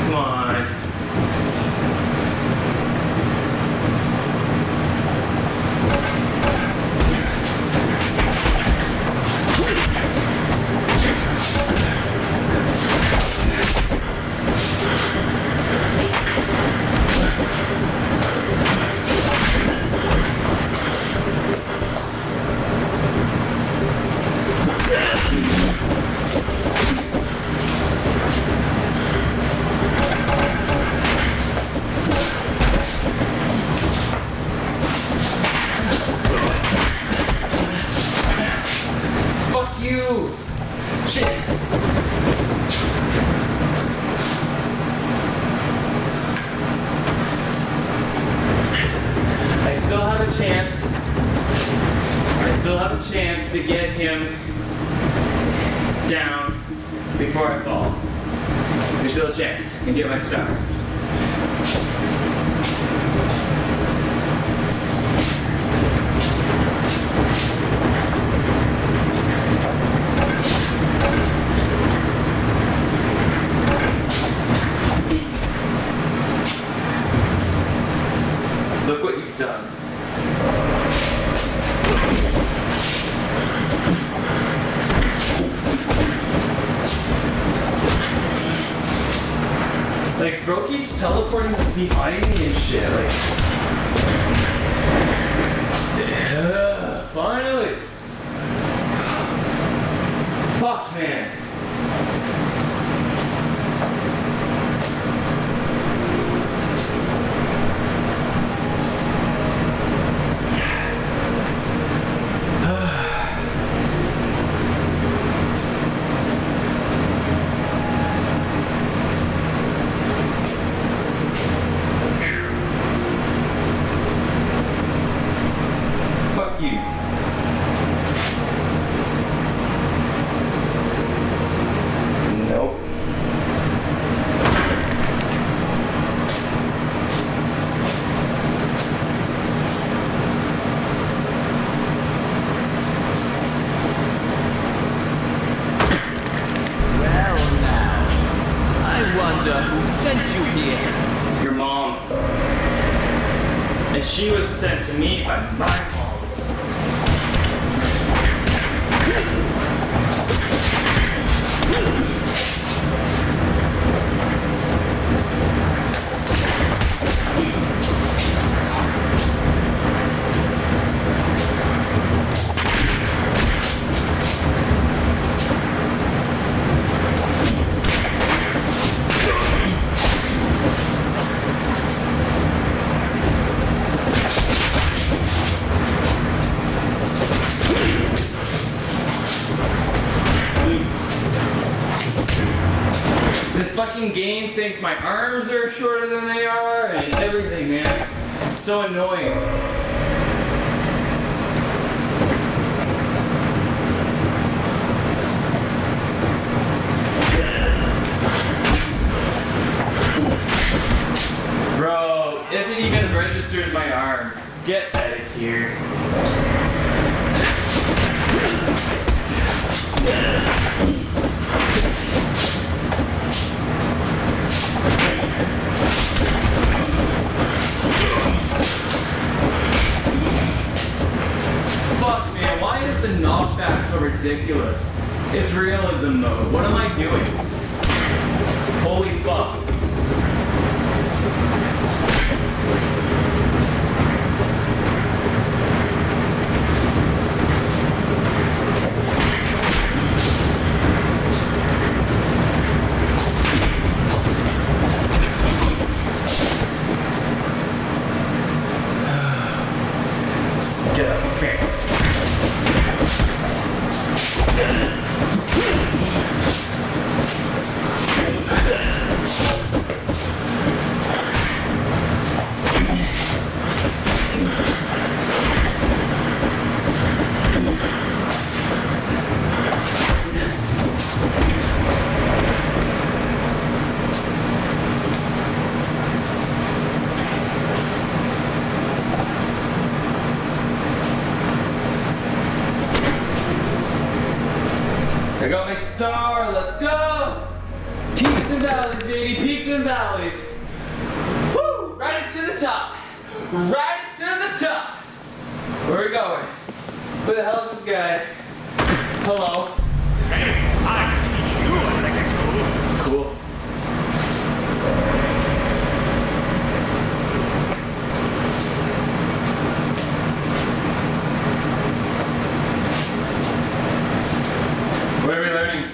Come on. Fuck you! Shit! I still have a chance. I still have a chance to get him down before I fall. There's still a chance and get my star. Look what you've done. Like, bro keeps teleporting behind me and shit. Like, finally. Fuck, man. Fuck you. Nope. Well now, I wonder who sent you here. Your mom. And she was sent to me by my mom. This fucking game thinks my arms are shorter than they are and everything, man. It's so annoying. Bro, if it even registers my arms, get out of here. Fuck, man, why is the knockback so ridiculous? It's realism mode. What am I doing? Holy fuck. Get up, okay. got my star, let's go! Peaks and valleys, baby, peaks and valleys. Woo! Right up to the top. Right up to the top. Where are we going? Who the hell's this guy? Hello. Hey, I can teach you a thing or two. Cool. What are we learning?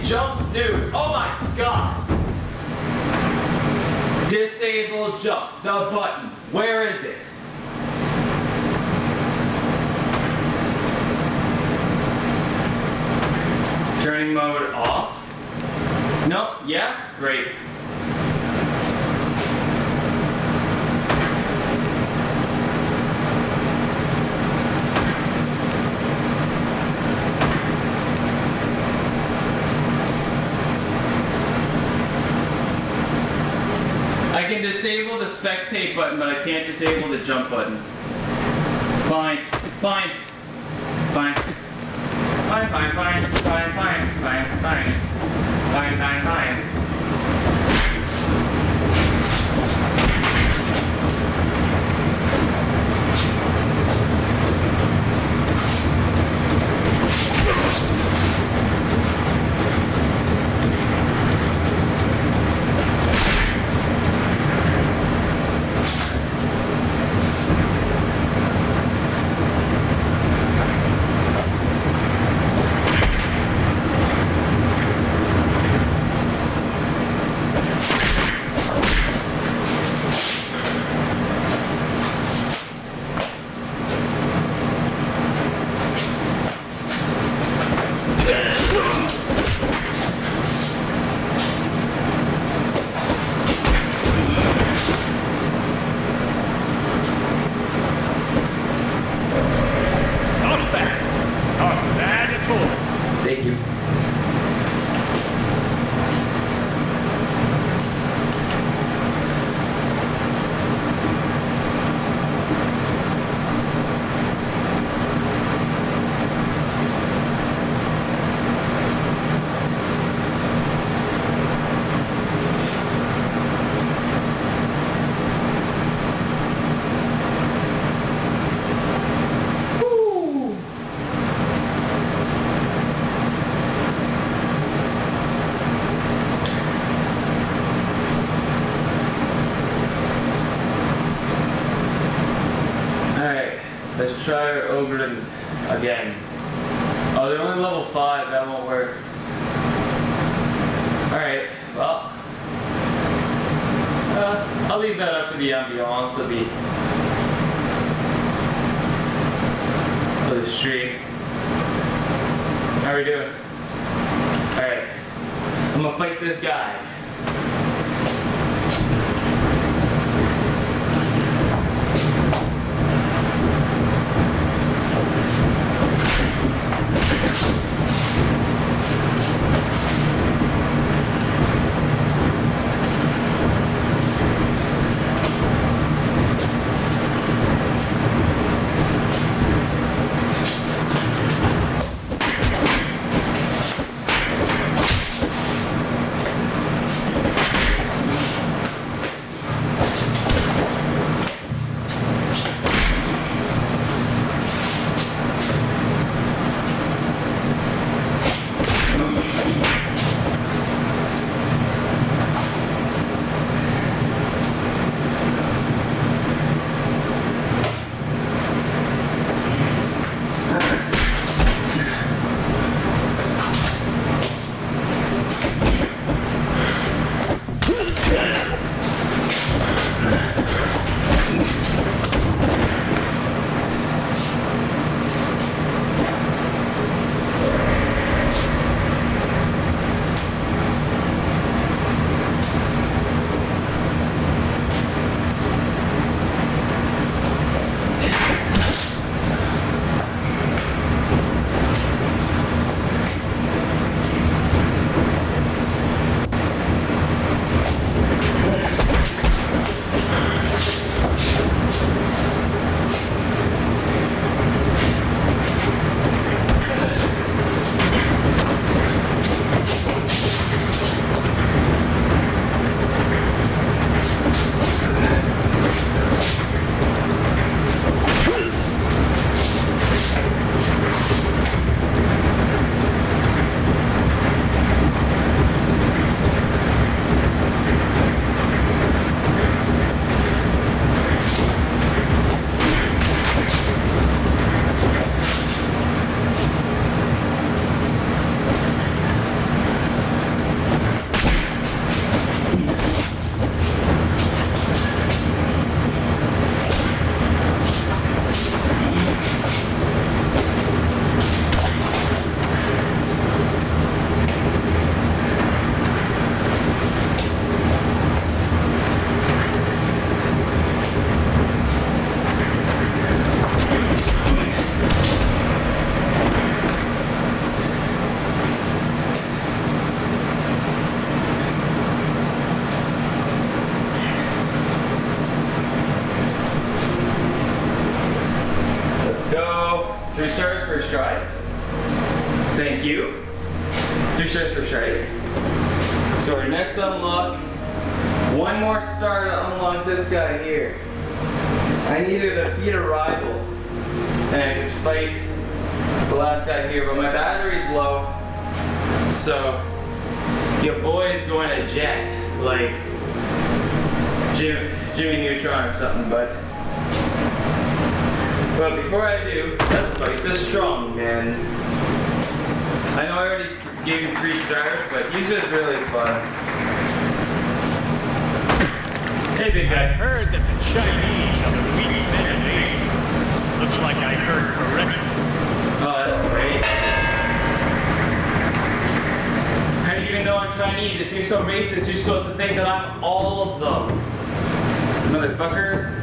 Jump, dude. Oh my god. Disable jump. The button. Where is it? Turning mode off? No? Yeah? Great. I can disable the spectate button, but I can't disable the jump button. Fine. Fine. Fine. Fine, fine, fine, fine, fine, fine, fine. Fine, fine, fine. Not bad. Not bad at all. Thank you. Alright, let's try our Oberlin again. Oh, they're only level 5, that won't work. Alright, well. I'll leave that up for the ambiance of the stream. How are we doing? Alright, I'm gonna fight this guy. 3 stars first try. Thank you. 3 stars first try. So our next unlock, 1 more star to unlock this guy here. I needed to defeat a rival, and I could fight the last guy here, but my battery's low, so your boy's going to jet, like Jimmy Neutron or something, but before I do, let's fight the strong man. I know I already gave him 3 stars, but he's just really fun. Hey, big guy. I've heard that the Chinese are the weak men of Asia. Looks like I heard correctly. Oh, that's great. How do you even know I'm Chinese? If you're so racist, you're supposed to think that I'm all of them. Motherfucker.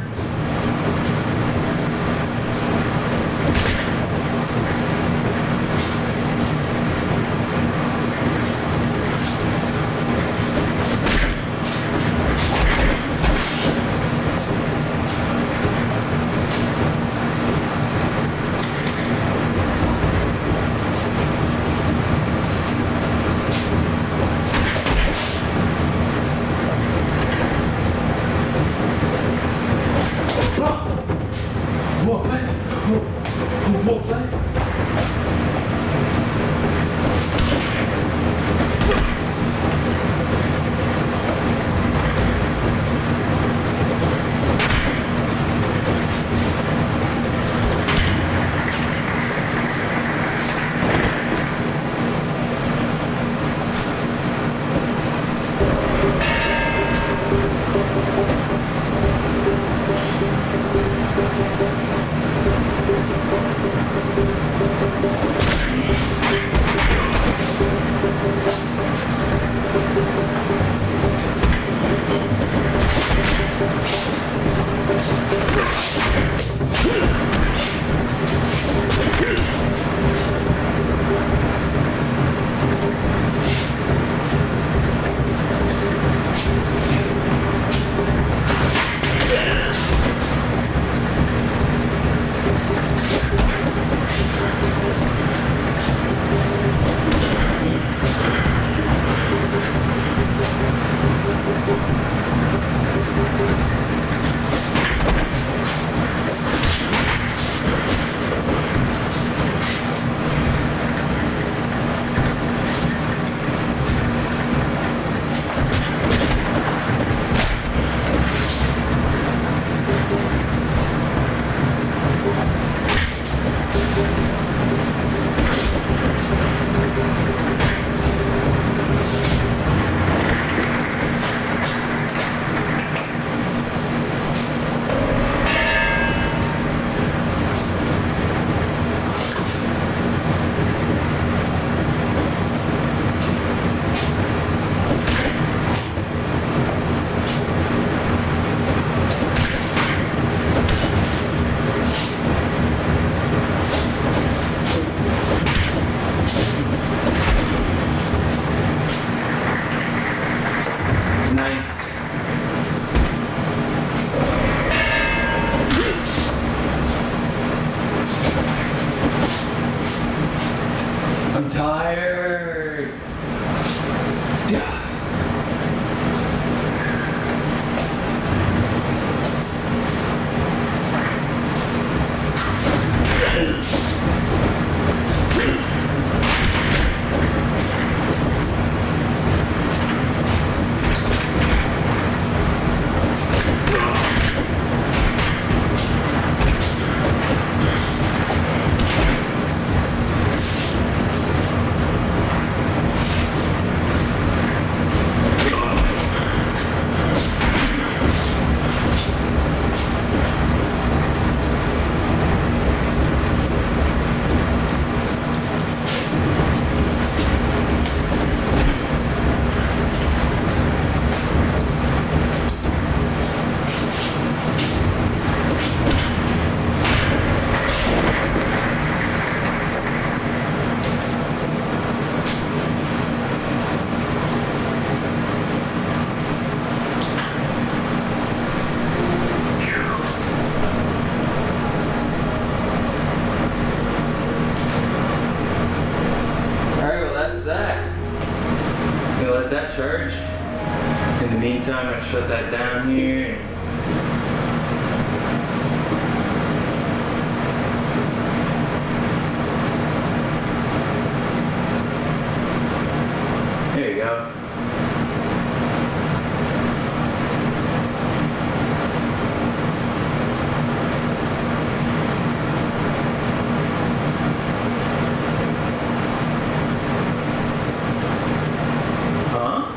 shut that down here. There you go. Huh?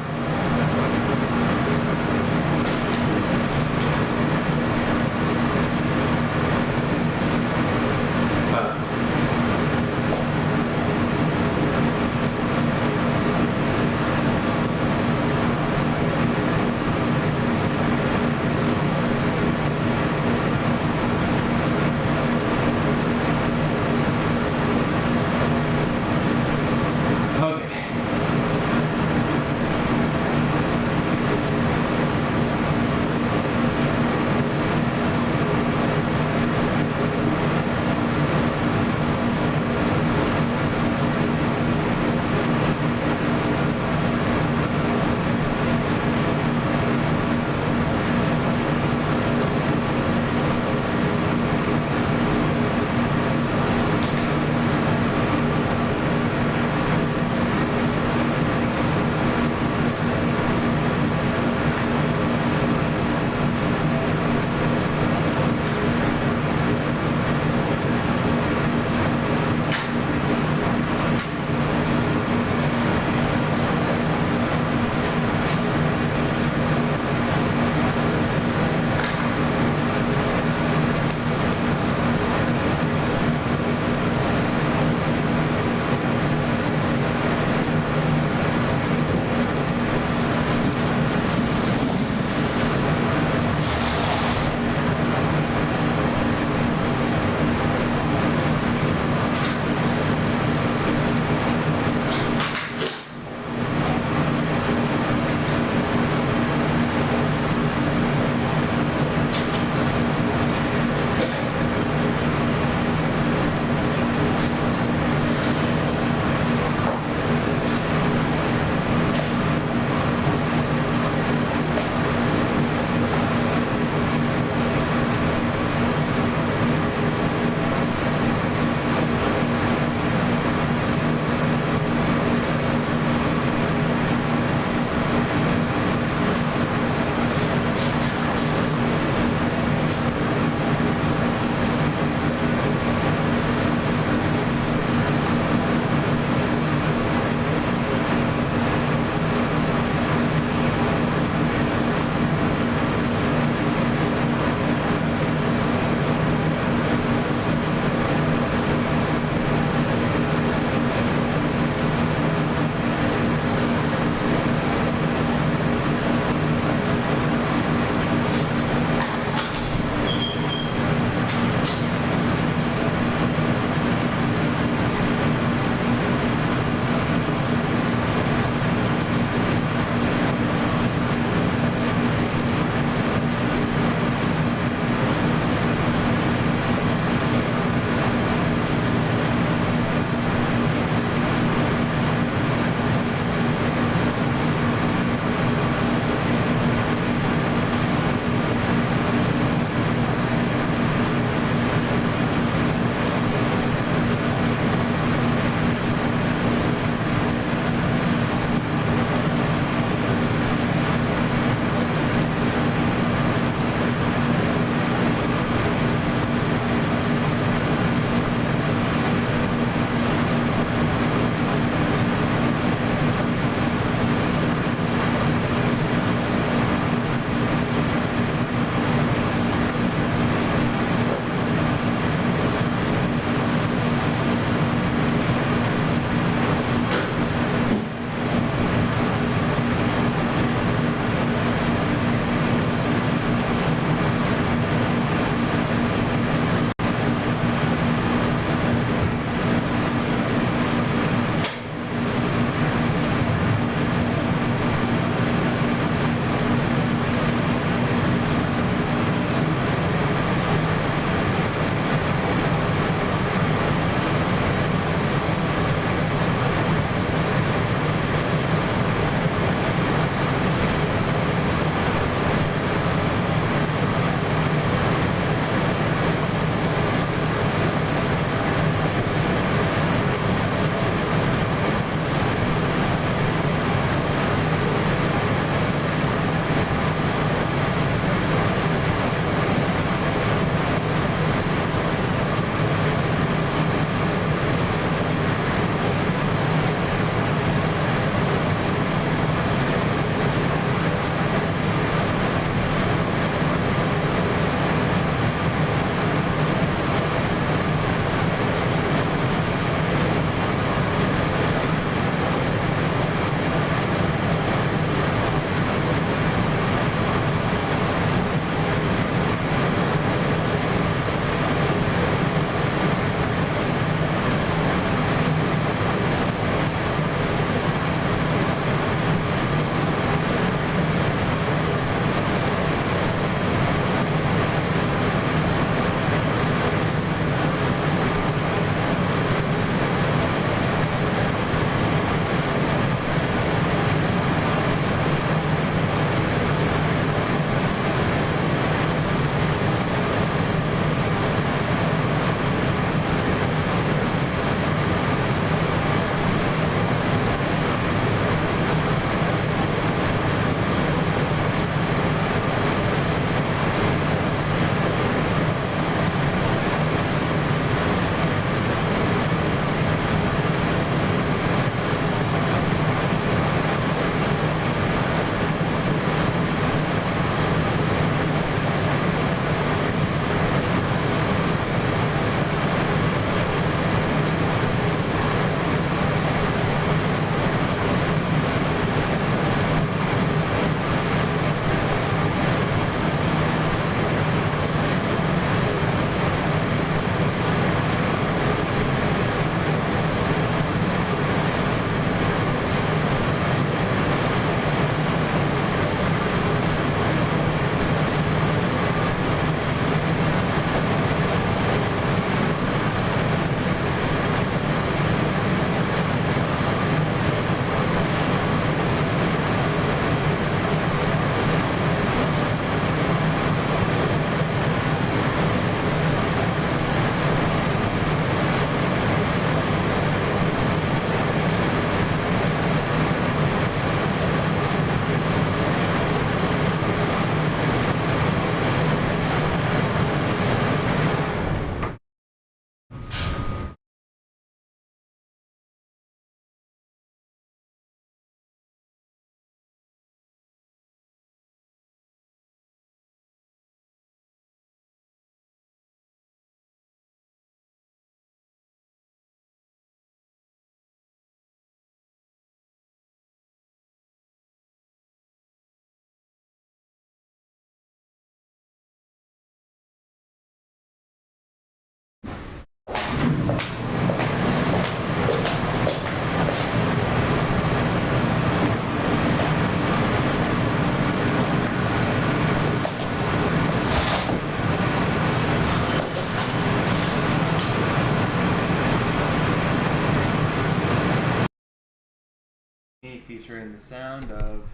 Featuring the sound of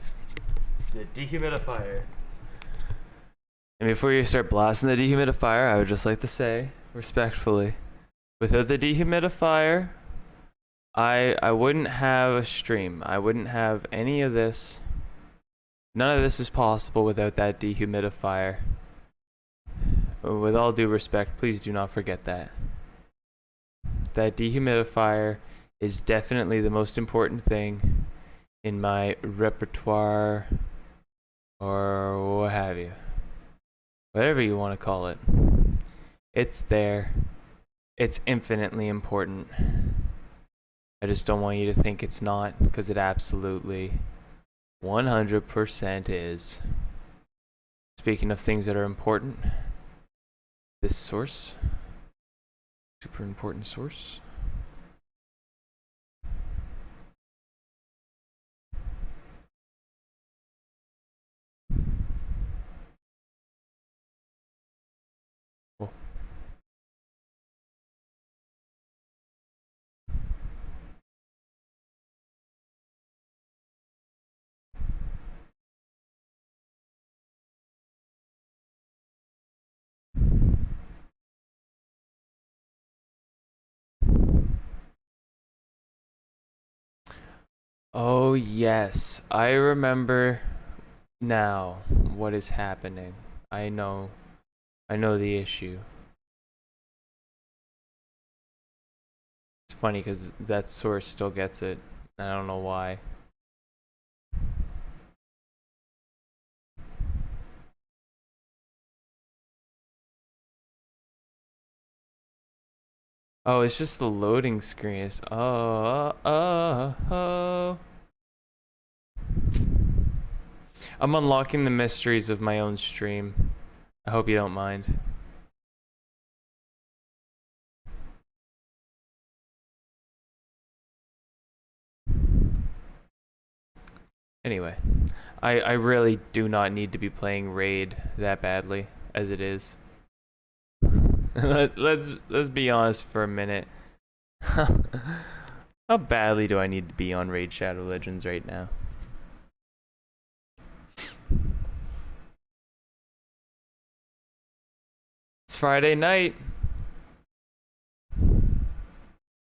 the dehumidifier. And before you start blasting the dehumidifier, I would just like to say, respectfully, without the dehumidifier, I wouldn't have a stream. I wouldn't have any of this. None of this is possible without that dehumidifier. With all due respect, please do not forget that. That dehumidifier is definitely the most important thing in my repertoire, or what have you. Whatever you want to call it. It's there. It's infinitely important. I just don't want you to think it's not, because it absolutely 100% is. Speaking of things that are important, this source, super important source. Oh yes, I remember now what is happening. I know the issue. It's funny because that source still gets it. I don't know why. Oh, it's just the loading screen. It's, oh. I'm unlocking the mysteries of my own stream. I hope you don't mind. Anyway, I really do not need to be playing Raid that badly as it is. Let's be honest for a minute. How badly do I need to be on Raid Shadow Legends right now? It's Friday night.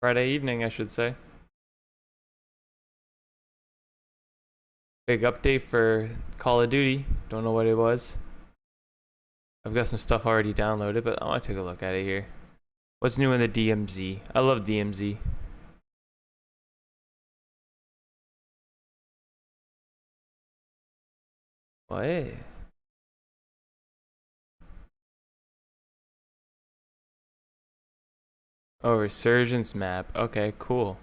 Friday evening, I should say. Big update for Call of Duty. Don't know what it was. I've got some stuff already downloaded, but I want to take a look at it here. What's new in the DMZ? I love DMZ. What? Oh, Resurgence map. Okay, cool.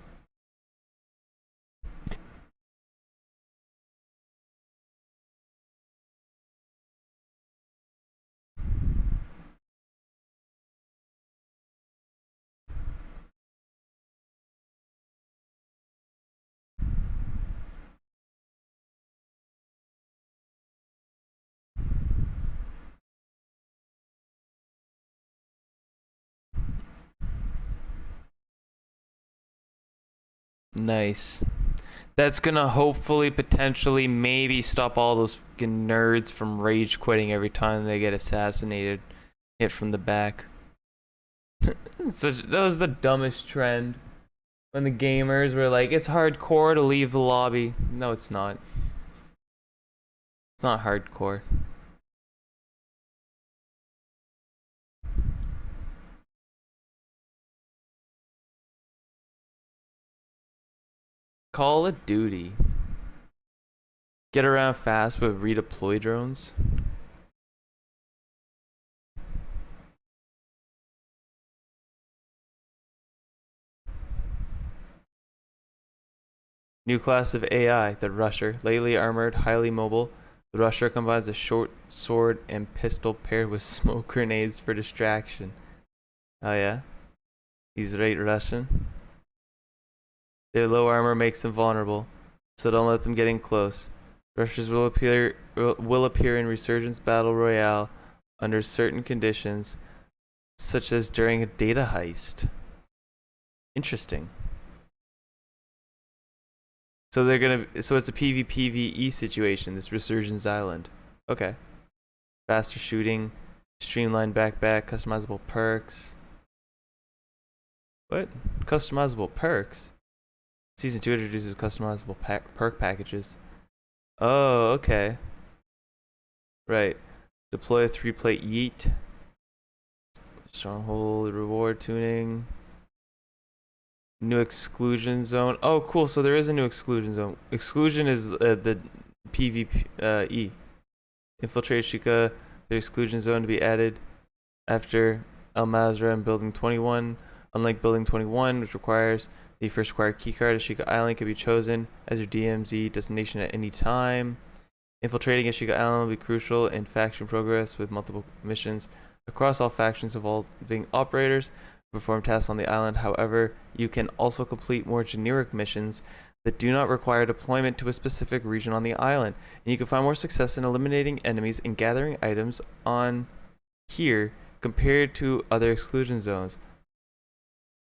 Nice. That's gonna hopefully, potentially, maybe stop all those fucking nerds from rage quitting every time they get assassinated, hit from the back. That was the dumbest trend. When the gamers were like, it's hardcore to leave the lobby. No, it's not. It's not hardcore. Call of Duty. Get around fast with redeploy drones. New class of AI, the Rusher. Lately armored, highly mobile, the Rusher combines a short sword and pistol paired with smoke grenades for distraction. Oh yeah? He's right Russian. Their low armor makes them vulnerable, so don't let them get in close. Rushers will appear in Resurgence Battle Royale under certain conditions, such as during a data heist. Interesting. So so it's a PvPvE situation, this Resurgence Island. Okay. Faster shooting, streamlined backpack, customizable perks. What? Customizable perks? Season 2 introduces customizable perk packages. Oh, okay. Right. Deploy a 3-plate yeet. Stronghold reward tuning. New exclusion zone. Oh, cool. So there is a new exclusion zone. Exclusion is the PvE. Infiltrate Shika. The exclusion zone to be added after Al Mazrah and Building 21. Unlike Building 21, which requires the first required keycard, Ashika Island can be chosen as your DMZ destination at any time. Infiltrating Ashika Island will be crucial in faction progress with multiple missions across all factions involving operators to perform tasks on the island. However, you can also complete more generic missions that do not require deployment to a specific region on the island, and you can find more success in eliminating enemies and gathering items on here compared to other exclusion zones.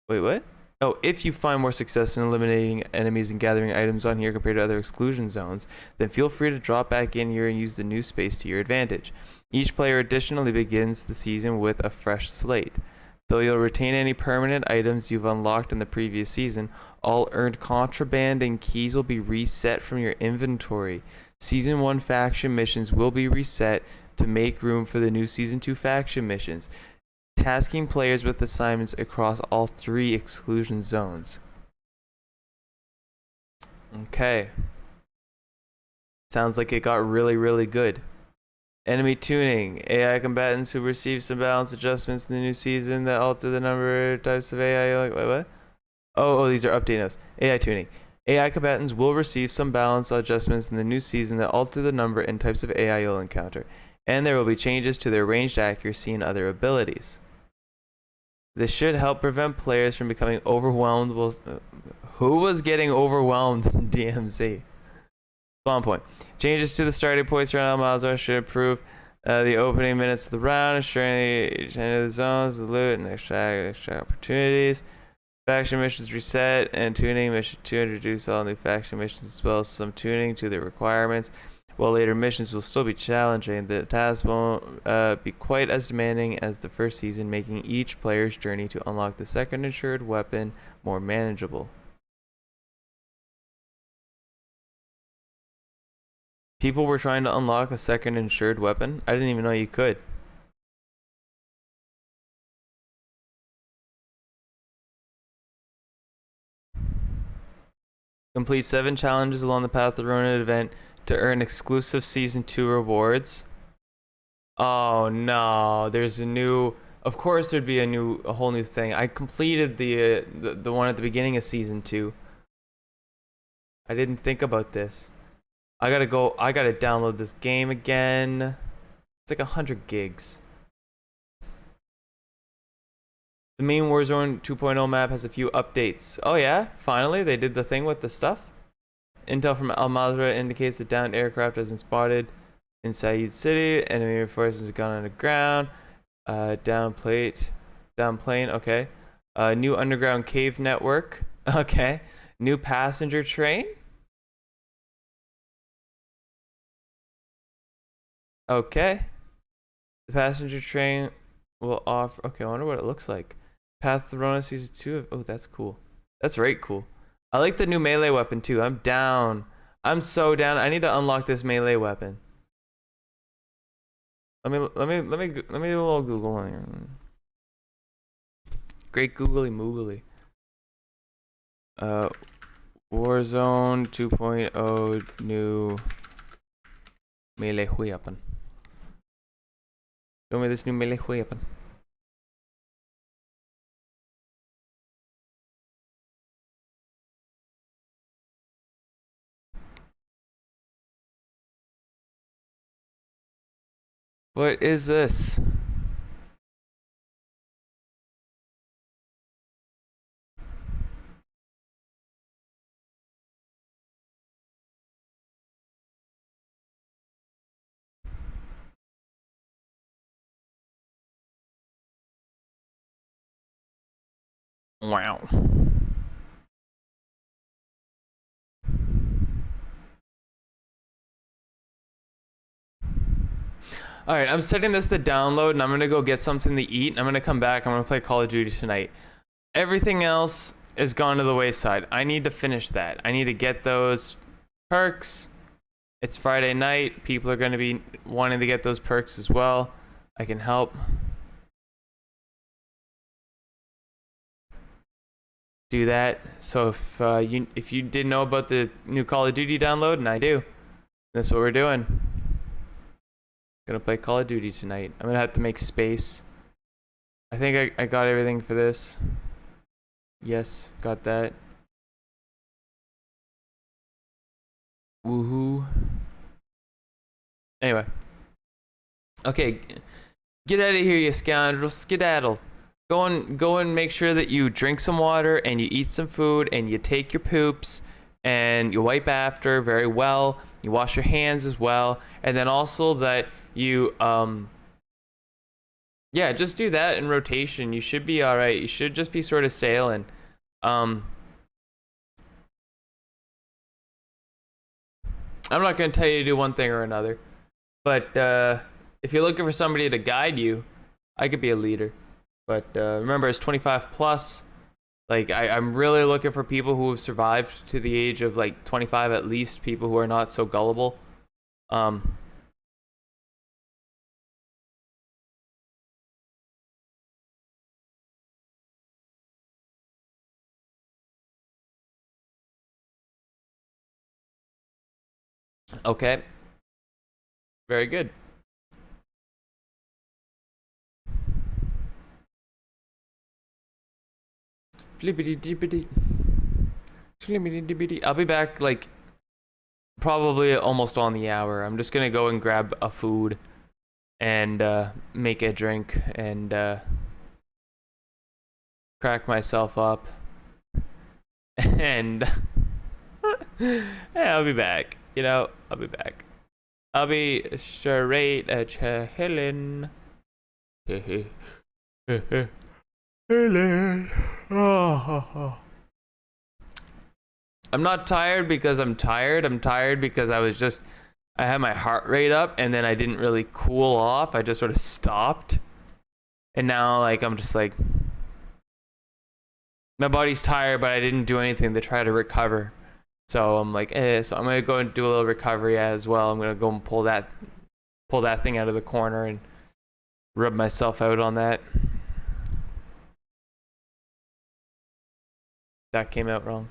Wait, what? Oh, if you find more success in eliminating enemies and gathering items on here compared to other exclusion zones, then feel free to drop back in here and use the new space to your advantage. Each player additionally begins the season with a fresh slate. Though you'll retain any permanent items you've unlocked in the previous season, all earned contraband and keys will be reset from your inventory. Season 1 faction missions will be reset to make room for the new Season 2 faction missions, tasking players with assignments across all 3 exclusion zones. Okay. Sounds like it got really, really good. Enemy tuning. AI combatants who receive some balance adjustments in the new season that alter the number of types of AI. Like, what? Oh, these are update notes. AI tuning. AI combatants will receive some balance adjustments in the new season that alter the number and types of AI you'll encounter, and there will be changes to their ranged accuracy and other abilities. This should help prevent players from becoming overwhelmed. Who was getting overwhelmed in DMZ? Spawn point. Changes to the starting points around Al Mazrah should improve the opening minutes of the round, ensuring each end of the zones, the loot, and extra opportunities. Faction missions reset and tuning. Mission 2 introduce all new faction missions as well as some tuning to their requirements. While later missions will still be challenging, the tasks won't be quite as demanding as the first season, making each player's journey to unlock the second insured weapon more manageable. People were trying to unlock a second insured weapon? I didn't even know you could. Complete 7 challenges along the Path of Ronin event to earn exclusive Season 2 rewards. Oh no, there's a new... Of course there'd be a whole new thing. I completed the one at the beginning of Season 2. I didn't think about this. I gotta download this game again. It's like 100 gigs. The main Warzone 2.0 map has a few updates. Oh yeah, finally they did the thing with the stuff. Intel from Al Mazrah indicates the downed aircraft has been spotted in Saeed City. Enemy reinforcements have gone underground. Down plane. Okay. New underground cave network. Okay. New passenger train. Okay. The passenger train will offer... Okay, I wonder what it looks like. Path to Rona Season 2. Oh, that's cool. That's right cool. I like the new melee weapon too. I'm down. I'm so down. I need to unlock this melee weapon. Let me do a little Google here. Great googly moogly. Warzone 2.0 new melee weapon. Show me this new melee weapon. What is this? Wow. All right, I'm setting this to download, and I'm gonna go get something to eat, and I'm gonna come back. I'm gonna play Call of Duty tonight. Everything else is gone to the wayside. I need to finish that. I need to get those perks. It's Friday night. People are gonna be wanting to get those perks as well. I can help. Do that. So if you didn't know about the new Call of Duty download, and I do, that's what we're doing. Gonna play Call of Duty tonight. I'm gonna have to make space. I think I got everything for this. Yes, got that. Woohoo. Anyway. Okay, get out of here, you scoundrel. Skedaddle. Go and make sure that you drink some water and you eat some food and you take your poops and you wipe after very well. You wash your hands as well, and then also that you yeah, just do that in rotation. You should be all right. You should just be sort of sailing. I'm not going to tell you to do one thing or another, but if you're looking for somebody to guide you, I could be a leader. But remember, it's 25 plus. Like, I'm really looking for people who have survived to the age of like 25 at least, people who are not so gullible. Okay. Very good. Flippity dippity. Flippity dippity. I'll be back like probably almost on the hour. I'm just gonna go and grab a food and make a drink and crack myself up. And yeah, I'll be back. You know, I'll be back. I'll be straight chillin. I'm not tired because I'm tired. I'm tired because I had my heart rate up and then I didn't really cool off. I just sort of stopped. And now like I'm just like my body's tired, but I didn't do anything to try to recover. So I'm like, so I'm gonna go and do a little recovery as well. I'm gonna go and pull that thing out of the corner and rub myself out on that. That came out wrong.